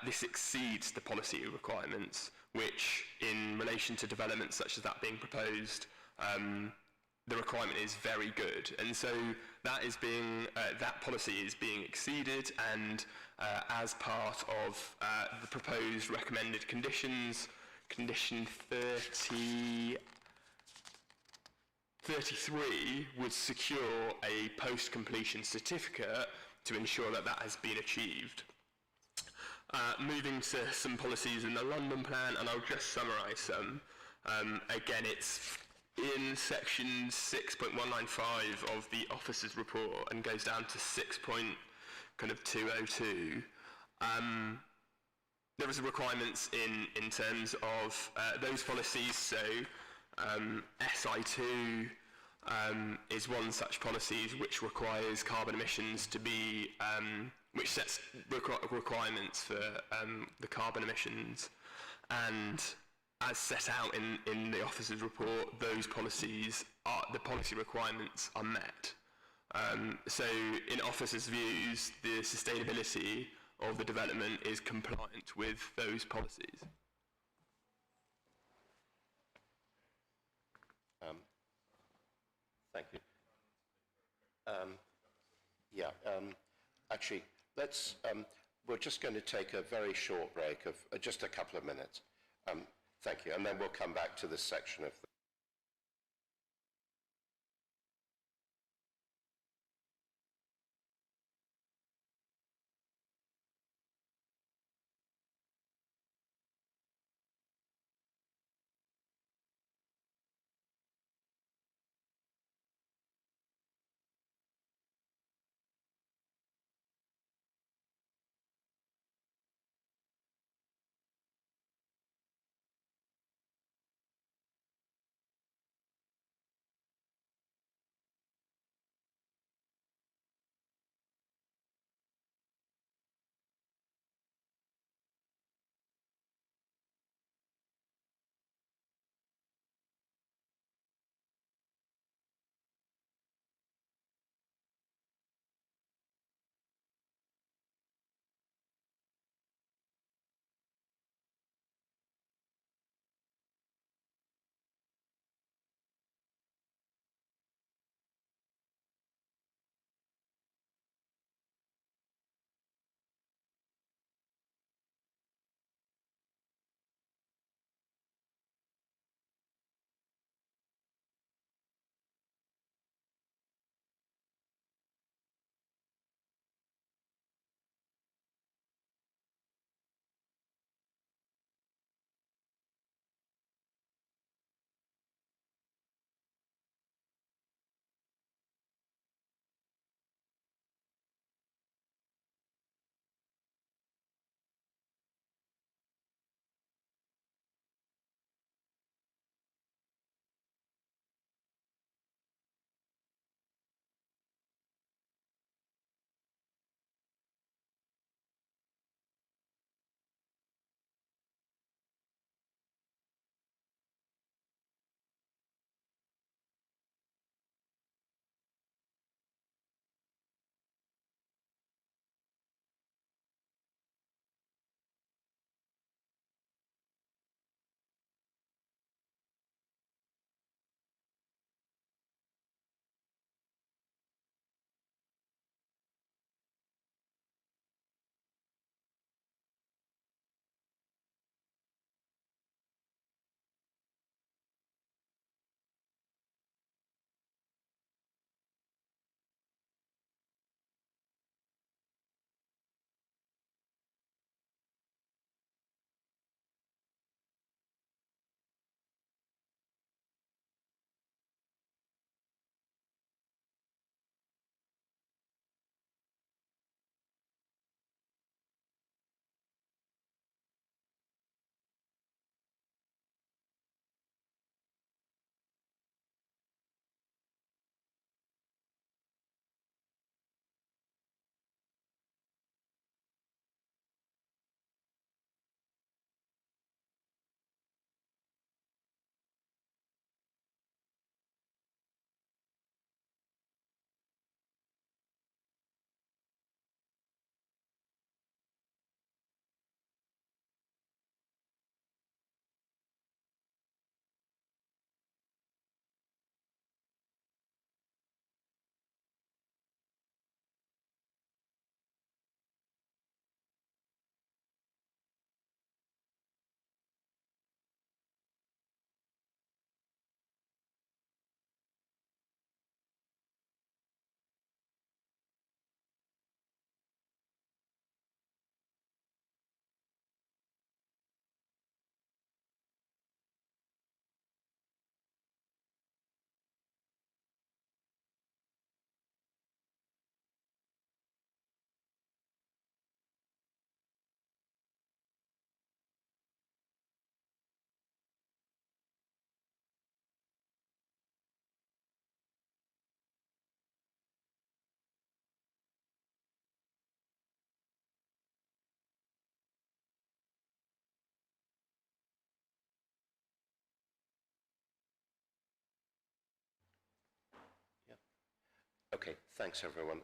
S6: this exceeds the policy requirements, which in relation to developments such as that being proposed, the requirement is very good. And so that is that policy is being exceeded, and as part of the proposed recommended conditions, condition 33 would secure a post-completion certificate to ensure that that has been achieved. Moving to some policies in the London plan, and I'll just summarise some. Again, it's in section 6.195 of the officers' report and goes down to 6.202. There is requirements in terms of those policies, so SI2 is one such policy which requires carbon emissions to be, which sets requirements for the carbon emissions, and as set out in the officers' report, those policies the policy requirements are met. So in officers' views, the sustainability of the development is compliant with those policies.
S1: Thank you. Actually, we're just going to take a very short break of just a couple of minutes. Thank you, and then we'll come back to this section of the Okay, thanks everyone.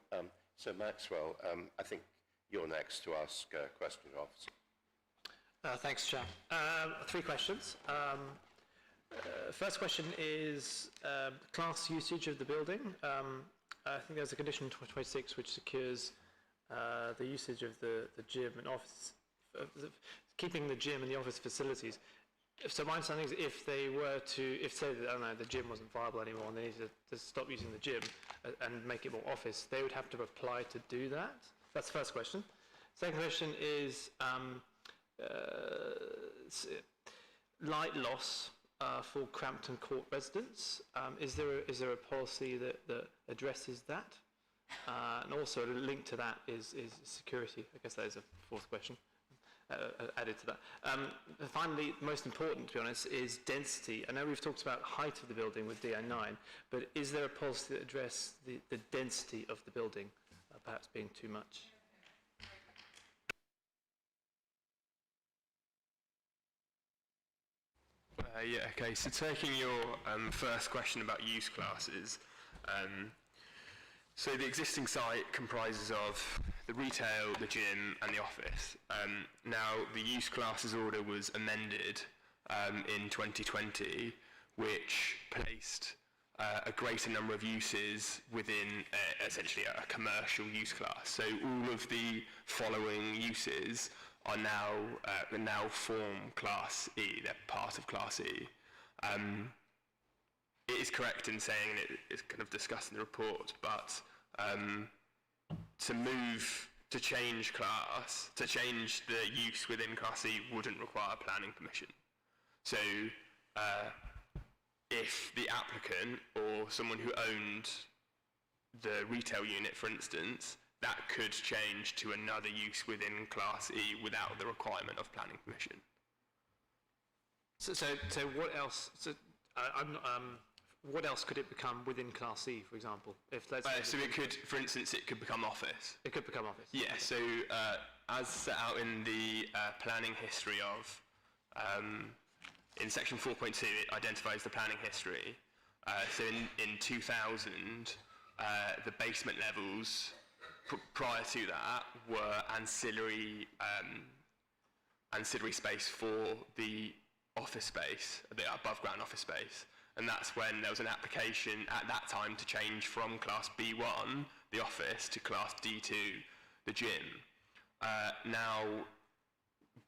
S1: So Maxwell, I think you're next to ask question, Officer.
S18: Thanks, Chair. 3 questions. First question is class usage of the building. I think there's a condition 26 which secures the usage of the gym and office, keeping the gym and the office facilities. So my understanding is if they were to, if say, I don't know, the gym wasn't viable anymore and they needed to stop using the gym and make it more office, they would have to apply to do that? That's the first question. Second question is light loss for Crampton Court residents. Is there a policy that addresses that? And also a link to that is security. I guess that is a fourth question added to that. Finally, most important, to be honest, is density. I know we've talked about height of the building with DI9, but is there a policy that addresses the density of the building perhaps being too much?
S6: Yeah, okay, so taking your first question about use classes, so the existing site comprises of the retail, the gym and the office. Now the use classes order was amended in 2020, which placed a greater number of uses within essentially a commercial use class. So all of the following uses are now form Class E. They're part of Class E. It is correct in saying, and it is kind of discussed in the report, but to change the use within Class E wouldn't require planning permission. So if the applicant or someone who owned the retail unit, for instance, that could change to another use within Class E without the requirement of planning permission.
S18: So what else? What else could it become within Class E, for example? If
S6: so it could, for instance, it could become office.
S18: It could become office.
S6: Yeah. Okay. So as set out in the planning history of, in section 4.2, it identifies the planning history. So in 2000, the basement levels prior to that were ancillary space for the office space, the above ground office space, and that's when there was an application at that time to change from Class B1, the office, to Class D2, the gym. Now,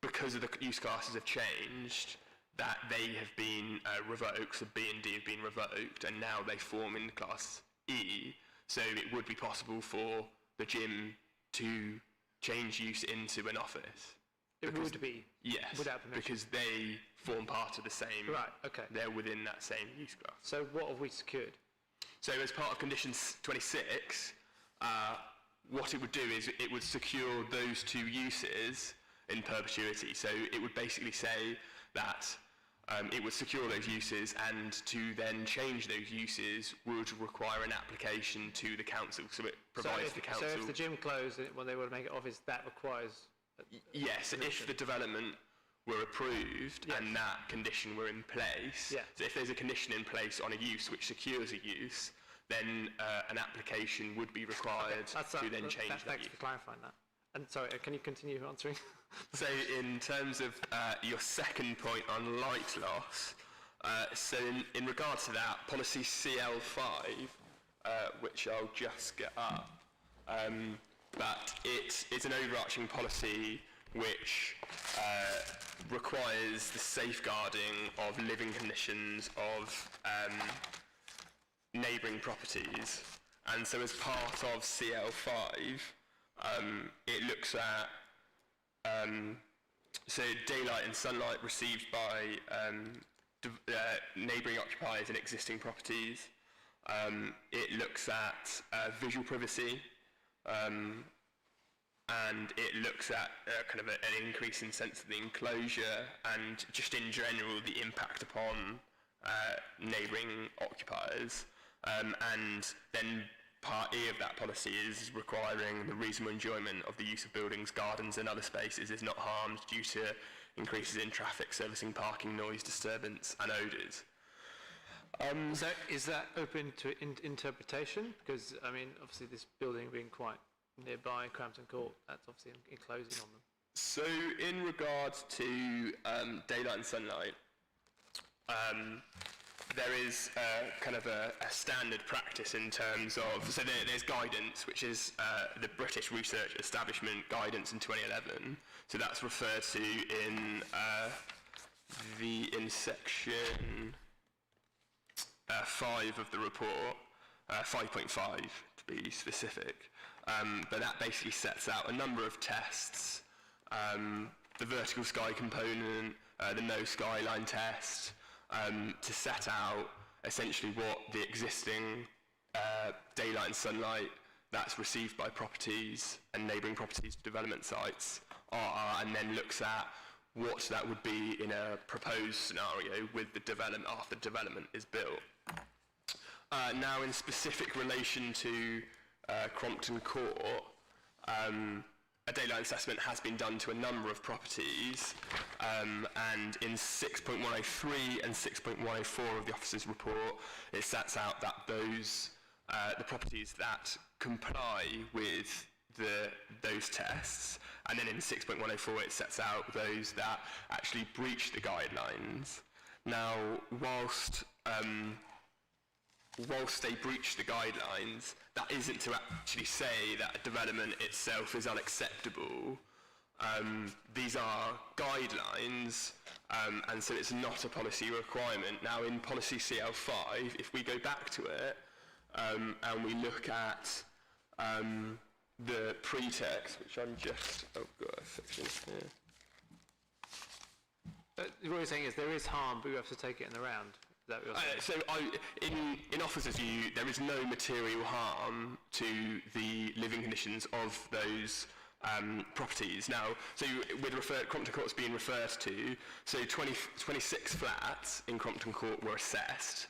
S6: because of the use classes have changed, that they have been revoked, so B and D have been revoked, and now they form in Class E, so it would be possible for the gym to change use into an office.
S18: It would be?
S6: Yes,
S18: without permission?
S6: because they form part of the same...
S18: Right, okay.
S6: They're within that same use class.
S18: So what have we secured?
S6: So as part of condition 26, what it would do is it would secure those 2 uses in perpetuity. So it would basically say that it would secure those uses, and to then change those uses would require an application to the council. So it provides the council...
S18: So if the gym closed when they were to make it office, that requires...
S6: Yes, if the development were approved and that condition were in place, so if there's a condition in place on a use which secures a use, then an application would be required to then change that
S18: Thanks
S6: use.
S18: for clarifying that. And sorry, can you continue answering?
S6: So in terms of your second point on light loss, so in regards to that, policy CL5, which I'll just get up, but it's an overarching policy which requires the safeguarding of living conditions of neighbouring properties. And so as part of CL5, it looks at so daylight and sunlight received by neighbouring occupiers in existing properties. It looks at visual privacy, and it looks at kind of an increase in sense of the enclosure, and just in general the impact upon neighbouring occupiers. And then Part E of that policy is requiring the reasonable enjoyment of the use of buildings, gardens and other spaces is not harmed due to increases in traffic, servicing, parking, noise, disturbance and odours.
S18: So is that open to interpretation? Because, I mean, obviously this building being quite nearby Crampton Court, that's obviously enclosing on them.
S6: So in regards to daylight and sunlight, there is kind of a standard practice in terms of, so there's guidance, which is the British Research Establishment Guidance in 2011. So that's referred to in section 5 of the report, 5.5 to be specific. But that basically sets out a number of tests, the vertical sky component, the no skyline test, to set out essentially what the existing daylight and sunlight that's received by properties and neighbouring properties development sites are, and then looks at what that would be in a proposed scenario with the development after development is built. Now, in specific relation to Crompton Court, a daylight assessment has been done to a number of properties, and in 6.103 and 6.104 of the officer's report, it sets out that those the properties that comply with those tests, and then in 6.104 it sets out those that actually breach the guidelines. Now, whilst they breach the guidelines, that isn't to actually say that a development itself is unacceptable. These are guidelines, and so it's not a policy requirement. Now, in policy CL5, if we go back to it, and we look at the pretext, which I'm just, oh, I've got a section here.
S18: What you're saying is there is harm, but you have to take it in the round.
S6: So in officer's view, there is no material harm to the living conditions of those properties. Now, so Crompton Court's being referred to, so 26 flats in Crompton Court were assessed,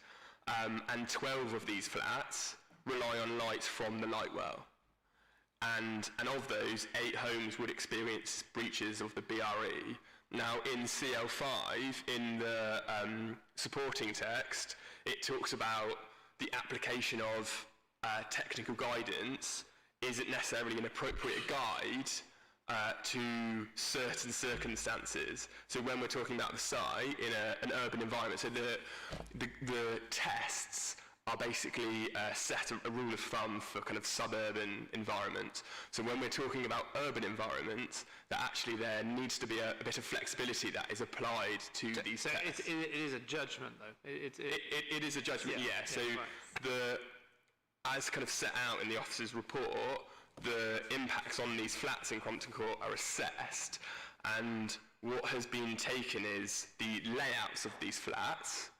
S6: and 12 of these flats rely on lights from the light well. And of those, 8 homes would experience breaches of the BRE. Now, in CL5, in the supporting text, it talks about the application of technical guidance isn't necessarily an appropriate guide to certain circumstances. So when we're talking about the site in an urban environment, so the tests are basically set a rule of thumb for kind of suburban environment. So when we're talking about urban environments, that actually there needs to be a bit of flexibility that is applied to these tests.
S18: It is a judgment, though.
S6: It is a judgment, yeah. So right. As kind of set out in the officer's report, the impacts on these flats in Crompton Court are assessed, and what has been taken is the layouts of these flats.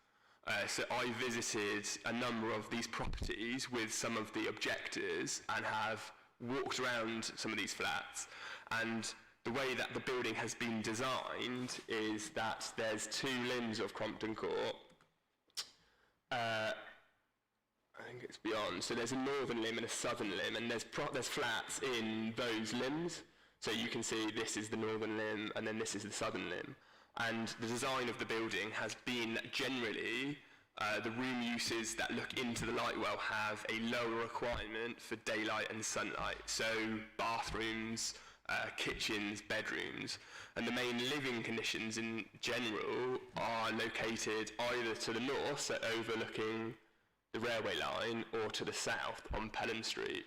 S6: So I visited a number of these properties with some of the objectors and have walked around some of these flats, and the way that the building has been designed is that there's 2 limbs of Crompton Court. I think it's beyond. So there's a northern limb and a southern limb, and there's flats in those limbs. So you can see this is the northern limb, and then this is the southern limb. And the design of the building has been that generally the room uses that look into the light well have a lower requirement for daylight and sunlight. So bathrooms, kitchens, bedrooms, and the main living conditions in general are located either to the north, so overlooking the railway line, or to the south on Pelham Street.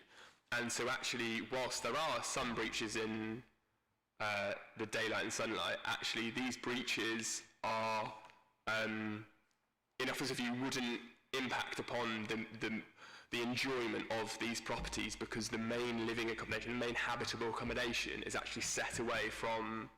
S6: And so actually, whilst there are some breaches in the daylight and sunlight, actually these breaches are, in officer's view, wouldn't impact upon the enjoyment of these properties, because the main living accommodation, the main habitable accommodation is actually set away from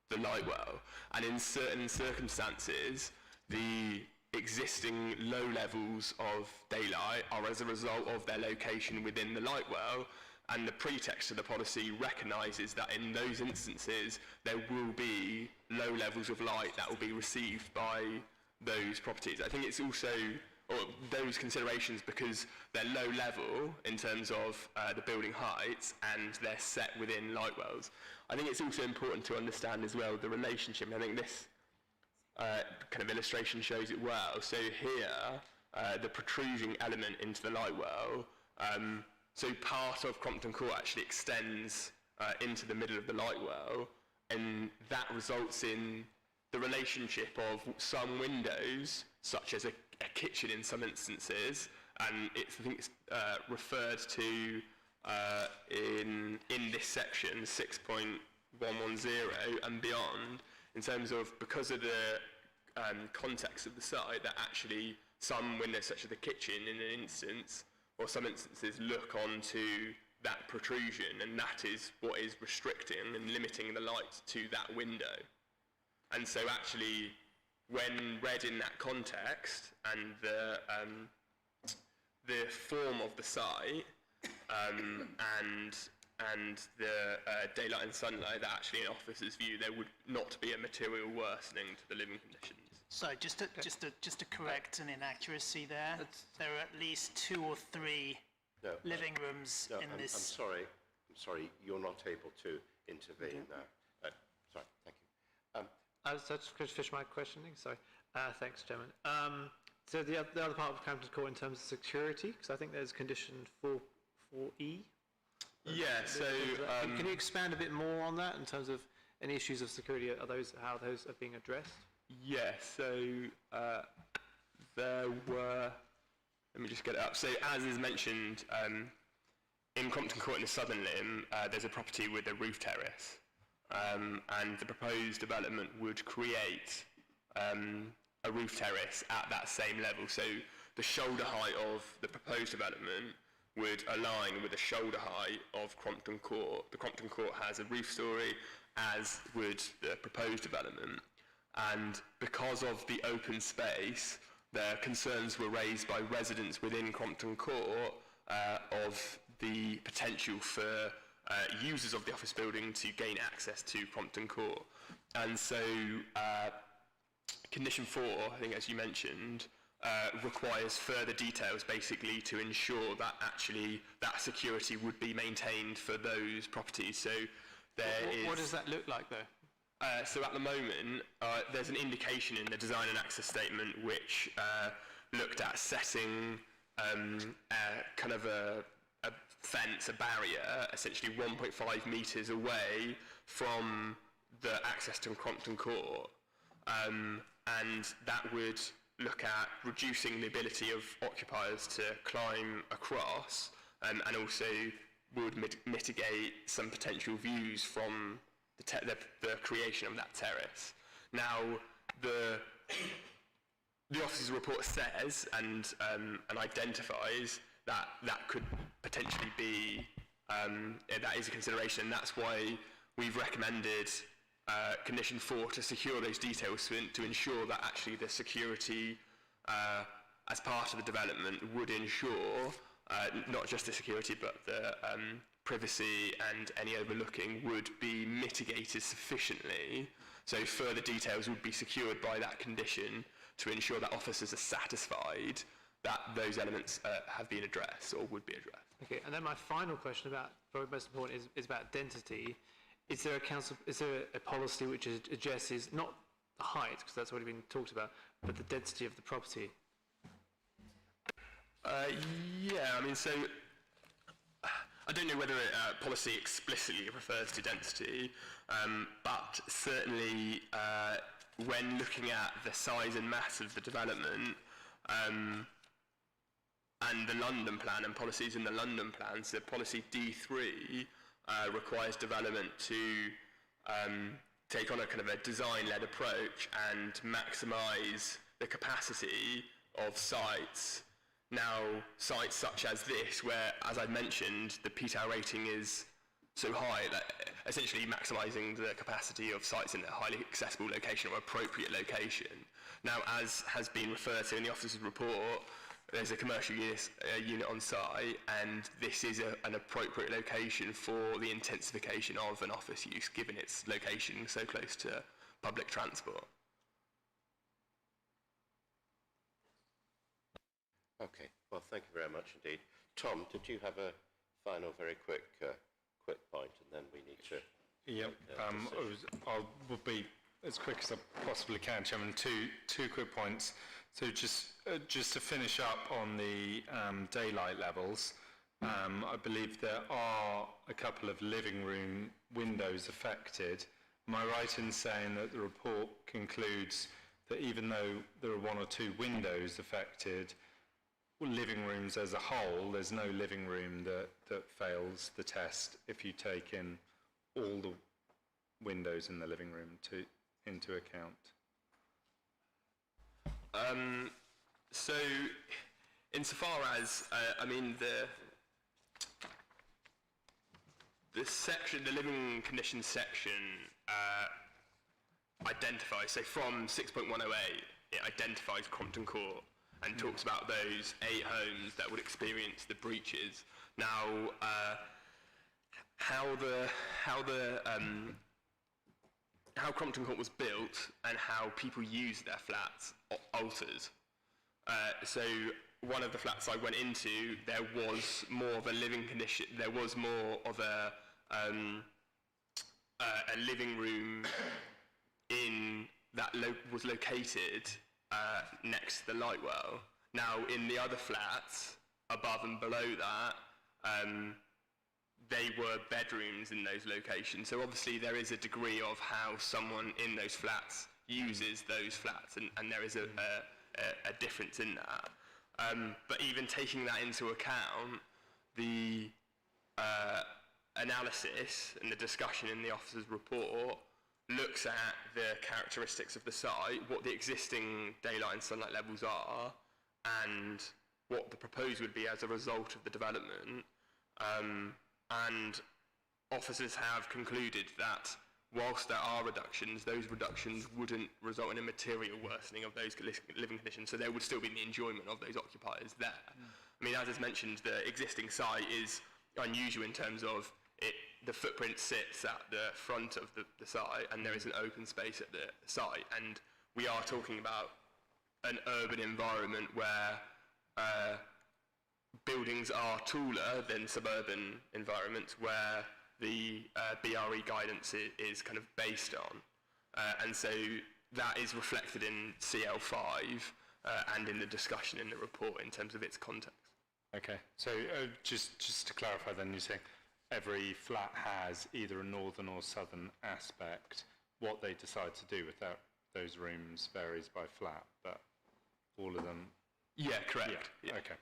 S6: the light well. And in certain circumstances, the existing low levels of daylight are as a result of their location within the light well, and the pretext of the policy recognises that in those instances there will be low levels of light that will be received by those properties. I think it's also, or those considerations, because they're low level in terms of the building heights and they're set within light wells. I think it's also important to understand as well the relationship, and I think this kind of illustration shows it well. So here the protruding element into the light well. So part of Crompton Court actually extends into the middle of the light well, and that results in the relationship of some windows, such as a kitchen in some instances, and I think it's referred to in this section 6.110 and beyond, in terms of because of the context of the site, that actually some windows, such as the kitchen in an instance, or some instances, look onto that protrusion, and that is what is restricting and limiting the light to that window. And so actually, when read in that context, and the form of the site, and the daylight and sunlight, that actually in officers' view, there would not be a material worsening to the living conditions.
S19: So just to correct an inaccuracy there, there are at least 2 or 3 living rooms in this.
S1: I'm sorry, you're not able to intervene now. Sorry, thank you.
S18: I was just going to finish my questioning, sorry. Thanks, Chairman. So the other part of Crompton Court in terms of security, because I think there's condition 4E.
S6: Yeah, so...
S18: can you expand a bit more on that in terms of any issues of security, how those are being addressed?
S6: Yeah, so there were... Let me just get it up. So as is mentioned, in Crompton Court in the southern limb, there's a property with a roof terrace. And the proposed development would create a roof terrace at that same level. So the shoulder height of the proposed development would align with the shoulder height of Crompton Court. The Crompton Court has a roof story, as would the proposed development. And because of the open space, the concerns were raised by residents within Crompton Court of the potential for users of the office building to gain access to Crompton Court. And so condition 4, I think as you mentioned, requires further details basically to ensure that actually that security would be maintained for those properties. So
S18: What does that look like though?
S6: So at the moment, there's an indication in the design and access statement which looked at setting kind of a fence, a barrier, essentially 1.5 metres away from the access to Crompton Court. And that would look at reducing the ability of occupiers to climb across, and also would mitigate some potential views from the creation of that terrace. Now, the officer's report says and identifies that could potentially be, that is a consideration, and that's why we've recommended condition 4 to secure those details to ensure that actually the security as part of the development would ensure not just the security but the privacy and any overlooking would be mitigated sufficiently, so further details would be secured by that condition to ensure that officers are satisfied that those elements have been addressed or would be addressed.
S18: Okay, and then my final question about, probably most important, is about density. Is there a policy which addresses not the height, because that's already been talked about, but the density of the property?
S6: Yeah, I mean, so I don't know whether policy explicitly refers to density, but certainly when looking at the size and mass of the development and the London plan and policies in the London plan, so policy D3 requires development to take on a kind of a design-led approach and maximise the capacity of sites. Now, sites such as this, where, as I mentioned, the PTAR rating is so high that essentially maximising the capacity of sites in a highly accessible location or appropriate location. Now, as has been referred to in the officer's report, there's a commercial unit on site, and this is an appropriate location for the intensification of an office use, given its location so close to public transport.
S1: Okay, well, thank you very much indeed. Tom, did you have a final, very quick point, and then we need to...
S5: Yep, I will be as quick as I possibly can, Chairman. Two quick points. So just to finish up on the daylight levels, I believe there are a couple of living room windows affected. Am I right in saying that the report concludes that even though there are one or two windows affected, living rooms as a whole, there's no living room that fails the test if you take in all the windows in the living room into account?
S6: So, insofar as, I mean, the section, the living conditions section identifies, so from 6.108, it identifies Crompton Court and talks about those 8 homes that would experience the breaches. Now, how Crompton Court was built and how people use their flats alters. So one of the flats I went into, there was more of a living condition. There was more of a living room in that was located next to the light well. Now, in the other flats above and below that, they were bedrooms in those locations. So obviously there is a degree of how someone in those flats uses those flats, and there is a difference in that. But even taking that into account, the analysis and the discussion in the officer's report looks at the characteristics of the site, what the existing daylight and sunlight levels are, and what the proposed would be as a result of the development. And officers have concluded that whilst there are reductions, those reductions wouldn't result in a material worsening of those living conditions, so there would still be the enjoyment of those occupiers there. I mean, as is mentioned, the existing site is unusual in terms of the footprint sits at the front of the site, and there is an open space at the site, and we are talking about an urban environment where buildings are taller than suburban environments where the BRE guidance is kind of based on. And so that is reflected in CL5 and in the discussion in the report in terms of its context.
S5: Okay, so just to clarify then, you're saying every flat has either a northern or southern aspect. What they decide to do with those rooms varies by flat, but all of them...
S6: Yeah, correct.
S5: Yeah. Okay.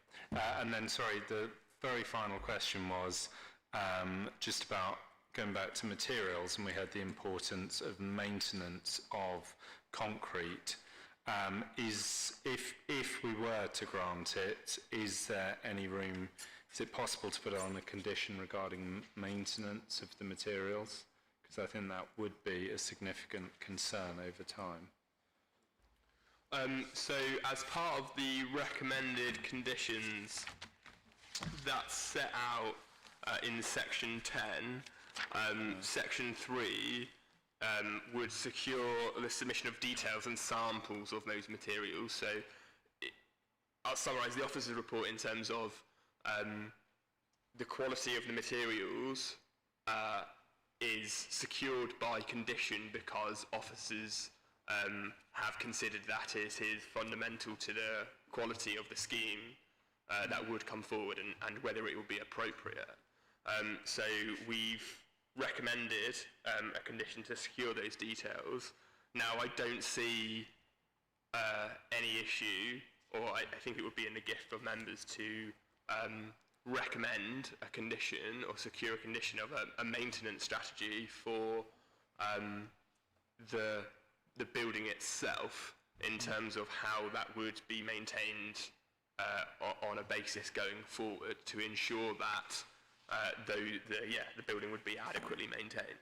S5: And then, sorry, the very final question was just about going back to materials, and we had the importance of maintenance of concrete. If we were to grant it, is there any room, is it possible to put on a condition regarding maintenance of the materials? Because I think that would be a significant concern over time.
S6: So as part of the recommended conditions that's set out in section 10, section 3 would secure the submission of details and samples of those materials. So I'll summarise the officer's report in terms of the quality of the materials is secured by condition because officers have considered that is fundamental to the quality of the scheme that would come forward and whether it would be appropriate. So we've recommended a condition to secure those details. Now, I don't see any issue, or I think it would be in the gift of members to recommend a condition or secure a condition of a maintenance strategy for the building itself in terms of how that would be maintained on a basis going forward to ensure that the building would be adequately maintained.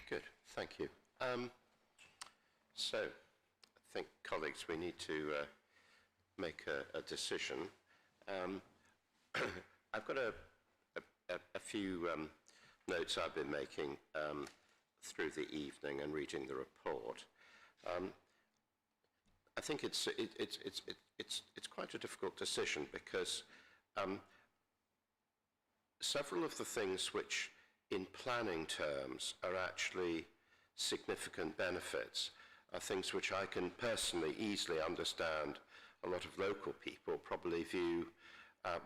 S1: Good, thank you. So, I think, colleagues, we need to make a decision. I've got a few notes I've been making through the evening and reading the report. I think it's quite a difficult decision because several of the things which in planning terms are actually significant benefits are things which I can personally easily understand a lot of local people probably view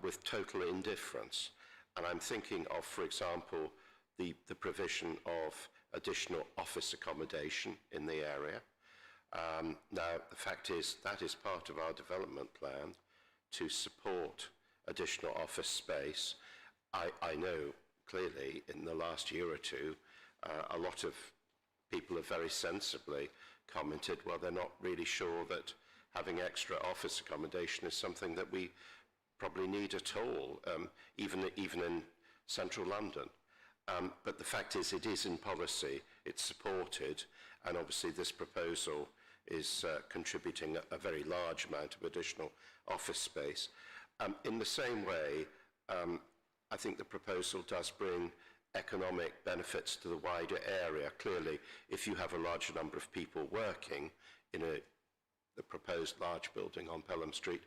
S1: with total indifference. And I'm thinking of, for example, the provision of additional office accommodation in the area. Now, the fact is that is part of our development plan to support additional office space. I know clearly in the last year or two, a lot of people have very sensibly commented, well, they're not really sure that having extra office accommodation is something that we probably need at all, even in central London. But the fact is, it is in policy, it's supported, and obviously this proposal is contributing a very large amount of additional office space. In the same way, I think the proposal does bring economic benefits to the wider area. Clearly, if you have a larger number of people working in the proposed large building on Pelham Street,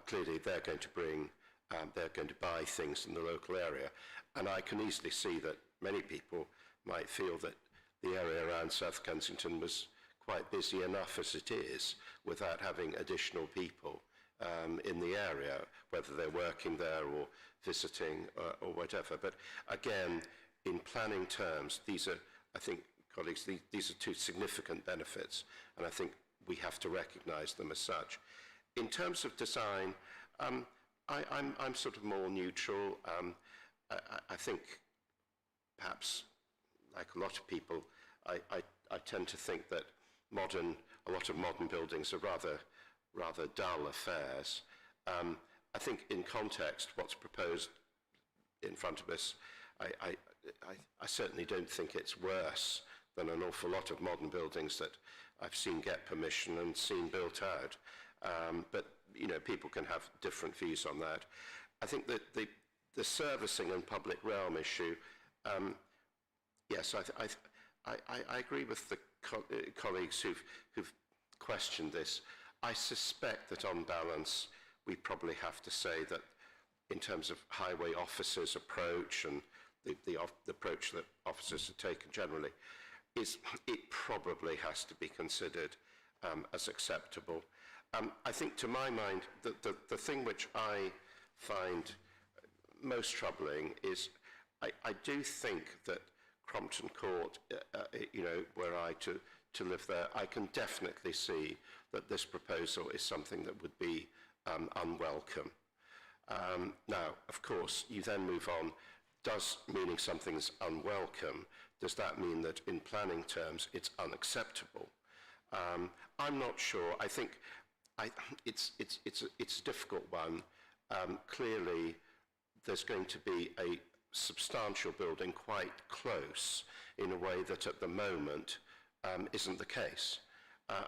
S1: clearly they're going to buy things in the local area. And I can easily see that many people might feel that the area around South Kensington was quite busy enough as it is without having additional people in the area, whether they're working there or visiting or whatever. But again, in planning terms, these are, I think, colleagues, these are two significant benefits, and I think we have to recognise them as such. In terms of design, I'm sort of more neutral. I think perhaps, like a lot of people, I tend to think that a lot of modern buildings are rather dull affairs. I think in context, what's proposed in front of us, I certainly don't think it's worse than an awful lot of modern buildings that I've seen get permission and seen built out. But, you know, people can have different views on that. I think that the servicing and public realm issue, yes, I agree with the colleagues who've questioned this. I suspect that on balance, we probably have to say that in terms of highway officers' approach and the approach that officers have taken generally, it probably has to be considered as acceptable. I think, to my mind, the thing which I find most troubling is I do think that Crompton Court, you know, were I to live there, I can definitely see that this proposal is something that would be unwelcome. Now, of course, you then move on. Meaning something's unwelcome, does that mean that in planning terms it's unacceptable? I'm not sure. I think it's a difficult one. Clearly, there's going to be a substantial building quite close in a way that at the moment isn't the case.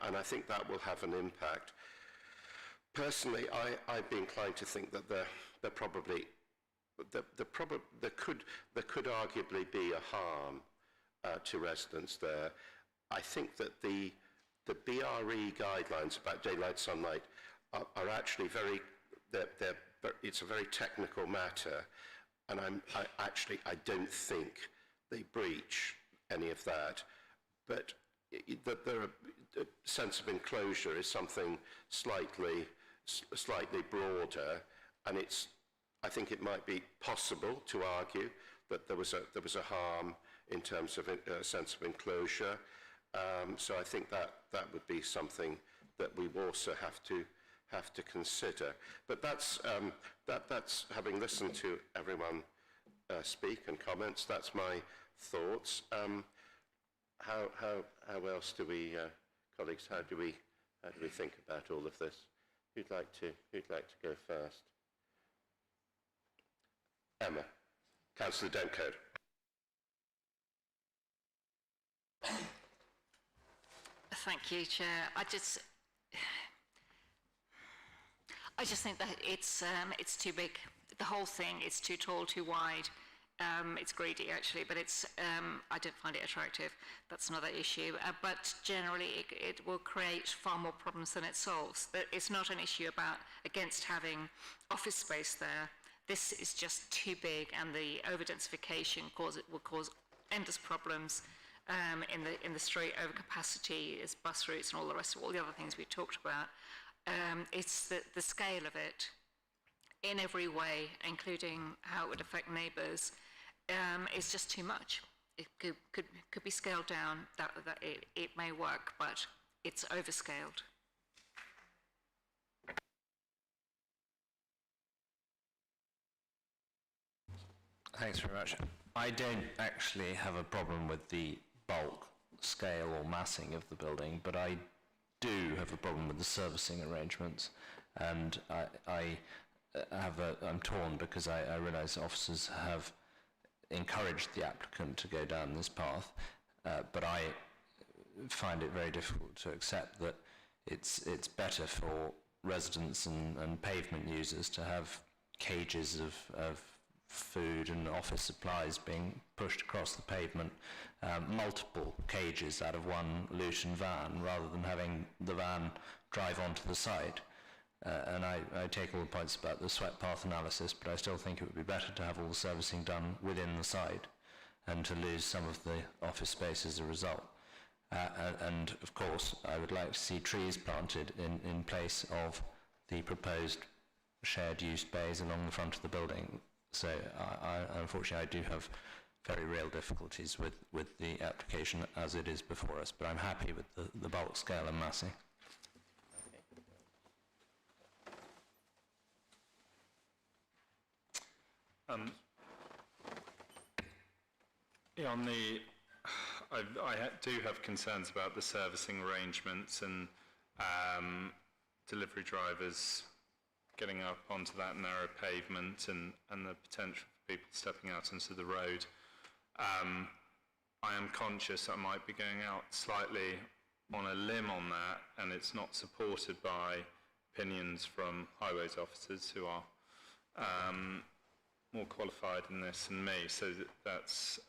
S1: And I think that will have an impact. Personally, I'd be inclined to think that there could arguably be a harm to residents there. I think that the BRE guidelines about daylight sunlight are actually it's a very technical matter, and I don't think they breach any of that. But a sense of enclosure is something slightly broader, and I think it might be possible to argue that there was a harm in terms of a sense of enclosure. So I think that would be something that we also have to consider. But that's having listened to everyone speak and comments. That's my thoughts. How else do we, colleagues? How do we think about all of this? Who'd like to go first? Emma, Councillor Demcode.
S14: Thank you, Chair. I just think that it's too big. The whole thing is too tall, too wide. It's greedy, actually, but I don't find it attractive. That's another issue. But generally, it will create far more problems than it solves. It's not an issue against having office space there. This is just too big, and the over-densification will cause endless problems. in the street, overcapacity, is bus routes and all the rest of all the other things we talked about. It's the scale of it in every way, including how it would affect neighbours, is just too much. It could be scaled down, that it may work, but it's overscaled.
S4: Thanks very much. I don't actually have a problem with the bulk, scale or massing of the building, but I do have a problem with the servicing arrangements, and I'm torn because I realise officers have encouraged the applicant to go down this path, but I find it very difficult to accept that it's better for residents and pavement users to have cages of food and office supplies being pushed across the pavement, multiple cages out of one Luton van, rather than having the van drive onto the site. And I take all the points about the sweat path analysis, but I still think it would be better to have all the servicing done within the site and to lose some of the office space as a result. And of course, I would like to see trees planted in place of the proposed shared use bays along the front of the building. So unfortunately, I do have very real difficulties with the application as it is before us, but I'm happy with the bulk scale and massing.
S5: Yeah, I do have concerns about the servicing arrangements and delivery drivers getting up onto that narrow pavement and the potential for people stepping out into the road. I am conscious I might be going out slightly on a limb on that, and it's not supported by opinions from highways officers who are more qualified in this than me, so that's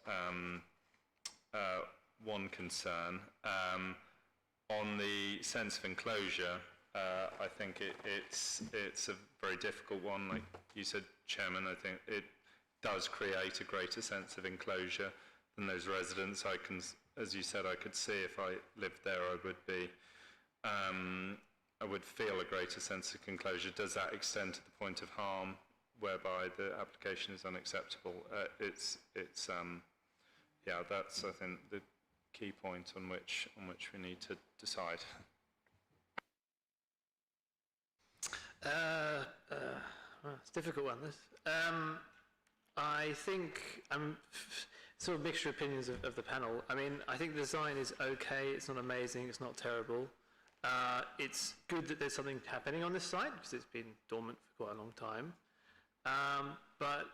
S5: one concern. On the sense of enclosure, I think it's a very difficult one. Like you said, Chairman, I think it does create a greater sense of enclosure than those residents. I can, as you said, I could see if I lived there, I would feel a greater sense of enclosure. Does that extend to the point of harm, whereby the application is unacceptable? Yeah, that's, I think, the key point on which we need to decide.
S18: It's a difficult one, this. I think I'm sort of mixture of opinions of the panel. I mean, I think the design is okay. It's not amazing. It's not terrible. It's good that there's something happening on this site because it's been dormant for quite a long time. But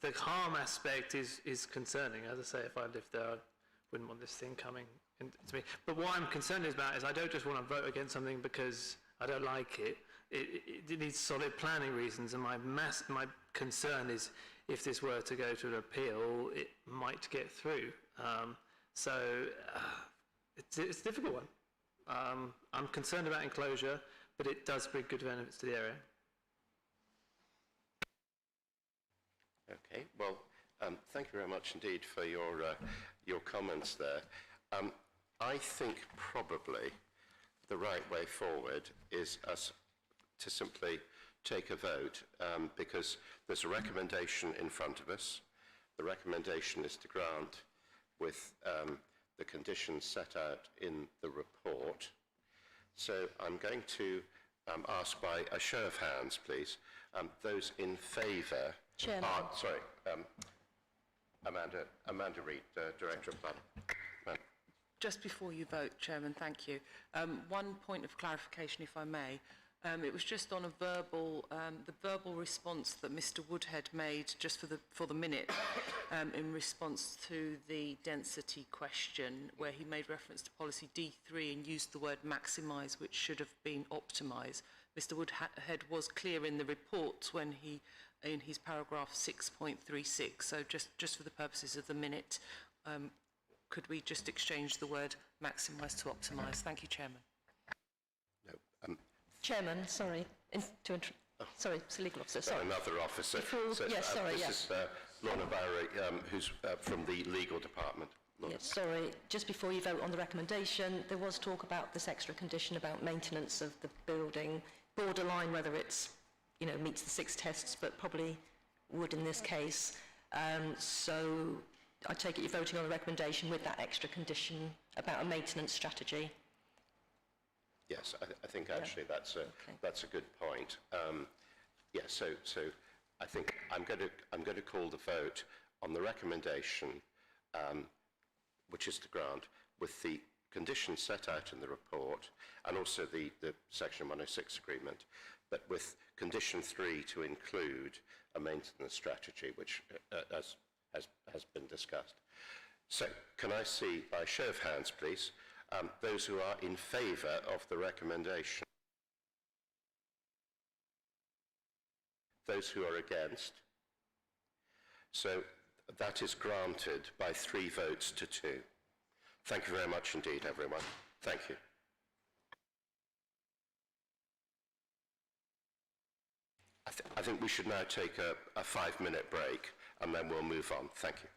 S18: the harm aspect is concerning. As I say, if I lived there, I wouldn't want this thing coming into me. But what I'm concerned about is I don't just want to vote against something because I don't like it. It needs solid planning reasons, and my concern is if this were to go to an appeal, it might get through. It's a difficult one. I'm concerned about enclosure, but it does bring good benefits to the area.
S1: Okay, well, thank you very much indeed for your comments there. I think probably the right way forward is us to simply take a vote, because there's a recommendation in front of us. The recommendation is to grant with the conditions set out in the report. So I'm going to ask by a show of hands, please, those in favour.
S2: Chairman.
S1: Sorry, Amanda Reid, Director of Planning.
S21: Just before you vote, Chairman, thank you. One point of clarification, if I may. It was just on the verbal response that Mr. Woodhead made just for the minute in response to the density question, where he made reference to policy D3 and used the word maximise, which should have been optimise. Mr. Woodhead was clear in the report when in his paragraph 6.36. So just for the purposes of the minute, could we just exchange the word maximise to optimise? Thank you, Chairman.
S1: No.
S2: Chairman, sorry. Sorry, it's a legal officer. Sorry.
S1: Another officer.
S2: Yes, sorry,
S1: this is Lorna Barry, who's from the legal department. not
S2: Yeah, sorry, just before you vote on the recommendation, there was talk about this extra condition about maintenance of the building, borderline whether it's, meets the 6 tests, but probably would in this case. So I take it you're voting on the recommendation with that extra condition about a maintenance strategy.
S1: Yes, I think actually that's a good point. So I think I'm going to call the vote on the recommendation, which is to grant, with the conditions set out in the report, and also the Section 106 agreement, but with condition 3 to include a maintenance strategy, which has been discussed. So, can I see, by show of hands, please, those who are in favour of the recommendation? Those who are against? So, that is granted by 3 votes to 2. Thank you very much indeed, everyone. Thank you. I think we should now take a 5-minute break, and then we'll move on. Thank you.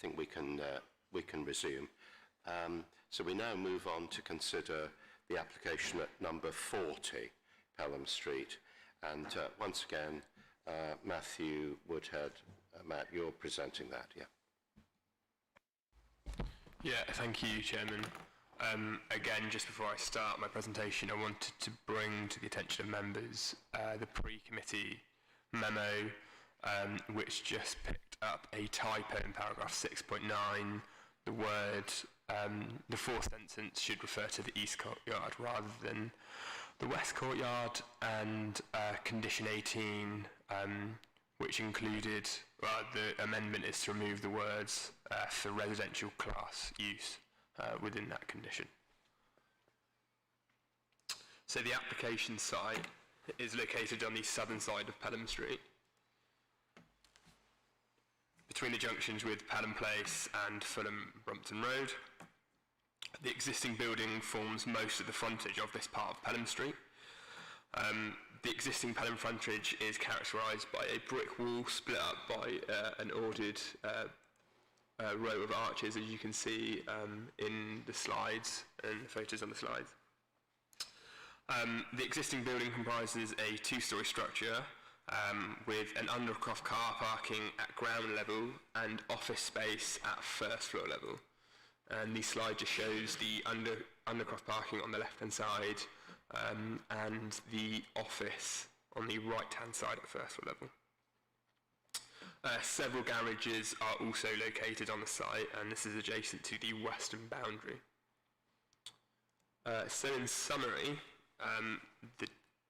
S1: think we can resume. So we now move on to consider the application at number 40, Pelham Street. And once again, Matthew Woodhead, Matt, you're presenting that, yeah.
S6: Yeah, thank you, Chairman. Again, just before I start my presentation, I wanted to bring to the attention of members the pre-committee memo, which just picked up a typo in paragraph 6.9. The word, the fourth sentence should refer to the east courtyard rather than the west courtyard, and condition 18, which included, the amendment is to remove the words for residential class use within that condition. So the application site is located on the southern side of Pelham Street, between the junctions with Pelham Place and Fulham Brompton Road. The existing building forms most of the frontage of this part of Pelham Street. The existing Pelham frontage is characterised by a brick wall split up by an ordered row of arches, as you can see in the slides and the photos on the slides. The existing building comprises a two-storey structure with an undercroft car parking at ground level and office space at first floor level. And this slide just shows the undercroft parking on the left-hand side and the office on the right-hand side at first floor level. Several garages are also located on the site, and this is adjacent to the western boundary. So in summary, the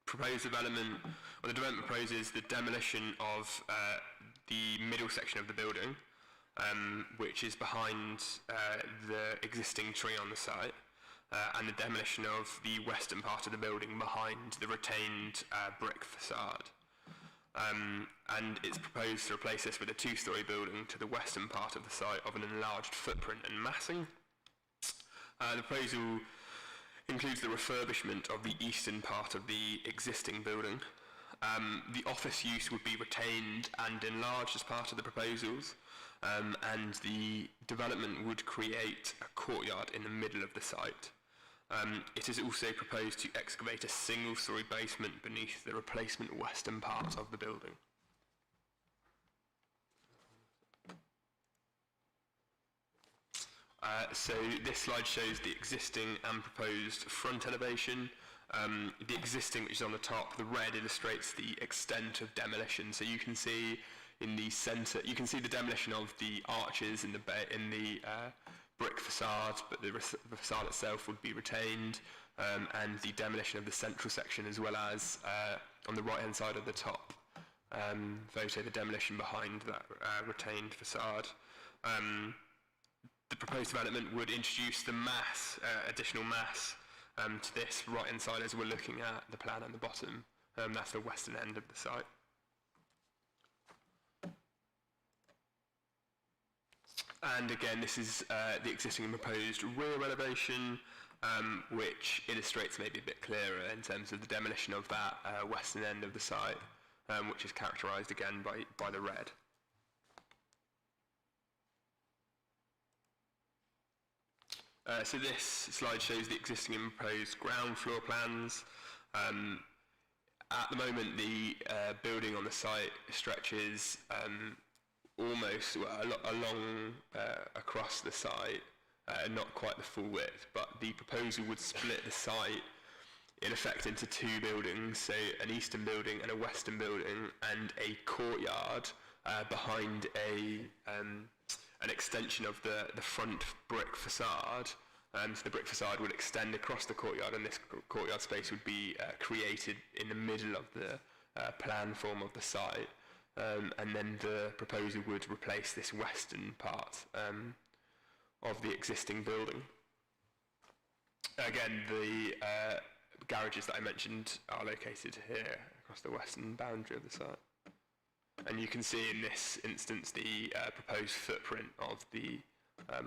S6: proposed development, or the development proposes the demolition of the middle section of the building, which is behind the existing tree on the site, and the demolition of the western part of the building behind the retained brick facade. And it's proposed to replace this with a two-storey building to the western part of the site of an enlarged footprint and massing. The proposal includes the refurbishment of the eastern part of the existing building. The office use would be retained and enlarged as part of the proposals, and the development would create a courtyard in the middle of the site. It is also proposed to excavate a single-storey basement beneath the replacement western part of the building. So this slide shows the existing and proposed front elevation. The existing, which is on the top, the red illustrates the extent of demolition. So you can see in the centre, you can see the demolition of the arches in the brick facade, but the facade itself would be retained, and the demolition of the central section, as well as on the right-hand side of the top photo, the demolition behind that retained facade. The proposed development would introduce the mass, additional mass, to this right-hand side as we're looking at the plan on the bottom. That's the western end of the site. And again, this is the existing and proposed rear elevation, which illustrates maybe a bit clearer in terms of the demolition of that western end of the site, which is characterised again by the red. So this slide shows the existing and proposed ground floor plans. At the moment, the building on the site stretches almost along across the site, not quite the full width, but the proposal would split the site in effect into two buildings, so an eastern building and a western building, and a courtyard behind an extension of the front brick facade. So the brick facade would extend across the courtyard, and this courtyard space would be created in the middle of the plan form of the site. And then the proposal would replace this western part of the existing building. Again, the garages that I mentioned are located here across the western boundary of the site. And you can see in this instance the proposed footprint of the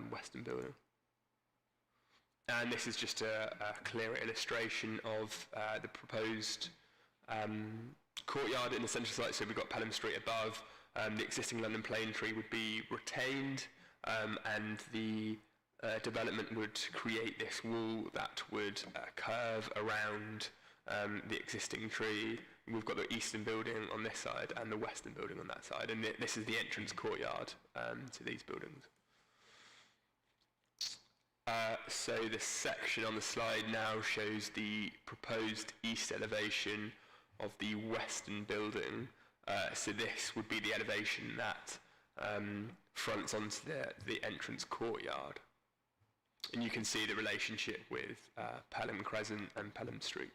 S6: western building. And this is just a clearer illustration of the proposed courtyard in the central site. So we've got Pelham Street above. The existing London plane tree would be retained, and the development would create this wall that would curve around the existing tree. We've got the eastern building on this side and the western building on that side, and this is the entrance courtyard to these buildings. So this section on the slide now shows the proposed east elevation of the western building. So this would be the elevation that fronts onto the entrance courtyard. And you can see the relationship with Pelham Crescent and Pelham Street.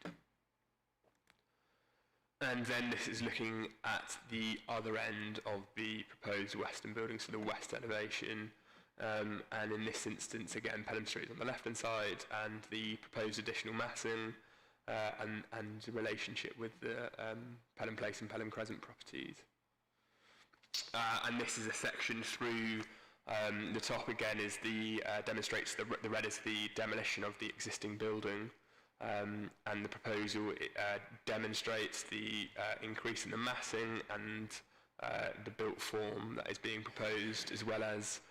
S6: And then this is looking at the other end of the proposed western building, so the west elevation. And in this instance, again, Pelham Street is on the left-hand side, and the proposed additional massing and the relationship with the Pelham Place and Pelham Crescent properties. And this is a section through the top again is demonstrates the red is the demolition of the existing building, and the proposal demonstrates the increase in the massing and the built form that is being proposed, as well as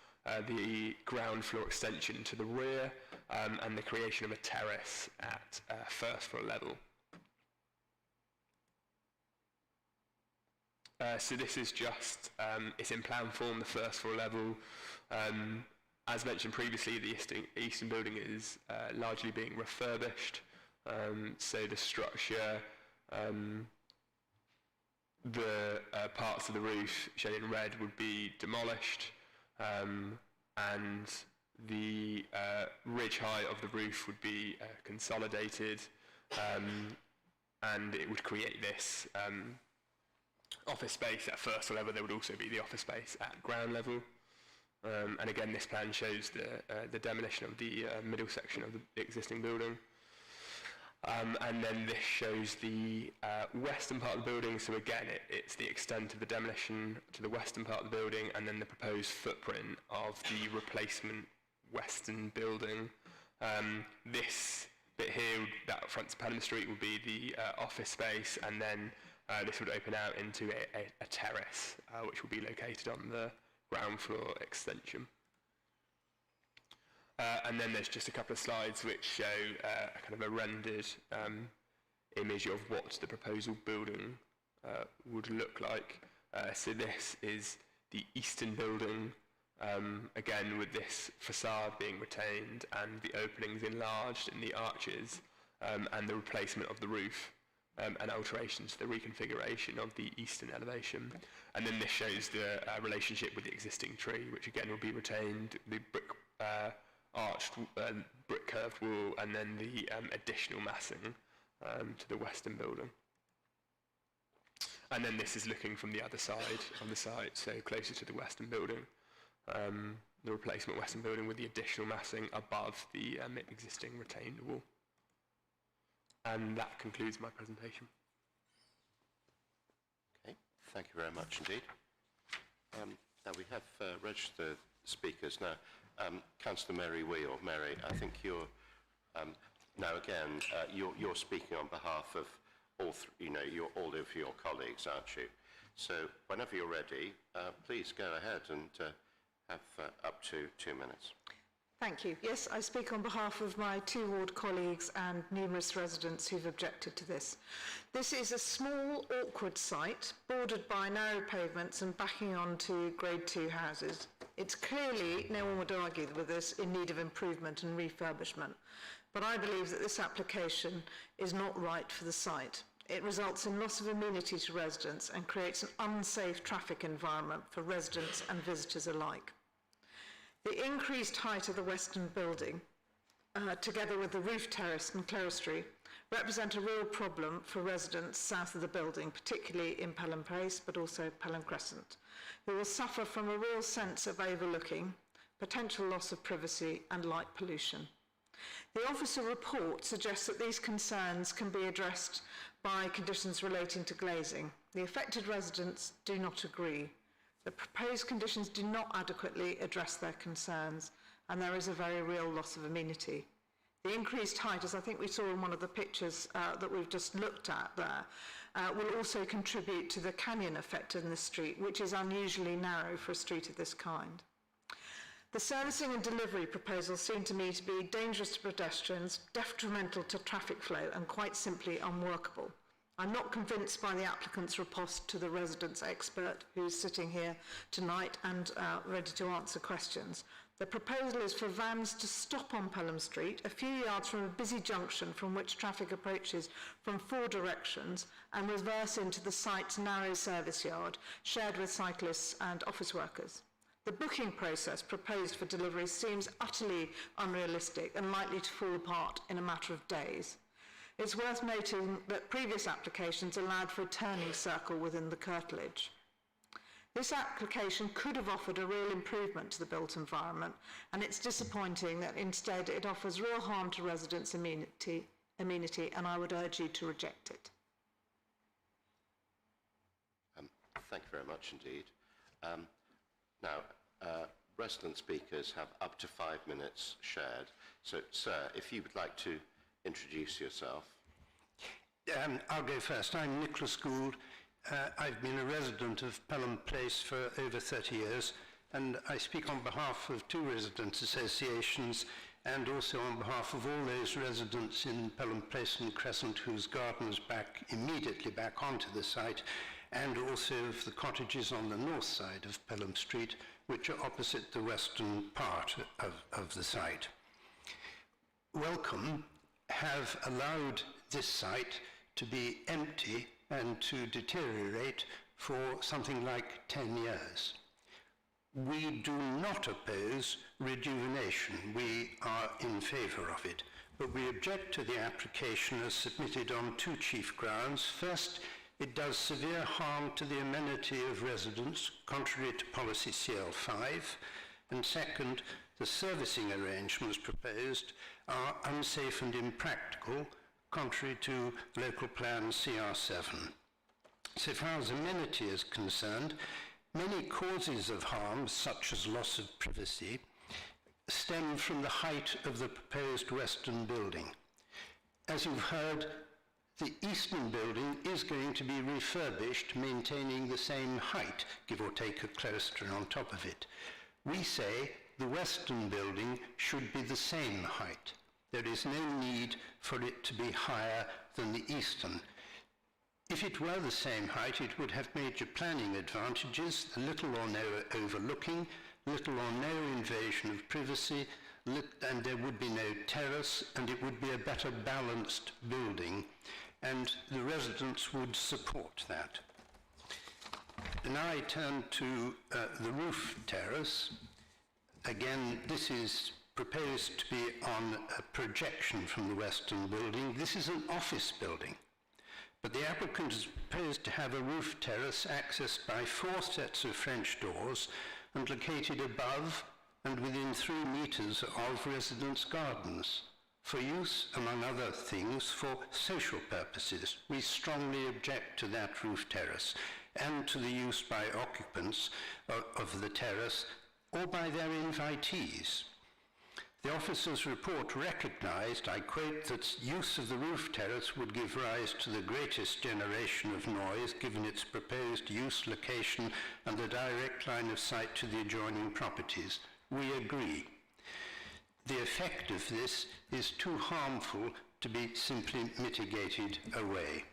S6: the ground floor extension to the rear and the creation of a terrace at first floor level. So this is just, it's in plan form, the first floor level. As mentioned previously, the eastern building is largely being refurbished. So the structure, the parts of the roof shown in red would be demolished, and the ridge height of the roof would be consolidated, and it would create this office space at first level. There would also be the office space at ground level. And again, this plan shows the demolition of the middle section of the existing building. And then this shows the western part of the building. So again, it's the extent of the demolition to the western part of the building, and then the proposed footprint of the replacement western building. This bit here, that fronts Pelham Street, would be the office space, and then this would open out into a terrace, which will be located on the ground floor extension. And then there's just a couple of slides which show kind of a rendered image of what the proposal building would look like. So this is the eastern building, again with this facade being retained and the openings enlarged in the arches, and the replacement of the roof. And alterations to the reconfiguration of the eastern elevation. And then this shows the relationship with the existing tree, which again will be retained, the brick arched brick curved wall, and then the additional massing to the western building. And then this is looking from the other side of the site, so closer to the western building, the replacement western building with the additional massing above the existing retained wall. And that concludes my presentation.
S1: Okay, thank you very much indeed. Now we have registered speakers. Now, Councillor Mary Wheel. Mary, I think you're now again you're speaking on behalf of all of your colleagues, aren't you? So whenever you're ready, please go ahead and have up to 2 minutes.
S11: Thank you. Yes, I speak on behalf of my 2 ward colleagues and numerous residents who've objected to this. This is a small, awkward site, bordered by narrow pavements and backing onto Grade 2 houses. It's clearly, no one would argue with this, in need of improvement and refurbishment. But I believe that this application is not right for the site. It results in loss of amenity to residents and creates an unsafe traffic environment for residents and visitors alike. The increased height of the western building, together with the roof terrace and clerestory, represent a real problem for residents south of the building, particularly in Pelham Place, but also Pelham Crescent, who will suffer from a real sense of overlooking, potential loss of privacy and light pollution. The officer report suggests that these concerns can be addressed by conditions relating to glazing. The affected residents do not agree. The proposed conditions do not adequately address their concerns, and there is a very real loss of amenity. The increased height, as I think we saw in one of the pictures that we've just looked at there, will also contribute to the canyon effect in the street, which is unusually narrow for a street of this kind.
S3: The servicing and delivery proposals seem to me to be dangerous to pedestrians, detrimental to traffic flow, and quite simply unworkable. I'm not convinced by the applicant's riposte to the residents expert who's sitting here tonight and ready to answer questions. The proposal is for vans to stop on Pelham Street, a few yards from a busy junction from which traffic approaches from 4 directions, and reverse into the site's narrow service yard, shared with cyclists and office workers. The booking process proposed for delivery seems utterly unrealistic and likely to fall apart in a matter of days. It's worth noting that previous applications allowed for a turning circle within the curtilage. This application could have offered a real improvement to the built environment, and it's disappointing that instead it offers real harm to residents' amenity, and I would urge you to reject it.
S1: Thank you very much indeed. Now, resident speakers have up to 5 minutes shared. So, sir, if you would like to introduce yourself.
S22: I'll go first. I'm Nicholas Gould. I've been a resident of Pelham Place for over 30 years, and I speak on behalf of 2 resident associations and also on behalf of all those residents in Pelham Place and Crescent whose gardens back immediately back onto the site, and also of the cottages on the north side of Pelham Street, which are opposite the western part of the site. Welcome have allowed this site to be empty and to deteriorate for something like 10 years. We do not oppose rejuvenation. We are in favour of it, but we object to the application as submitted on 2 chief grounds. First, it does severe harm to the amenity of residents, contrary to policy CL5, and second, the servicing arrangements proposed are unsafe and impractical, contrary to local plan CR7. So far as amenity is concerned, many causes of harm, such as loss of privacy, stem from the height of the proposed western building. As you've heard, the eastern building is going to be refurbished, maintaining the same height, give or take a cloister on top of it. We say the western building should be the same height. There is no need for it to be higher than the eastern. If it were the same height, it would have major planning advantages, little or no overlooking, little or no invasion of privacy, and there would be no terrace, and it would be a better balanced building, and the residents would support that. Now I turn to the roof terrace. Again, this is proposed to be on a projection from the western building. This is an office building, but the applicant is proposed to have a roof terrace accessed by 4 sets of French doors and located above and within 3 meters of residents' gardens, for use, among other things, for social purposes. We strongly object to that roof terrace and to the use by occupants of the terrace or by their invitees. The officer's report recognised, I quote, that use of the roof terrace would give rise to the greatest generation of noise given its proposed use, location and the direct line of sight to the adjoining properties. We agree. The effect of this is too harmful to be simply mitigated away.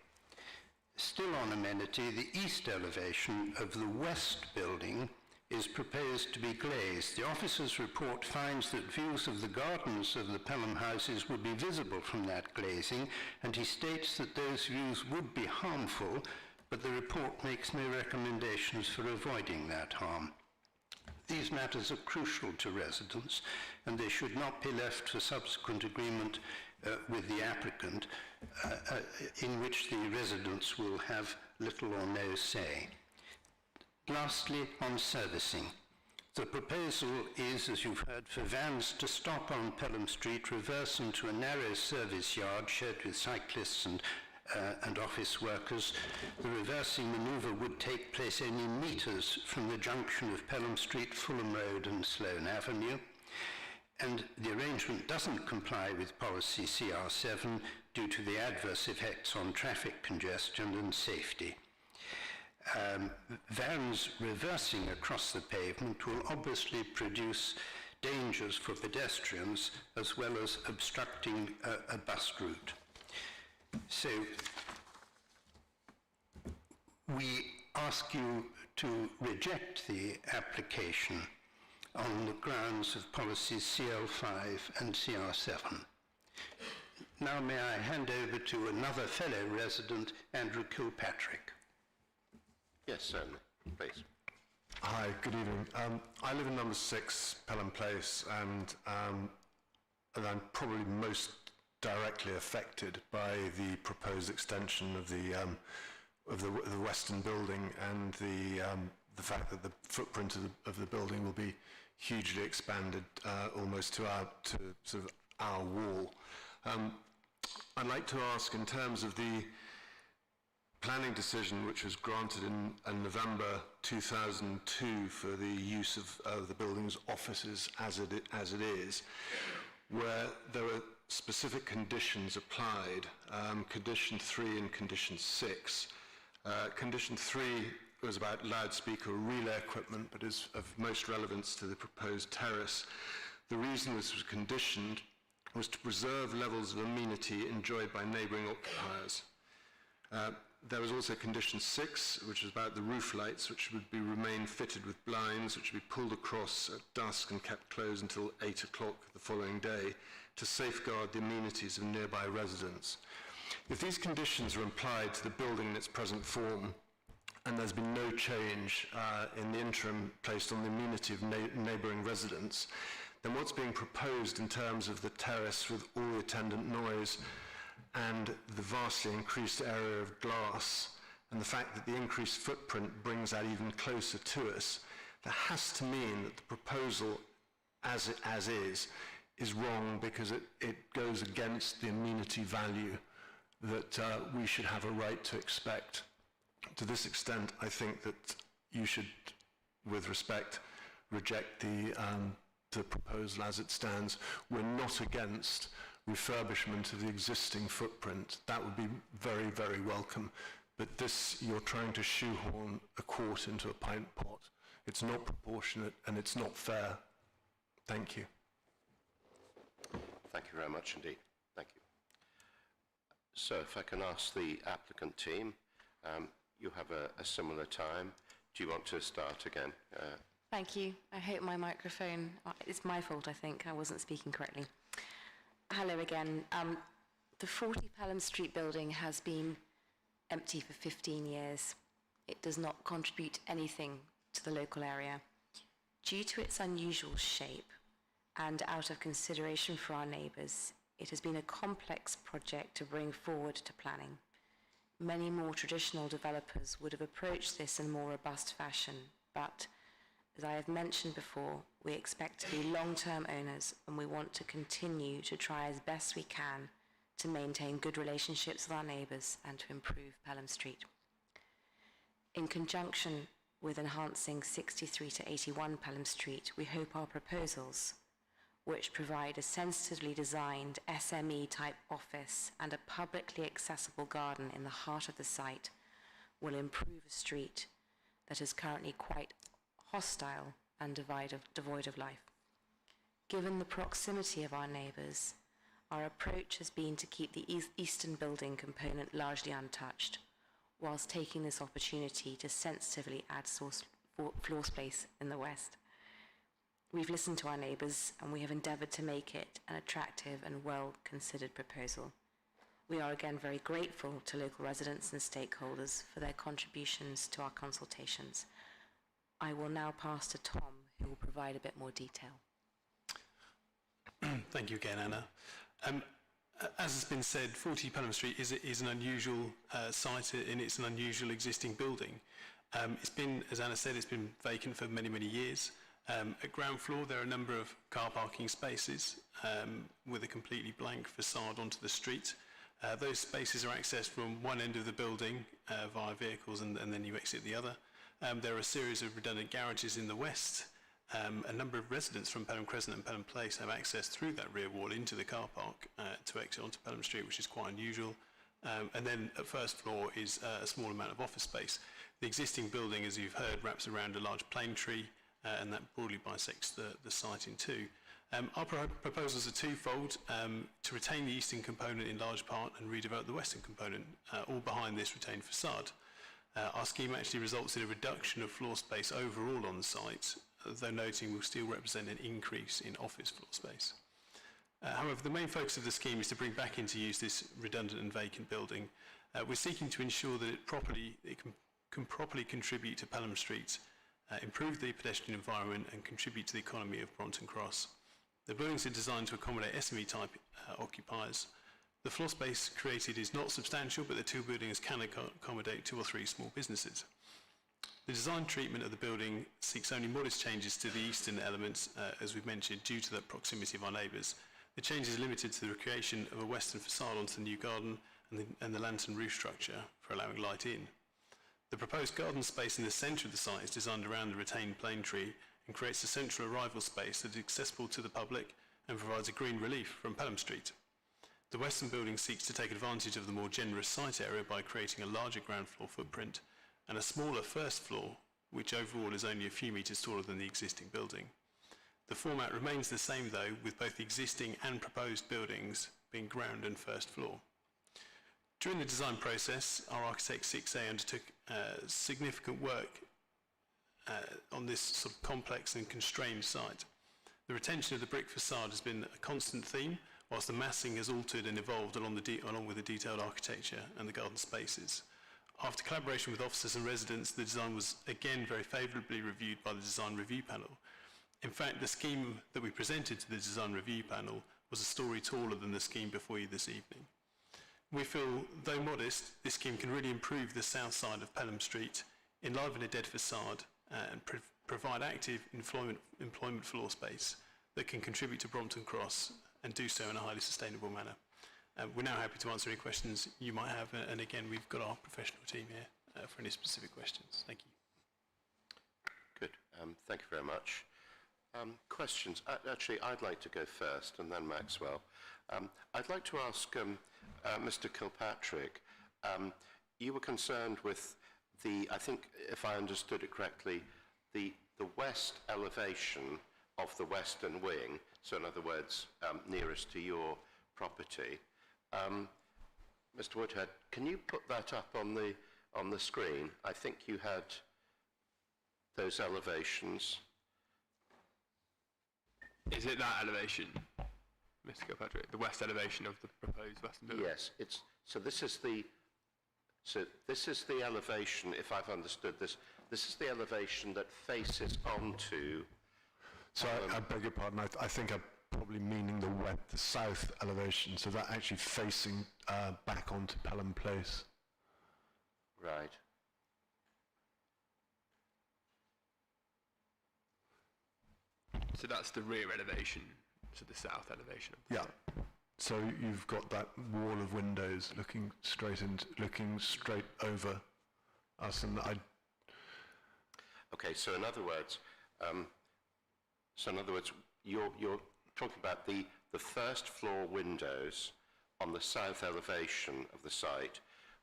S22: Still on amenity, the east elevation of the west building is proposed to be glazed. The officer's report finds that views of the gardens of the Pelham houses would be visible from that glazing, and he states that those views would be harmful, but the report makes no recommendations for avoiding that harm. These matters are crucial to residents, and they should not be left for subsequent agreement with the applicant, in which the residents will have little or no say. Lastly, on servicing. The proposal is, as you've heard, for vans to stop on Pelham Street, reverse into a narrow service yard shared with cyclists and office workers. The reversing manoeuvre would take place only meters from the junction of Pelham Street, Fulham Road and Sloane Avenue. And the arrangement doesn't comply with policy CR7 due to the adverse effects on traffic congestion and safety. Vans reversing across the pavement will obviously produce dangers for pedestrians as well as obstructing a bus route. So we ask you to reject the application on the grounds of policies CL5 and CR7. Now may I hand over to another fellow resident, Andrew Kilpatrick.
S1: Yes, certainly. Please.
S9: Hi, good evening. I live in number 6 Pelham Place, and I'm probably most directly affected by the proposed extension of the western building and the fact that the footprint of the building will be hugely expanded, almost to sort of our wall. I'd like to ask, in terms of the planning decision which was granted in November 2002 for the use of the building's offices as it is, where there were specific conditions applied, condition 3 and condition 6. Condition 3 was about loudspeaker relay equipment, but is of most relevance to the proposed terrace. The reason this was conditioned was to preserve levels of amenity enjoyed by neighbouring occupiers. There was also condition 6, which is about the roof lights, which would remain fitted with blinds, which would be pulled across at dusk and kept closed until 8 o'clock the following day to safeguard the amenities of nearby residents. If these conditions are applied to the building in its present form, and there's been no change in the interim placed on the amenity of neighbouring residents, then what's being proposed in terms of the terrace with all the attendant noise and the vastly increased area of glass and the fact that the increased footprint brings that even closer to us, that has to mean that the proposal as is wrong, because it goes against the amenity value that we should have a right to expect. To this extent, I think that you should, with respect, reject the proposal as it stands. We're not against refurbishment of the existing footprint. That would be very, very welcome. But this, you're trying to shoehorn a quart into a pint pot. It's not proportionate and it's not fair. Thank you.
S1: Thank you very much indeed. Thank you. So if I can ask the applicant team, you have a similar time. Do you want to start again?
S13: Thank you. I hope my microphone... It's my fault, I think. I wasn't speaking correctly. Hello again. The 40 Pelham Street building has been empty for 15 years. It does not contribute anything to the local area. Due to its unusual shape and out of consideration for our neighbours, it has been a complex project to bring forward to planning. Many more traditional developers would have approached this in a more robust fashion, but as I have mentioned before, we expect to be long-term owners and we want to continue to try as best we can to maintain good relationships with our neighbours and to improve Pelham Street. In conjunction with enhancing 63 to 81 Pelham Street, we hope our proposals, which provide a sensitively designed SME-type office and a publicly accessible garden in the heart of the site, will improve a street that is currently quite hostile and devoid of life. Given the proximity of our neighbours, our approach has been to keep the eastern building component largely untouched, whilst taking this opportunity to sensitively add floor space in the west. We've listened to our neighbours and we have endeavoured to make it an attractive and well-considered proposal. We are again very grateful to local residents and stakeholders for their contributions to our consultations. I will now pass to Tom, who will provide a bit more detail.
S12: Thank you again, Anna. As has been said, 40 Pelham Street is an unusual site and it's an unusual existing building. It's been, as Anna said, it's been vacant for many, many years. At ground floor, there are a number of car parking spaces with a completely blank facade onto the street. Those spaces are accessed from one end of the building via vehicles and then you exit the other. There are a series of redundant garages in the west. A number of residents from Pelham Crescent and Pelham Place have access through that rear wall into the car park to exit onto Pelham Street, which is quite unusual. And then at first floor is a small amount of office space. The existing building, as you've heard, wraps around a large plane tree and that broadly bisects the site in two. Our proposals are twofold: to retain the eastern component in large part and redevelop the western component, all behind this retained facade. Our scheme actually results in a reduction of floor space overall on the site, though noting will still represent an increase in office floor space. However, the main focus of the scheme is to bring back into use this redundant and vacant building. We're seeking to ensure that it can properly contribute to Pelham Street, improve the pedestrian environment and contribute to the economy of Brompton Cross. The buildings are designed to accommodate SME-type occupiers. The floor space created is not substantial, but the two buildings can accommodate 2 or 3 small businesses. The design treatment of the building seeks only modest changes to the eastern elements, as we've mentioned, due to the proximity of our neighbours. The change is limited to the recreation of a western facade onto the new garden and the lantern roof structure for allowing light in. The proposed garden space in the centre of the site is designed around the retained plane tree and creates a central arrival space that is accessible to the public and provides a green relief from Pelham Street. The western building seeks to take advantage of the more generous site area by creating a larger ground floor footprint and a smaller first floor, which overall is only a few metres taller than the existing building. The format remains the same though, with both the existing and proposed buildings being ground and first floor. During the design process, our architect 6A undertook significant work on this sort of complex and constrained site. The retention of the brick facade has been a constant theme, whilst the massing has altered and evolved along with the detailed architecture and the garden spaces. After collaboration with officers and residents, the design was again very favourably reviewed by the design review panel. In fact, the scheme that we presented to the design review panel was a story taller than the scheme before you this evening. We feel, though modest, this scheme can really improve the south side of Pelham Street, enliven a dead facade, and provide active employment floor space that can contribute to Brompton Cross and do so in a highly sustainable manner. We're now happy to answer any questions you might have, and again, we've got our professional team here for any specific questions. Thank you.
S1: Good. Thank you very much. Questions? Actually, I'd like to go first, and then Maxwell. I'd like to ask Mr. Kilpatrick, you were concerned with I think, if I understood it correctly, the west elevation of the western wing, so in other words, nearest to your property. Mr. Woodhead, can you put that up on the screen? I think you had those elevations.
S6: Is it that elevation, Mr. Kilpatrick, the west elevation of the proposed western building?
S1: Yes, this is the elevation, if I've understood this, this is the elevation that faces onto...
S9: So I beg your pardon, I think I'm probably meaning the south elevation, so that actually facing back onto Pelham Place.
S1: Right.
S6: So that's the rear elevation, so the south elevation.
S9: Yeah. So you've got that wall of windows looking straight over us, and
S1: Okay. So in other words, you're talking about the first floor windows on the south elevation of the site,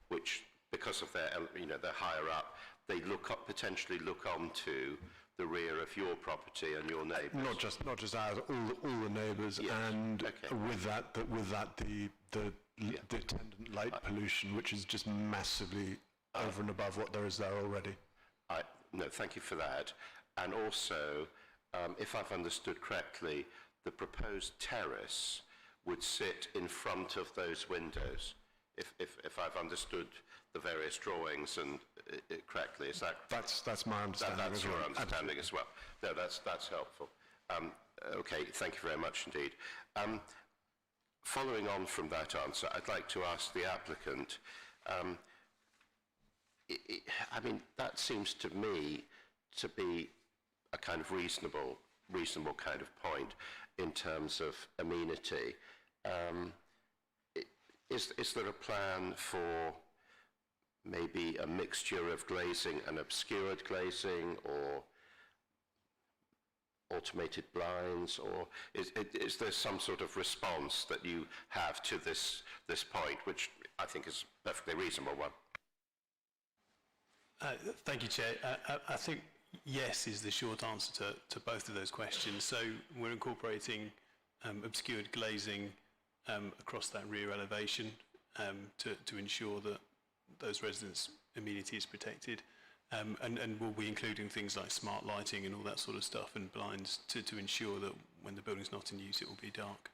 S1: which, because of their they're higher up, they potentially look onto the rear of your property and your neighbours.
S9: Not just ours, all the neighbours, yes. And okay. with that the attendant light pollution, which is just massively over and above what there is there already.
S1: No, thank you for that. And also, if I've understood correctly, the proposed terrace would sit in front of those windows. If I've understood the various drawings and correctly, is that?
S9: That's my understanding.
S1: That's your understanding as well. No, that's helpful. Okay, thank you very much indeed. Following on from that answer, I'd like to ask the applicant. I mean, that seems to me to be a kind of reasonable kind of point in terms of amenity. Is there a plan for maybe a mixture of glazing and obscured glazing, or automated blinds, or is there some sort of response that you have to this point, which I think is a perfectly reasonable one?
S12: Thank you, Chair. I think yes is the short answer to both of those questions. So we're incorporating obscured glazing across that rear elevation to ensure that those residents' amenity is protected. And we'll be including things like smart lighting and all that sort of stuff and blinds to ensure that when the building's not in use, it will be dark.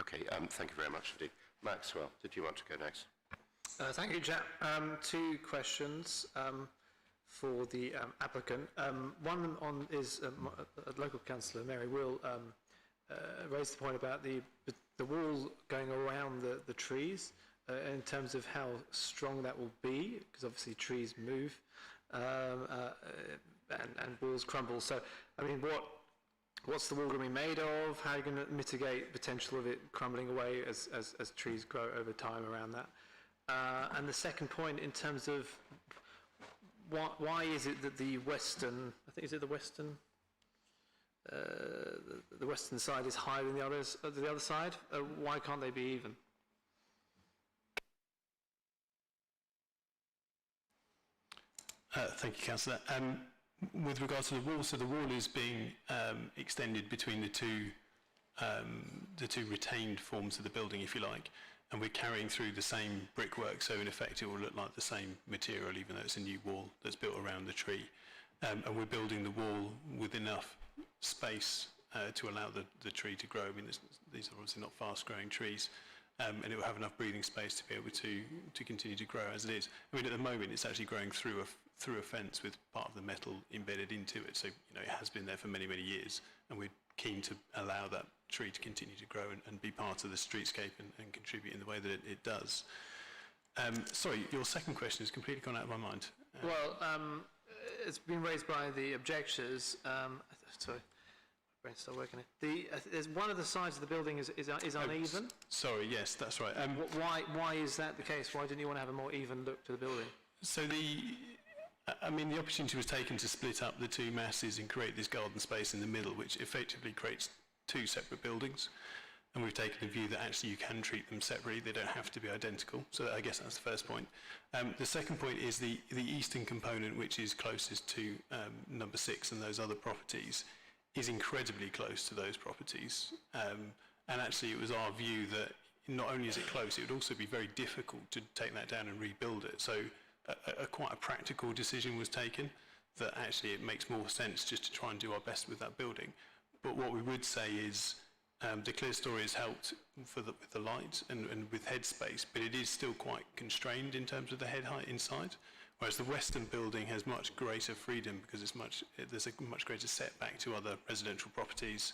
S1: Okay, thank you very much indeed. Maxwell, did you want to go next?
S18: Thank you, Jack. Two questions for the applicant. One is a local councillor, Mary Will, raised the point about the wall going around the trees in terms of how strong that will be, because obviously trees move and walls crumble. So, I mean, what's the wall going to be made of? How are you going to mitigate potential of it crumbling away as trees grow over time around that? And the second point, in terms of why is it that the western, I think, is it the western? The western side is higher than the other side. Why can't they be even?
S12: Thank you, Councillor. With regards to the wall, so the wall is being extended between the two retained forms of the building, if you like, and we're carrying through the same brickwork, so in effect it will look like the same material, even though it's a new wall that's built around the tree. And we're building the wall with enough space to allow the tree to grow. I mean, these are obviously not fast-growing trees, and it will have enough breathing space to be able to continue to grow as it is. I mean, at the moment, it's actually growing through a fence with part of the metal embedded into it. So, you know, it has been there for many, many years, and we're keen to allow that tree to continue to grow and be part of the streetscape and contribute in the way that it does. Sorry, your second question has completely gone out of my mind.
S18: It's been raised by the objectors. Sorry, my brain's still working. There's one of the sides of the building is uneven.
S12: Sorry, yes, that's right.
S18: Why is that the case? Why didn't you want to have a more even look to the building?
S12: So the opportunity was taken to split up the two masses and create this garden space in the middle, which effectively creates two separate buildings. And we've taken the view that actually you can treat them separately. They don't have to be identical. So I guess that's the first point. The second point is the eastern component, which is closest to number 6 and those other properties, is incredibly close to those properties. And actually it was our view that not only is it close, it would also be very difficult to take that down and rebuild it. So quite a practical decision was taken that actually it makes more sense just to try and do our best with that building. But what we would say is the clear story has helped with the light and with headspace, but it is still quite constrained in terms of the head height inside, whereas the western building has much greater freedom because there's a much greater setback to other residential properties.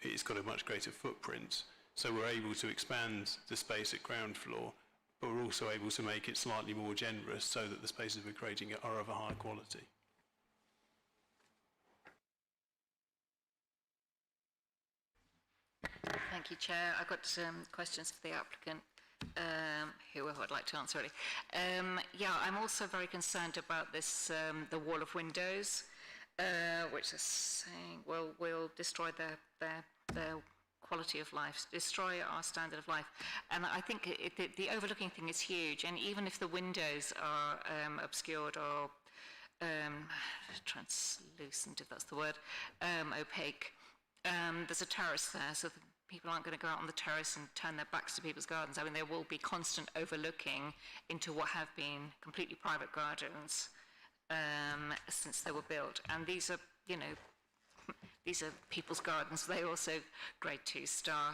S12: It's got a much greater footprint, so we're able to expand the space at ground floor, but we're also able to make it slightly more generous so that the spaces we're creating are of a higher quality.
S14: Thank you, Chair. I've got questions for the applicant, whoever I'd like to answer really. Yeah, I'm also very concerned about this, the wall of windows, which is saying, well, will destroy their quality of life, destroy our standard of life. And I think the overlooking thing is huge, and even if the windows are obscured or translucent, if that's the word, opaque, there's a terrace there, so people aren't going to go out on the terrace and turn their backs to people's gardens. I mean, there will be constant overlooking into what have been completely private gardens since they were built. And these are, you know, these are people's gardens. They also grade 2 star.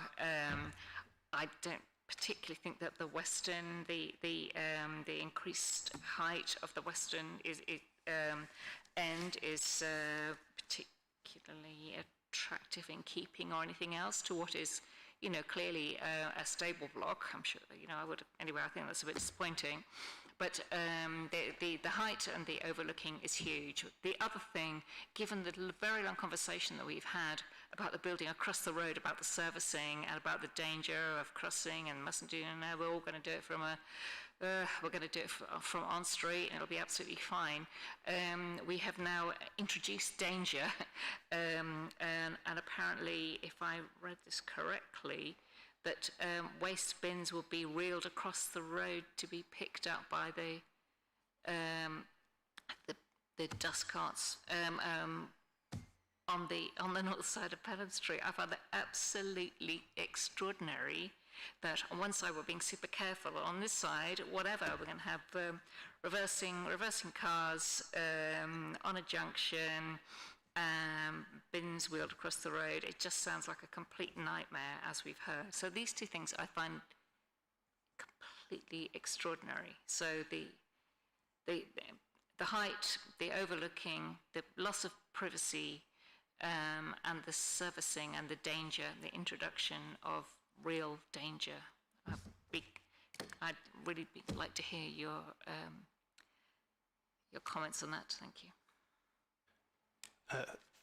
S14: I don't particularly think that the western, the increased height of the western end is particularly attractive in keeping or anything else to what is, you know, clearly a stable block. I'm sure, you know, I would, anyway, I think that's a bit disappointing. But the height and the overlooking is huge. The other thing, given the very long conversation that we've had about the building across the road, about the servicing and about the danger of crossing and mustn't do, and we're all going to do it from we're going to do it from on street and it'll be absolutely fine. We have now introduced danger, and apparently, if I read this correctly, that waste bins will be wheeled across the road to be picked up by the dust carts on the north side of Pelham Street. I found that absolutely extraordinary. That on one side we're being super careful, on this side, whatever, we're going to have reversing cars on a junction, bins wheeled across the road. It just sounds like a complete nightmare, as we've heard. So these two things I find completely extraordinary. So the height, the overlooking, the loss of privacy, and the servicing and the danger, the introduction of real danger. I'd really like to hear your comments on that. Thank you.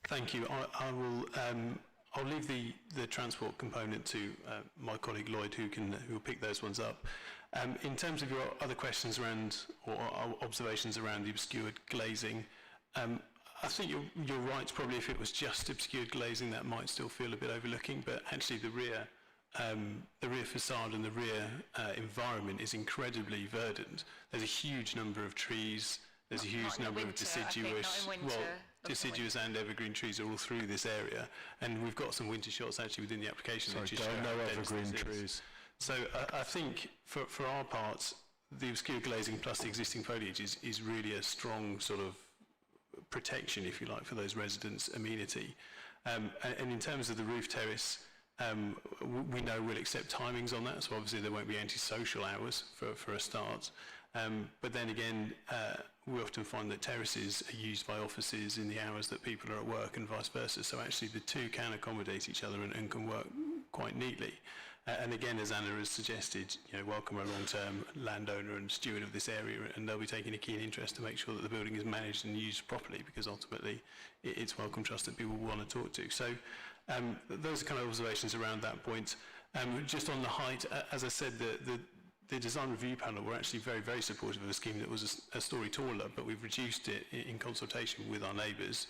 S12: Thank you. I will. I'll leave the transport component to my colleague Lloyd, who will pick those ones up. In terms of your other questions around or observations around the obscured glazing, I think you're right. Probably if it was just obscured glazing, that might still feel a bit overlooking. But actually, the rear facade and the rear environment is incredibly verdant. There's a huge number of trees. There's a huge number of deciduous, deciduous and evergreen trees are all through this area, and we've got some winter shots actually within the application.
S9: Sorry, no evergreen trees.
S12: So I think for our part, the obscure glazing plus the existing foliage is really a strong sort of protection, if you like, for those residents' amenity. And in terms of the roof terrace, we know we'll accept timings on that, so obviously there won't be antisocial hours for a start. But then again, we often find that terraces are used by offices in the hours that people are at work and vice versa. So actually the two can accommodate each other and can work quite neatly. And again, as Anna has suggested, welcome a long-term landowner and steward of this area, and they'll be taking a keen interest to make sure that the building is managed and used properly, because ultimately it's Wellcome Trust that people want to talk to. So those are kind of observations around that point. Just on the height, as I said, the design review panel were actually very, very supportive of a scheme that was a story taller, but we've reduced it in consultation with our neighbours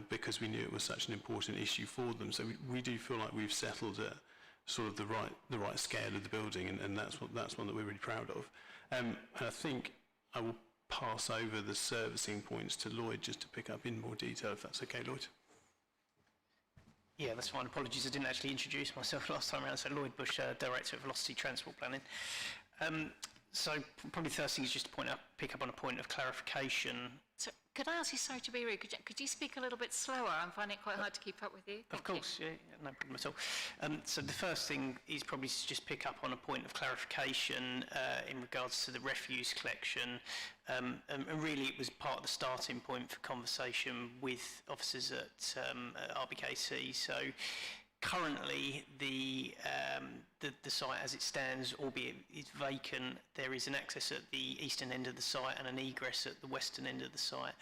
S12: because we knew it was such an important issue for them. So we do feel like we've settled sort of the right scale of the building, and that's one that we're really proud of. And I think I will pass over the servicing points to Lloyd just to pick up in more detail, if that's okay, Lloyd.
S16: Yeah, that's fine. Apologies, I didn't actually introduce myself last time around. So Lloyd Bush, Director of Velocity Transport Planning. So probably the first thing is just to pick up on a point of clarification.
S14: So could I ask you, sorry to be rude, could you speak a little bit slower? I'm finding it quite hard to keep up with you.
S16: Of course, yeah, no problem at all. So the first thing is probably to just pick up on a point of clarification in regards to the refuse collection. And really it was part of the starting point for conversation with officers at RBKC. So currently the site as it stands, albeit it's vacant, there is an access at the eastern end of the site and an egress at the western end of the site.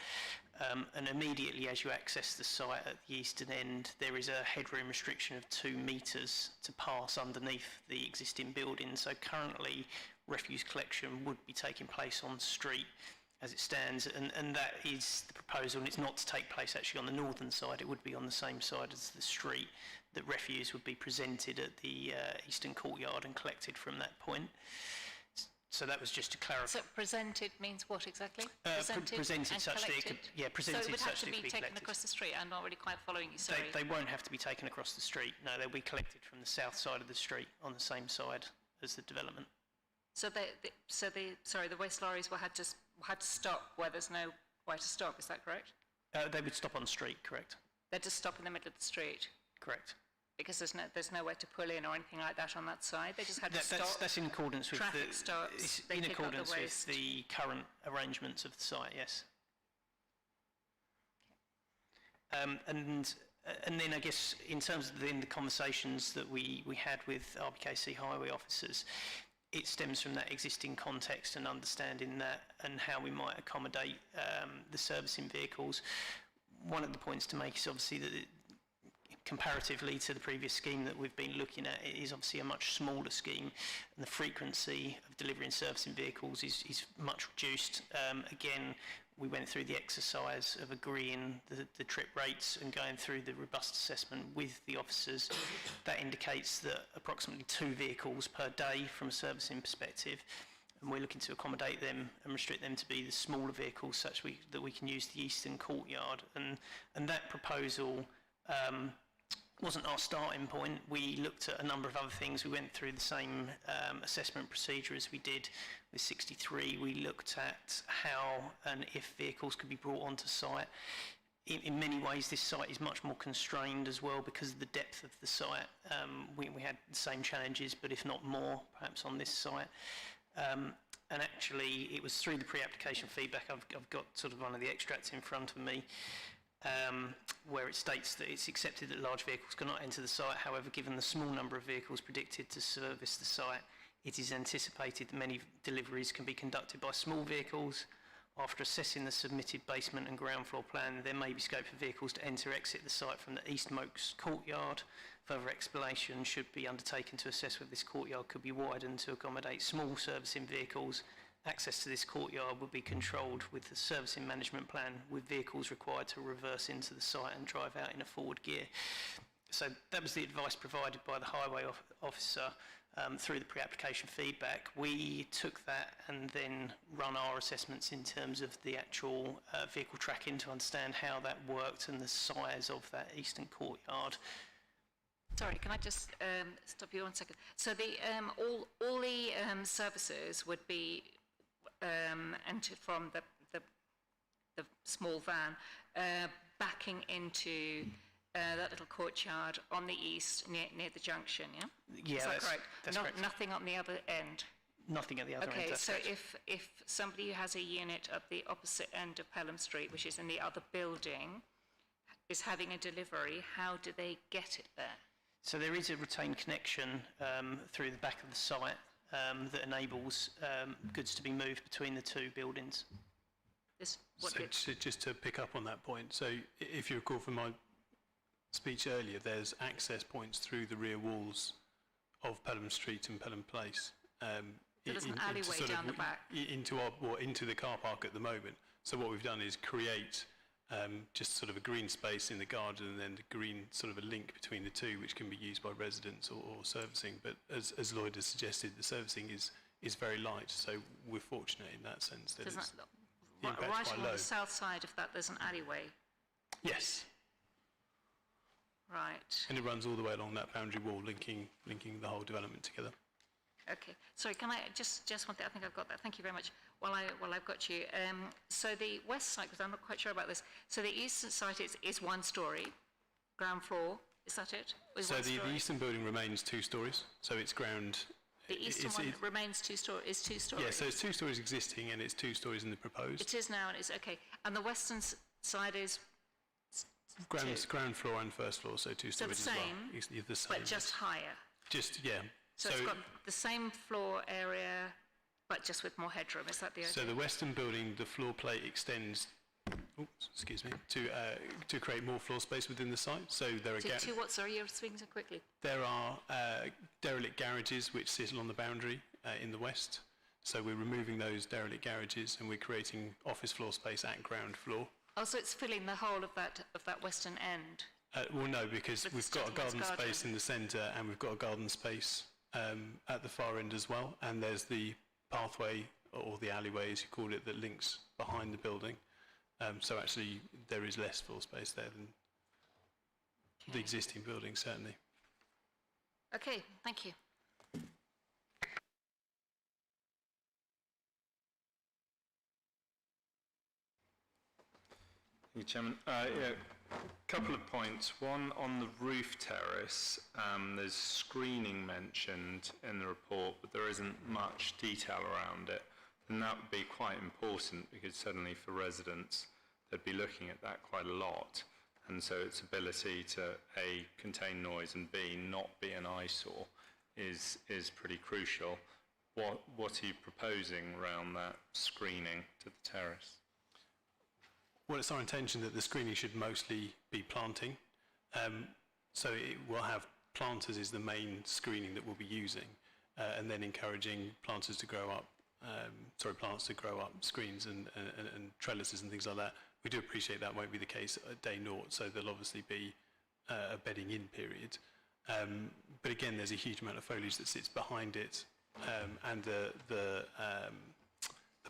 S16: And immediately as you access the site at the eastern end, there is a headroom restriction of 2 metres to pass underneath the existing building. So currently refuse collection would be taking place on street as it stands, and that is the proposal, and it's not to take place actually on the northern side, it would be on the same side as the street, that refuse would be presented at the eastern courtyard and collected from that point. So that was just to clarify.
S14: So presented means what exactly?
S16: Presented such that it could, yeah, presented
S14: so it would have
S16: such
S14: to
S16: that it
S14: be
S16: could be
S14: taken
S16: collected.
S14: across the street. I'm not really quite following you, sorry.
S16: They won't have to be taken across the street. No, they'll be collected from the south side of the street on the same side as the development.
S14: So the waste lorries had to stop where there's no way to stop, is that correct?
S16: They would stop on the street, correct.
S14: They'd just stop in the middle of the street?
S16: Correct.
S14: Because there's nowhere to pull in or anything like that on that side? They just had to stop?
S16: That's in accordance with
S14: traffic stops, they
S16: in
S14: pick up the
S16: accordance with
S14: waste.
S16: the current arrangements of the site, yes. And then I guess in terms of the conversations that we had with RBKC highway officers, it stems from that existing context and understanding that and how we might accommodate the servicing vehicles. One of the points to make is obviously that comparatively to the previous scheme that we've been looking at, it is obviously a much smaller scheme, and the frequency of delivering servicing vehicles is much reduced. Again, we went through the exercise of agreeing the trip rates and going through the robust assessment with the officers. That indicates that approximately 2 vehicles per day from a servicing perspective, and we're looking to accommodate them and restrict them to be the smaller vehicles such that we can use the eastern courtyard. And that proposal wasn't our starting point. We looked at a number of other things. We went through the same assessment procedure as we did with 63. We looked at how and if vehicles could be brought onto site. In many ways, this site is much more constrained as well because of the depth of the site. We had the same challenges, but if not more, perhaps on this site. And actually, it was through the pre-application feedback. I've got sort of one of the extracts in front of me, where it states that it's accepted that large vehicles cannot enter the site. However, given the small number of vehicles predicted to service the site, it is anticipated that many deliveries can be conducted by small vehicles. After assessing the submitted basement and ground floor plan, there may be scope for vehicles to enter/exit the site from the eastmost courtyard. Further exploration should be undertaken to assess whether this courtyard could be widened to accommodate small servicing vehicles. Access to this courtyard will be controlled with the servicing management plan, with vehicles required to reverse into the site and drive out in a forward gear. So that was the advice provided by the highway officer through the pre-application feedback. We took that and then run our assessments in terms of the actual vehicle tracking to understand how that worked and the size of that eastern courtyard.
S14: Sorry, can I just stop you 1 second? So the all the services would be entered from the small van, backing into that little courtyard on the east near the junction, yeah?
S16: Yeah,
S14: is that correct?
S16: That's correct.
S14: Nothing on the other end?
S16: Nothing at the other end.
S14: Okay,
S16: That's
S14: so
S16: correct.
S14: if somebody who has a unit at the opposite end of Pelham Street, which is in the other building, is having a delivery, how do they get it there?
S16: So there is a retained connection through the back of the site that enables goods to be moved between the 2 buildings.
S12: Just to pick up on that point, so if you recall from my speech earlier, there's access points through the rear walls of Pelham Street and Pelham Place.
S14: There's an alleyway down the back.
S12: Into the car park at the moment. So what we've done is create just sort of a green space in the garden and then the green sort of a link between the 2 which can be used by residents or servicing. But as Lloyd has suggested, the servicing is very light, so we're fortunate in that sense that it's
S14: right on the south side of that there's an alleyway?
S12: Yes.
S14: Right.
S12: And it runs all the way along that boundary wall, linking the whole development together.
S14: Okay. Sorry, can I just one thing? I think I've got that. Thank you very much. While I've got you, so the west side, because I'm not quite sure about this. So the eastern side is 1 story, ground floor. Is that it?
S12: So the eastern building remains 2 stories. So it's ground.
S14: The eastern one remains 2 stories. Is 2 stories.
S12: Yeah. So it's 2 stories existing, and it's 2 stories in the proposed.
S14: It is now, and it's okay. And the western side is.
S12: Ground floor and first floor, so 2 stories
S14: so the
S12: as
S14: same,
S12: well. The same,
S14: but just higher.
S12: Yeah.
S14: So it's got the same floor area, but just with more headroom. Is that the idea?
S12: So the western building, the floor plate extends. To create more floor space within the site. So there are
S14: to what? Sorry, you're swinging so quickly.
S12: There are derelict garages which sit along the boundary in the west. So we're removing those derelict garages and we're creating office floor space at ground floor.
S14: Oh, so it's filling the whole of that western end?
S12: Well, no, because we've got a garden space in the centre and we've got a garden space at the far end as well. And there's the pathway, or the alleyway as you call it, that links behind the building. So actually there is less floor space there than the existing building, certainly.
S14: Okay, thank you.
S5: Thank you, Chairman. A couple of points. One, on the roof terrace, there's screening mentioned in the report, but there isn't much detail around it. And that would be quite important because certainly for residents, they'd be looking at that quite a lot. And so its ability to A, contain noise, and B, not be an eyesore is pretty crucial. What are you proposing around that screening to the terrace?
S12: Well, it's our intention that the screening should mostly be planting. So it will have planters is the main screening that we'll be using, and then encouraging planters to grow up plants to grow up, screens and trellises and things like that. We do appreciate that won't be the case at day naught, so there'll obviously be a bedding in period. But again, there's a huge amount of foliage that sits behind it, and the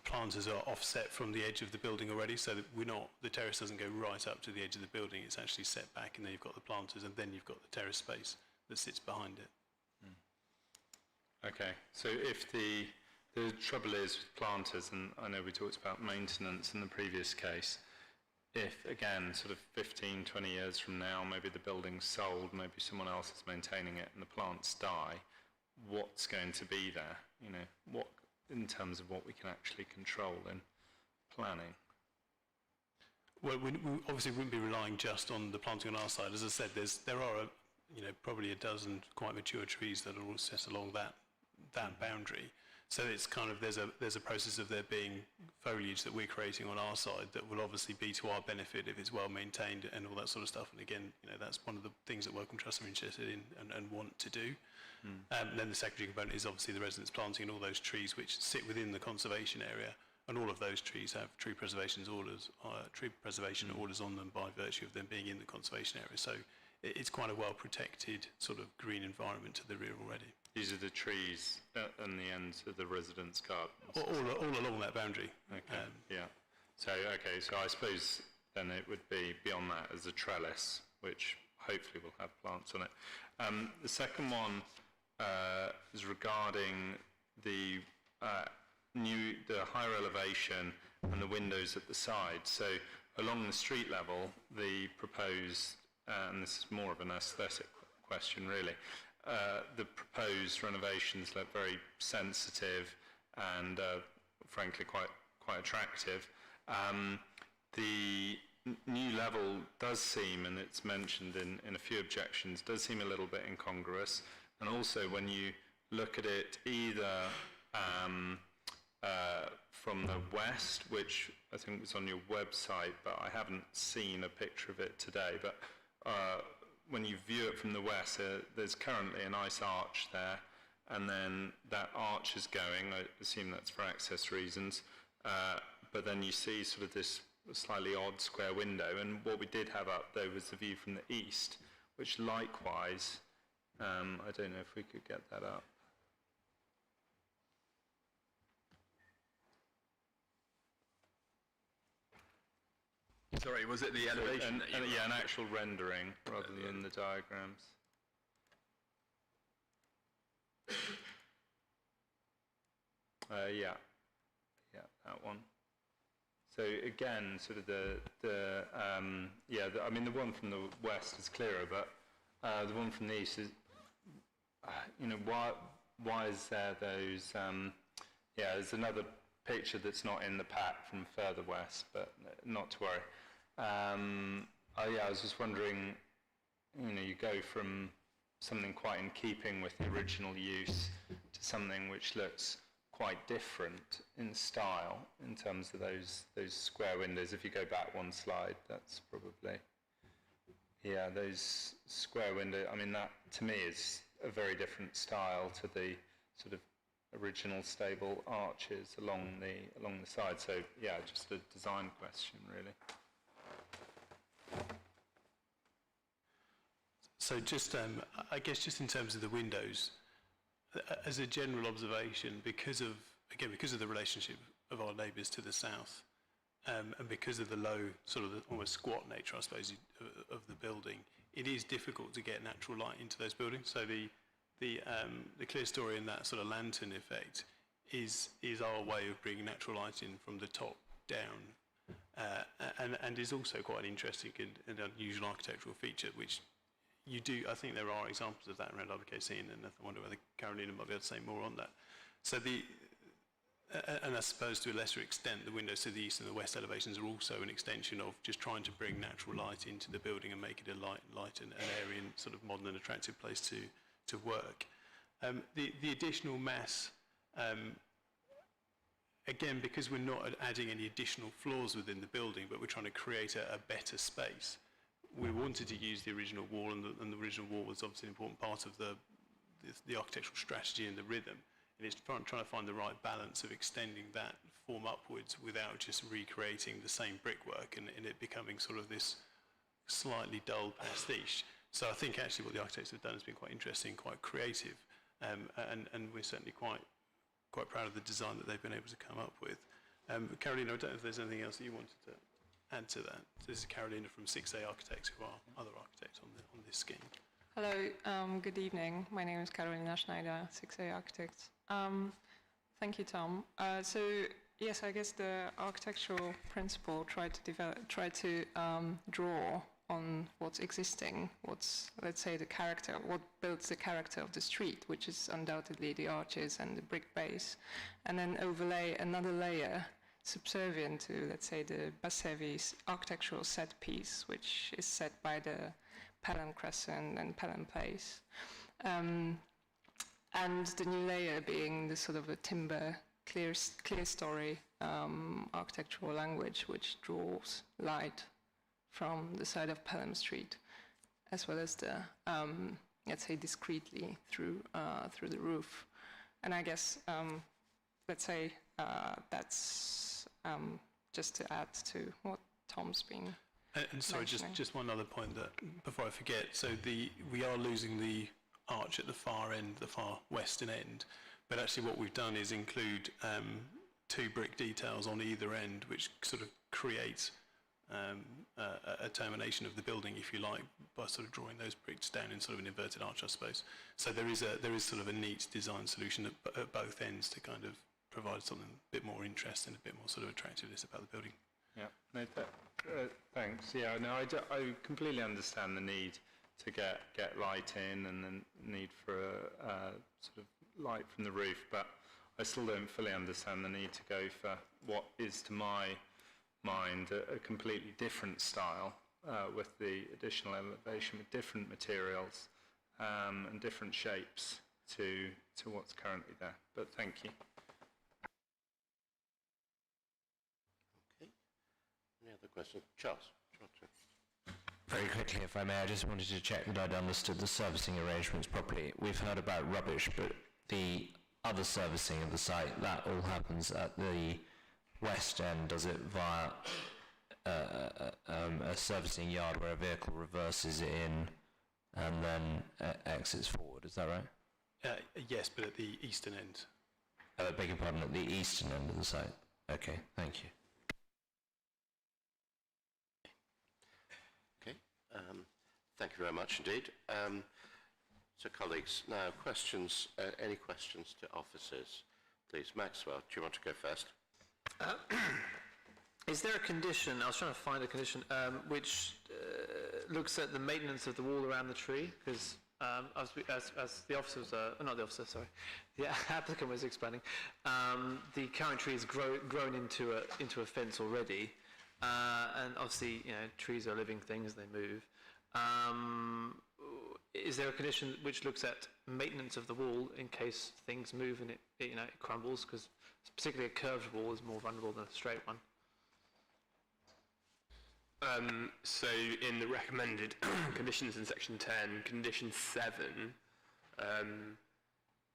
S12: planters are offset from the edge of the building already, so that the terrace doesn't go right up to the edge of the building. It's actually set back, and then you've got the planters, and then you've got the terrace space that sits behind it.
S5: Okay, so if the trouble is with planters, and I know we talked about maintenance in the previous case, if, again, sort of 15, 20 years from now, maybe the building's sold, maybe someone else is maintaining it, and the plants die, what's going to be there? You know, what, in terms of what we can actually control in planning?
S12: Well, we obviously wouldn't be relying just on the planting on our side. As I said, there are probably a dozen quite mature trees that are all set along that boundary. So it's kind of, there's a process of there being foliage that we're creating on our side that will obviously be to our benefit if it's well maintained and all that sort of stuff. And again, that's one of the things that Wellcome Trust are interested in and want to do. And then the secondary component is obviously the residents planting all those trees which sit within the conservation area, and all of those trees have tree preservation orders on them by virtue of them being in the conservation area. So it's quite a well protected sort of green environment to the rear already.
S5: These are the trees on the ends of the residents' gardens?
S12: All along that boundary.
S5: Okay, yeah. So I suppose then it would be beyond that as a trellis, which hopefully will have plants on it. The second one is regarding the higher elevation and the windows at the side. So along the street level, the proposed, and this is more of an aesthetic question really, the proposed renovations look very sensitive and frankly quite attractive. The new level does seem, and it's mentioned in a few objections, does seem a little bit incongruous. And also when you look at it either from the west, which I think was on your website, but I haven't seen a picture of it today, but when you view it from the west, there's currently a nice arch there, and then that arch is going, I assume that's for access reasons, but then you see sort of this slightly odd square window, and what we did have up though was the view from the east, which likewise, I don't know if we could get that up.
S15: Sorry, was it the elevation?
S5: Yeah, an actual rendering rather than the diagrams. Yeah, that one. So again, sort of I mean the one from the west is clearer, but the one from the east is, why is there those? There's another picture that's not in the pack from further west, but not to worry. I was just wondering, you go from something quite in keeping with the original use to something which looks quite different in style in terms of those square windows. If you go back one slide, that's probably, those square windows, I mean, that to me is a very different style to the sort of original stable arches along the side. So just a design question really.
S12: So just, I guess just in terms of the windows, as a general observation, because of the relationship of our neighbours to the south, and because of the low, sort of the almost squat nature, I suppose, of the building, it is difficult to get natural light into those buildings. So the clear story in that sort of lantern effect is our way of bringing natural light in from the top down, and is also quite an interesting and unusual architectural feature, which you do, I think there are examples of that around RBKC, and I wonder whether Carolina might be able to say more on that. So and I suppose to a lesser extent, the windows to the east and the west elevations are also an extension of just trying to bring natural light into the building and make it a light and an area and sort of modern and attractive place to work. The additional mass, again, because we're not adding any additional floors within the building, but we're trying to create a better space, we wanted to use the original wall, and the original wall was obviously an important part of the architectural strategy and the rhythm. and it's trying to find the right balance of extending that form upwards without just recreating the same brickwork and it becoming sort of this slightly dull pastiche. So I think actually what the architects have done has been quite interesting, quite creative, and we're certainly quite proud of the design that they've been able to come up with. Carolina, I don't know if there's anything else that you wanted to add to that. This is Carolina from 6A Architects, who are other architects on this scheme.
S17: Hello, good evening. My name is Carolina Schneider, 6A Architects. Thank you, Tom. So yes, I guess the architectural principle tried to draw on what's existing, what's, let's say, the character, what builds the character of the street, which is undoubtedly the arches and the brick base, and then overlay another layer subservient to, let's say, the Bassevi's architectural set piece, which is set by the Pelham Crescent and Pelham Place. And the new layer being the sort of a timber, clear story architectural language, which draws light from the side of Pelham Street, as well as the, let's say, discreetly through the roof. And I guess, let's say, that's just to add to what Tom's been
S12: And sorry, just one other point that before I forget. So we are losing the arch at the far end, the far western end, but actually what we've done is include 2 brick details on either end, which sort of create a termination of the building, if you like, by sort of drawing those bricks down in sort of an inverted arch, I suppose. So there is sort of a neat design solution at both ends to kind of provide something a bit more interesting, a bit more sort of attractiveness about the building.
S5: Yeah, no, thanks. Yeah, no, I completely understand the need to get light in and the need for sort of light from the roof, but I still don't fully understand the need to go for what is, to my mind, a completely different style with the additional elevation, with different materials and different shapes to what's currently there. But thank you.
S1: Okay. Any other questions? Charles.
S4: Very quickly, if I may, I just wanted to check that I'd understood the servicing arrangements properly. We've heard about rubbish, but the other servicing of the site, that all happens at the west end, does it, via a servicing yard where a vehicle reverses in and then exits forward, is that right?
S12: Yes, but at the eastern end.
S4: I beg your pardon, at the eastern end of the site. Okay, thank you.
S1: Okay, thank you very much indeed. So colleagues, now questions, any questions to officers? Please, Maxwell, do you want to go first?
S18: Is there a condition, I was trying to find a condition, which looks at the maintenance of the wall around the tree? Because as the officer was, not the officer, sorry, the applicant was explaining, the current tree has grown into a fence already, and obviously, you know, trees are living things, they move. Is there a condition which looks at maintenance of the wall in case things move and it crumbles? Because particularly a curved wall is more vulnerable than a straight one.
S6: So in the recommended conditions in section 10, condition 7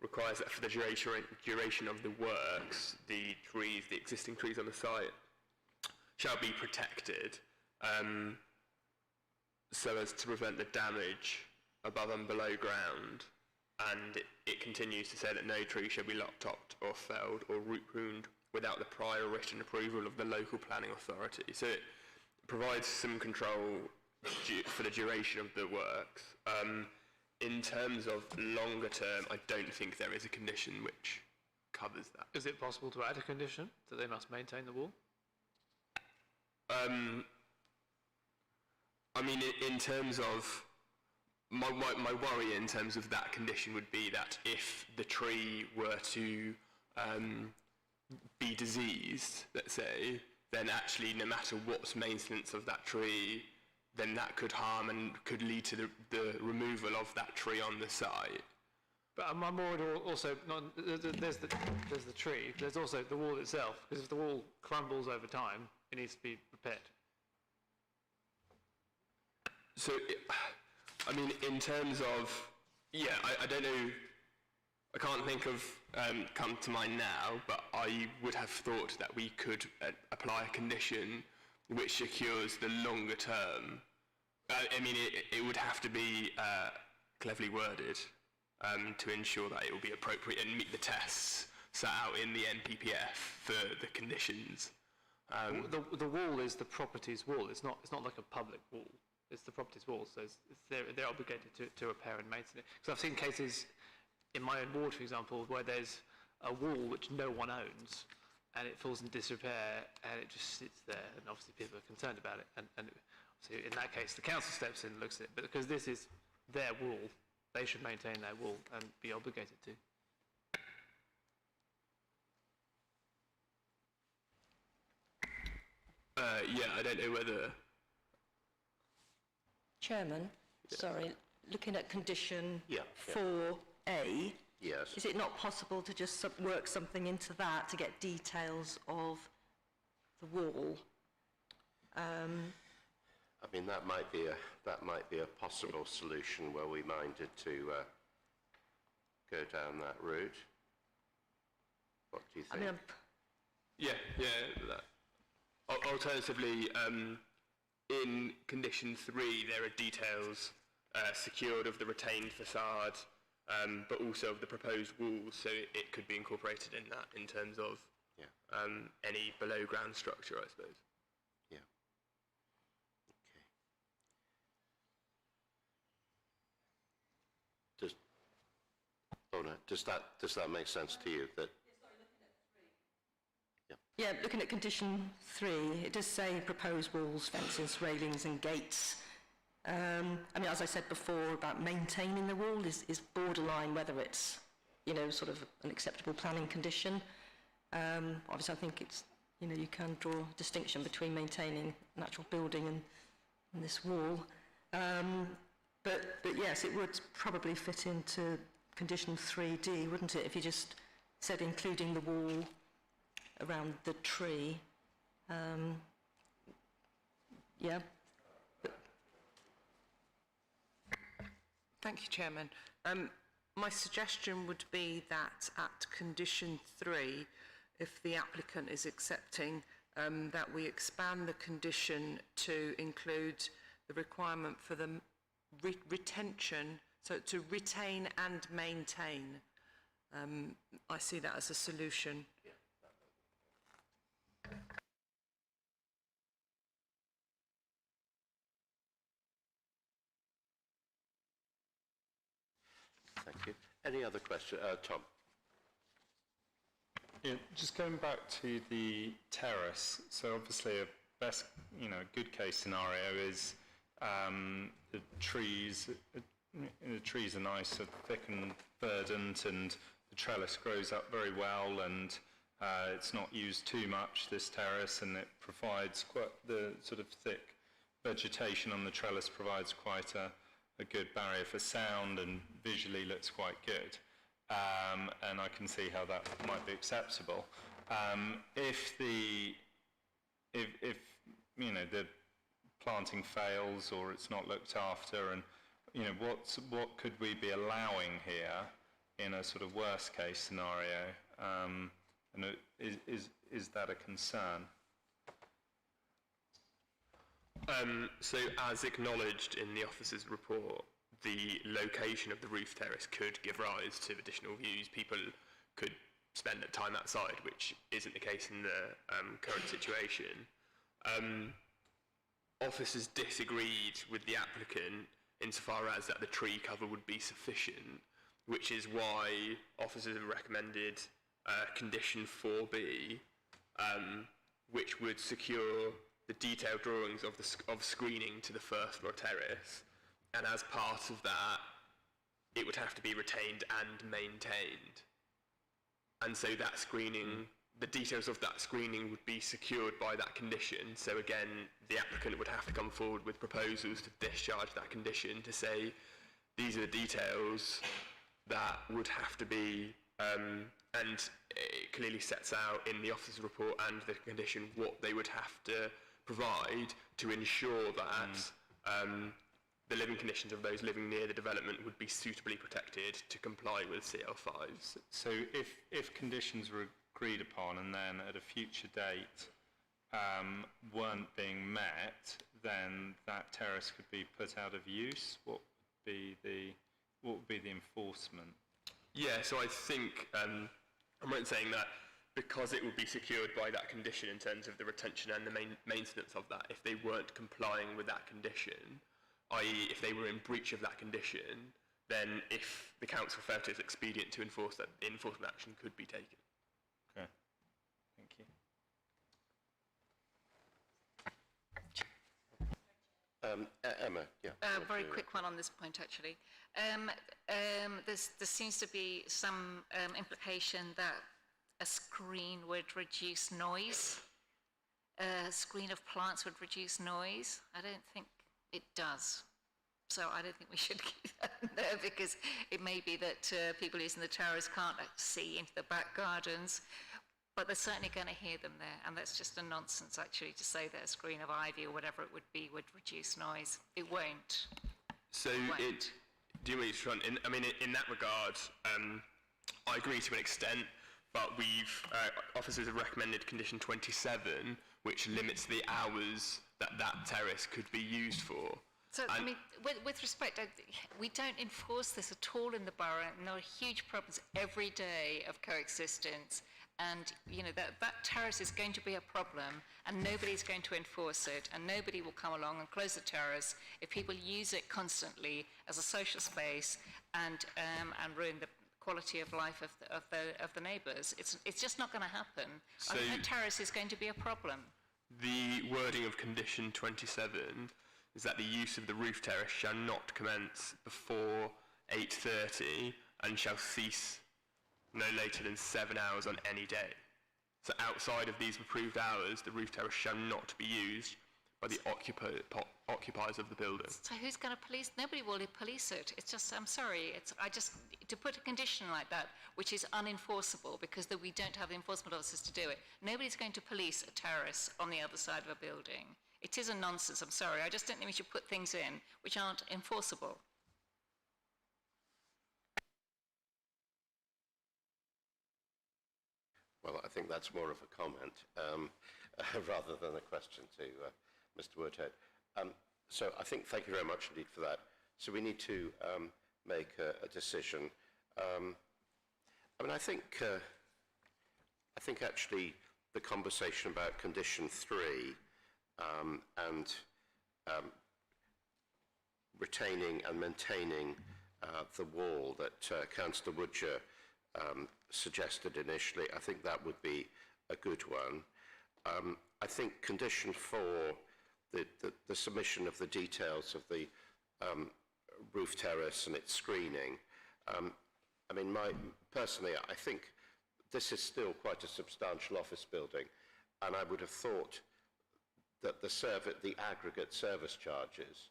S6: requires that for the duration of the works, the existing trees on the site shall be protected so as to prevent the damage above and below ground, and it continues to say that no tree shall be lopped, topped or felled or root pruned without the prior written approval of the local planning authority. So it provides some control for the duration of the works. In terms of longer term, I don't think there is a condition which covers that.
S18: Is it possible to add a condition that they must maintain the wall?
S6: I mean, in terms of my worry in terms of that condition would be that if the tree were to be diseased, let's say, then actually no matter what's maintenance of that tree, then that could harm and could lead to the removal of that tree on the site.
S18: But I'm worried also, there's the tree, there's also the wall itself, because if the wall crumbles over time, it needs to be repaired.
S6: So, I mean, in terms of, yeah, I don't know I can't think of come to mind now, but I would have thought that we could apply a condition which secures the longer term. I mean, it would have to be cleverly worded to ensure that it will be appropriate and meet the tests set out in the NPPF for the conditions.
S18: The wall is the property's wall. It's not like a public wall. It's the property's wall, so they're obligated to repair and maintain it. Because I've seen cases in my own ward, for example, where there's a wall which no one owns, and it falls in disrepair, and it just sits there, and obviously people are concerned about it. And so in that case, the council steps in and looks at it. But because this is their wall, they should maintain their wall and be obligated to.
S6: Yeah, I don't know whether...
S2: Chairman, sorry, looking at condition
S1: Yeah,
S2: 4A,
S1: Yes.
S2: is it not possible to just work something into that to get details of the wall?
S1: I mean, that might be a possible solution were we minded to go down that route. What do you think?
S2: I mean,
S6: That. Alternatively, in condition 3, there are details secured of the retained facade, but also of the proposed walls, so it could be incorporated in that in terms of any below ground structure, I suppose.
S1: Yeah. Okay. Does that make sense to you? That
S2: yeah, looking at condition 3, it does say proposed walls, fences, railings and gates. I mean, as I said before about maintaining the wall is borderline whether it's, you know, sort of an acceptable planning condition. Obviously, I think it's, you know, you can draw a distinction between maintaining an actual building and this wall. But yes, it would probably fit into condition 3D, wouldn't it, if you just said including the wall around the tree. Yeah.
S21: Thank you, Chairman. My suggestion would be that at condition 3, if the applicant is accepting, that we expand the condition to include the requirement for the retention, so to retain and maintain. I see that as a solution.
S1: Thank you. Any other question? Tom?
S5: Yeah, just going back to the terrace, so obviously a best, good case scenario is the trees are nice, are thick and verdant, and the trellis grows up very well, and it's not used too much, this terrace, and it provides quite the sort of thick vegetation on the trellis provides quite a good barrier for sound, and visually looks quite good. And I can see how that might be acceptable. If the planting fails or it's not looked after, and what could we be allowing here in a sort of worst case scenario? And is that a concern?
S6: So as acknowledged in the officer's report, the location of the roof terrace could give rise to additional views. People could spend time outside, which isn't the case in the current situation. Officers disagreed with the applicant insofar as that the tree cover would be sufficient, which is why officers have recommended condition 4B, which would secure the detailed drawings of screening to the first floor terrace, and as part of that, it would have to be retained and maintained. And so that screening, the details of that screening would be secured by that condition. So again, the applicant would have to come forward with proposals to discharge that condition to say, these are the details that would have to be, and it clearly sets out in the officer's report and the condition what they would have to provide to ensure that the living conditions of those living near the development would be suitably protected to comply with CL5.
S5: So if conditions were agreed upon and then at a future date weren't being met, then that terrace could be put out of use. What would be the enforcement?
S6: Yeah, so I think I'm right in saying that because it would be secured by that condition in terms of the retention and the maintenance of that, if they weren't complying with that condition, i.e. if they were in breach of that condition, then if the council felt it's expedient to enforce that, enforcement action could be taken.
S5: Okay, thank you.
S1: Emma, yeah.
S14: Very quick one on this point, actually. There seems to be some implication that a screen would reduce noise. A screen of plants would reduce noise. I don't think it does. So I don't think we should keep that in there, because it may be that people using the terrace can't see into the back gardens, but they're certainly going to hear them there, and that's just a nonsense, actually, to say that a screen of ivy or whatever it would be would reduce noise. It won't.
S6: So do you mean in that regard, I agree to an extent, but officers have recommended condition 27, which limits the hours that terrace could be used for.
S14: So, I mean, with respect, we don't enforce this at all in the borough, and there are huge problems every day of coexistence, and, you know, that terrace is going to be a problem, and nobody's going to enforce it, and nobody will come along and close the terrace if people use it constantly as a social space and ruin the quality of life of the neighbours. It's just not going to happen.
S6: So
S14: I think the terrace is going to be a problem.
S6: The wording of condition 27 is that the use of the roof terrace shall not commence before 8:30 and shall cease no later than 7 hours on any day. So outside of these approved hours, the roof terrace shall not be used by the occupiers of the building.
S14: So who's going to police? Nobody will police it. It's just, I'm sorry, to put a condition like that, which is unenforceable because we don't have the enforcement officers to do it, nobody's going to police a terrace on the other side of a building. It is a nonsense, I'm sorry. I just don't think we should put things in which aren't enforceable.
S1: Well, I think that's more of a comment rather than a question to Mr. Woodhead. So I think, thank you very much indeed for that. So we need to make a decision. I mean, I think actually the conversation about condition 3 and retaining and maintaining the wall that Councillor Woodger suggested initially, I think that would be a good one. I think condition 4, the submission of the details of the roof terrace and its screening, I mean, personally, I think this is still quite a substantial office building, and I would have thought that the aggregate service charges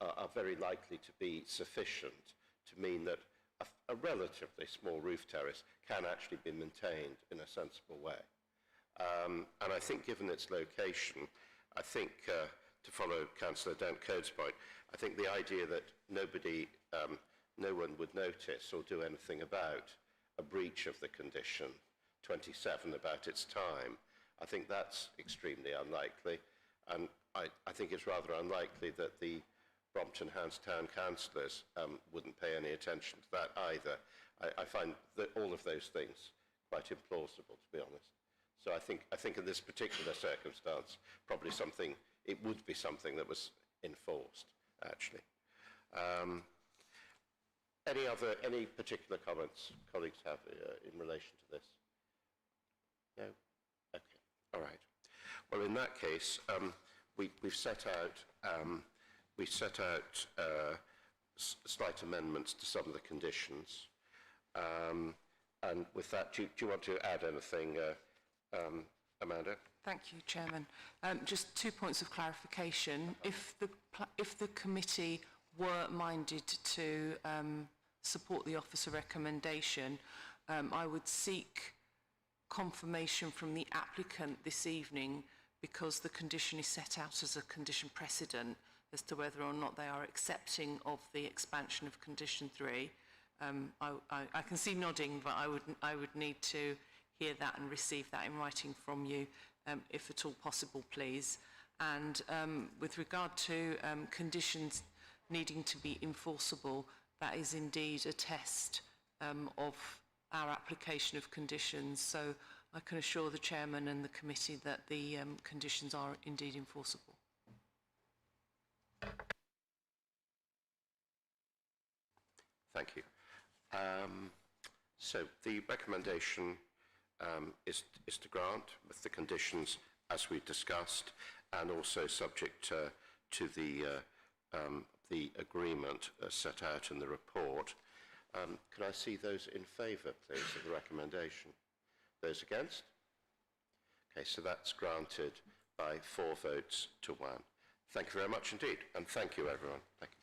S1: are very likely to be sufficient to mean that a relatively small roof terrace can actually be maintained in a sensible way. And I think given its location, I think, to follow Councillor Dent-Code's point, I think the idea that no one would notice or do anything about a breach of the condition 27 about its time, I think that's extremely unlikely. And I think it's rather unlikely that the Brompton House Town Councillors wouldn't pay any attention to that either. I find that all of those things quite implausible, to be honest. So I think in this particular circumstance, probably it would be something that was enforced, actually. Any particular comments colleagues have in relation to this? No? Okay, all right. Well, in that case, we've set out slight amendments to some of the conditions. And with that, do you want to add anything, Amanda?
S21: Thank you, Chairman. Just 2 points of clarification. If the committee were minded to support the officer recommendation, I would seek confirmation from the applicant this evening, because the condition is set out as a condition precedent, as to whether or not they are accepting of the expansion of condition 3. I can see nodding, but I would need to hear that and receive that in writing from you, if at all possible, please. And with regard to conditions needing to be enforceable, that is indeed a test of our application of conditions. So I can assure the Chairman and the committee that the conditions are indeed enforceable.
S1: Thank you. So the recommendation is to grant with the conditions as we've discussed, and also subject to the agreement set out in the report. Can I see those in favour, please, of the recommendation? Those against? Okay, so that's granted by 4 votes to 1. Thank you very much indeed, and thank you, everyone. Thank you.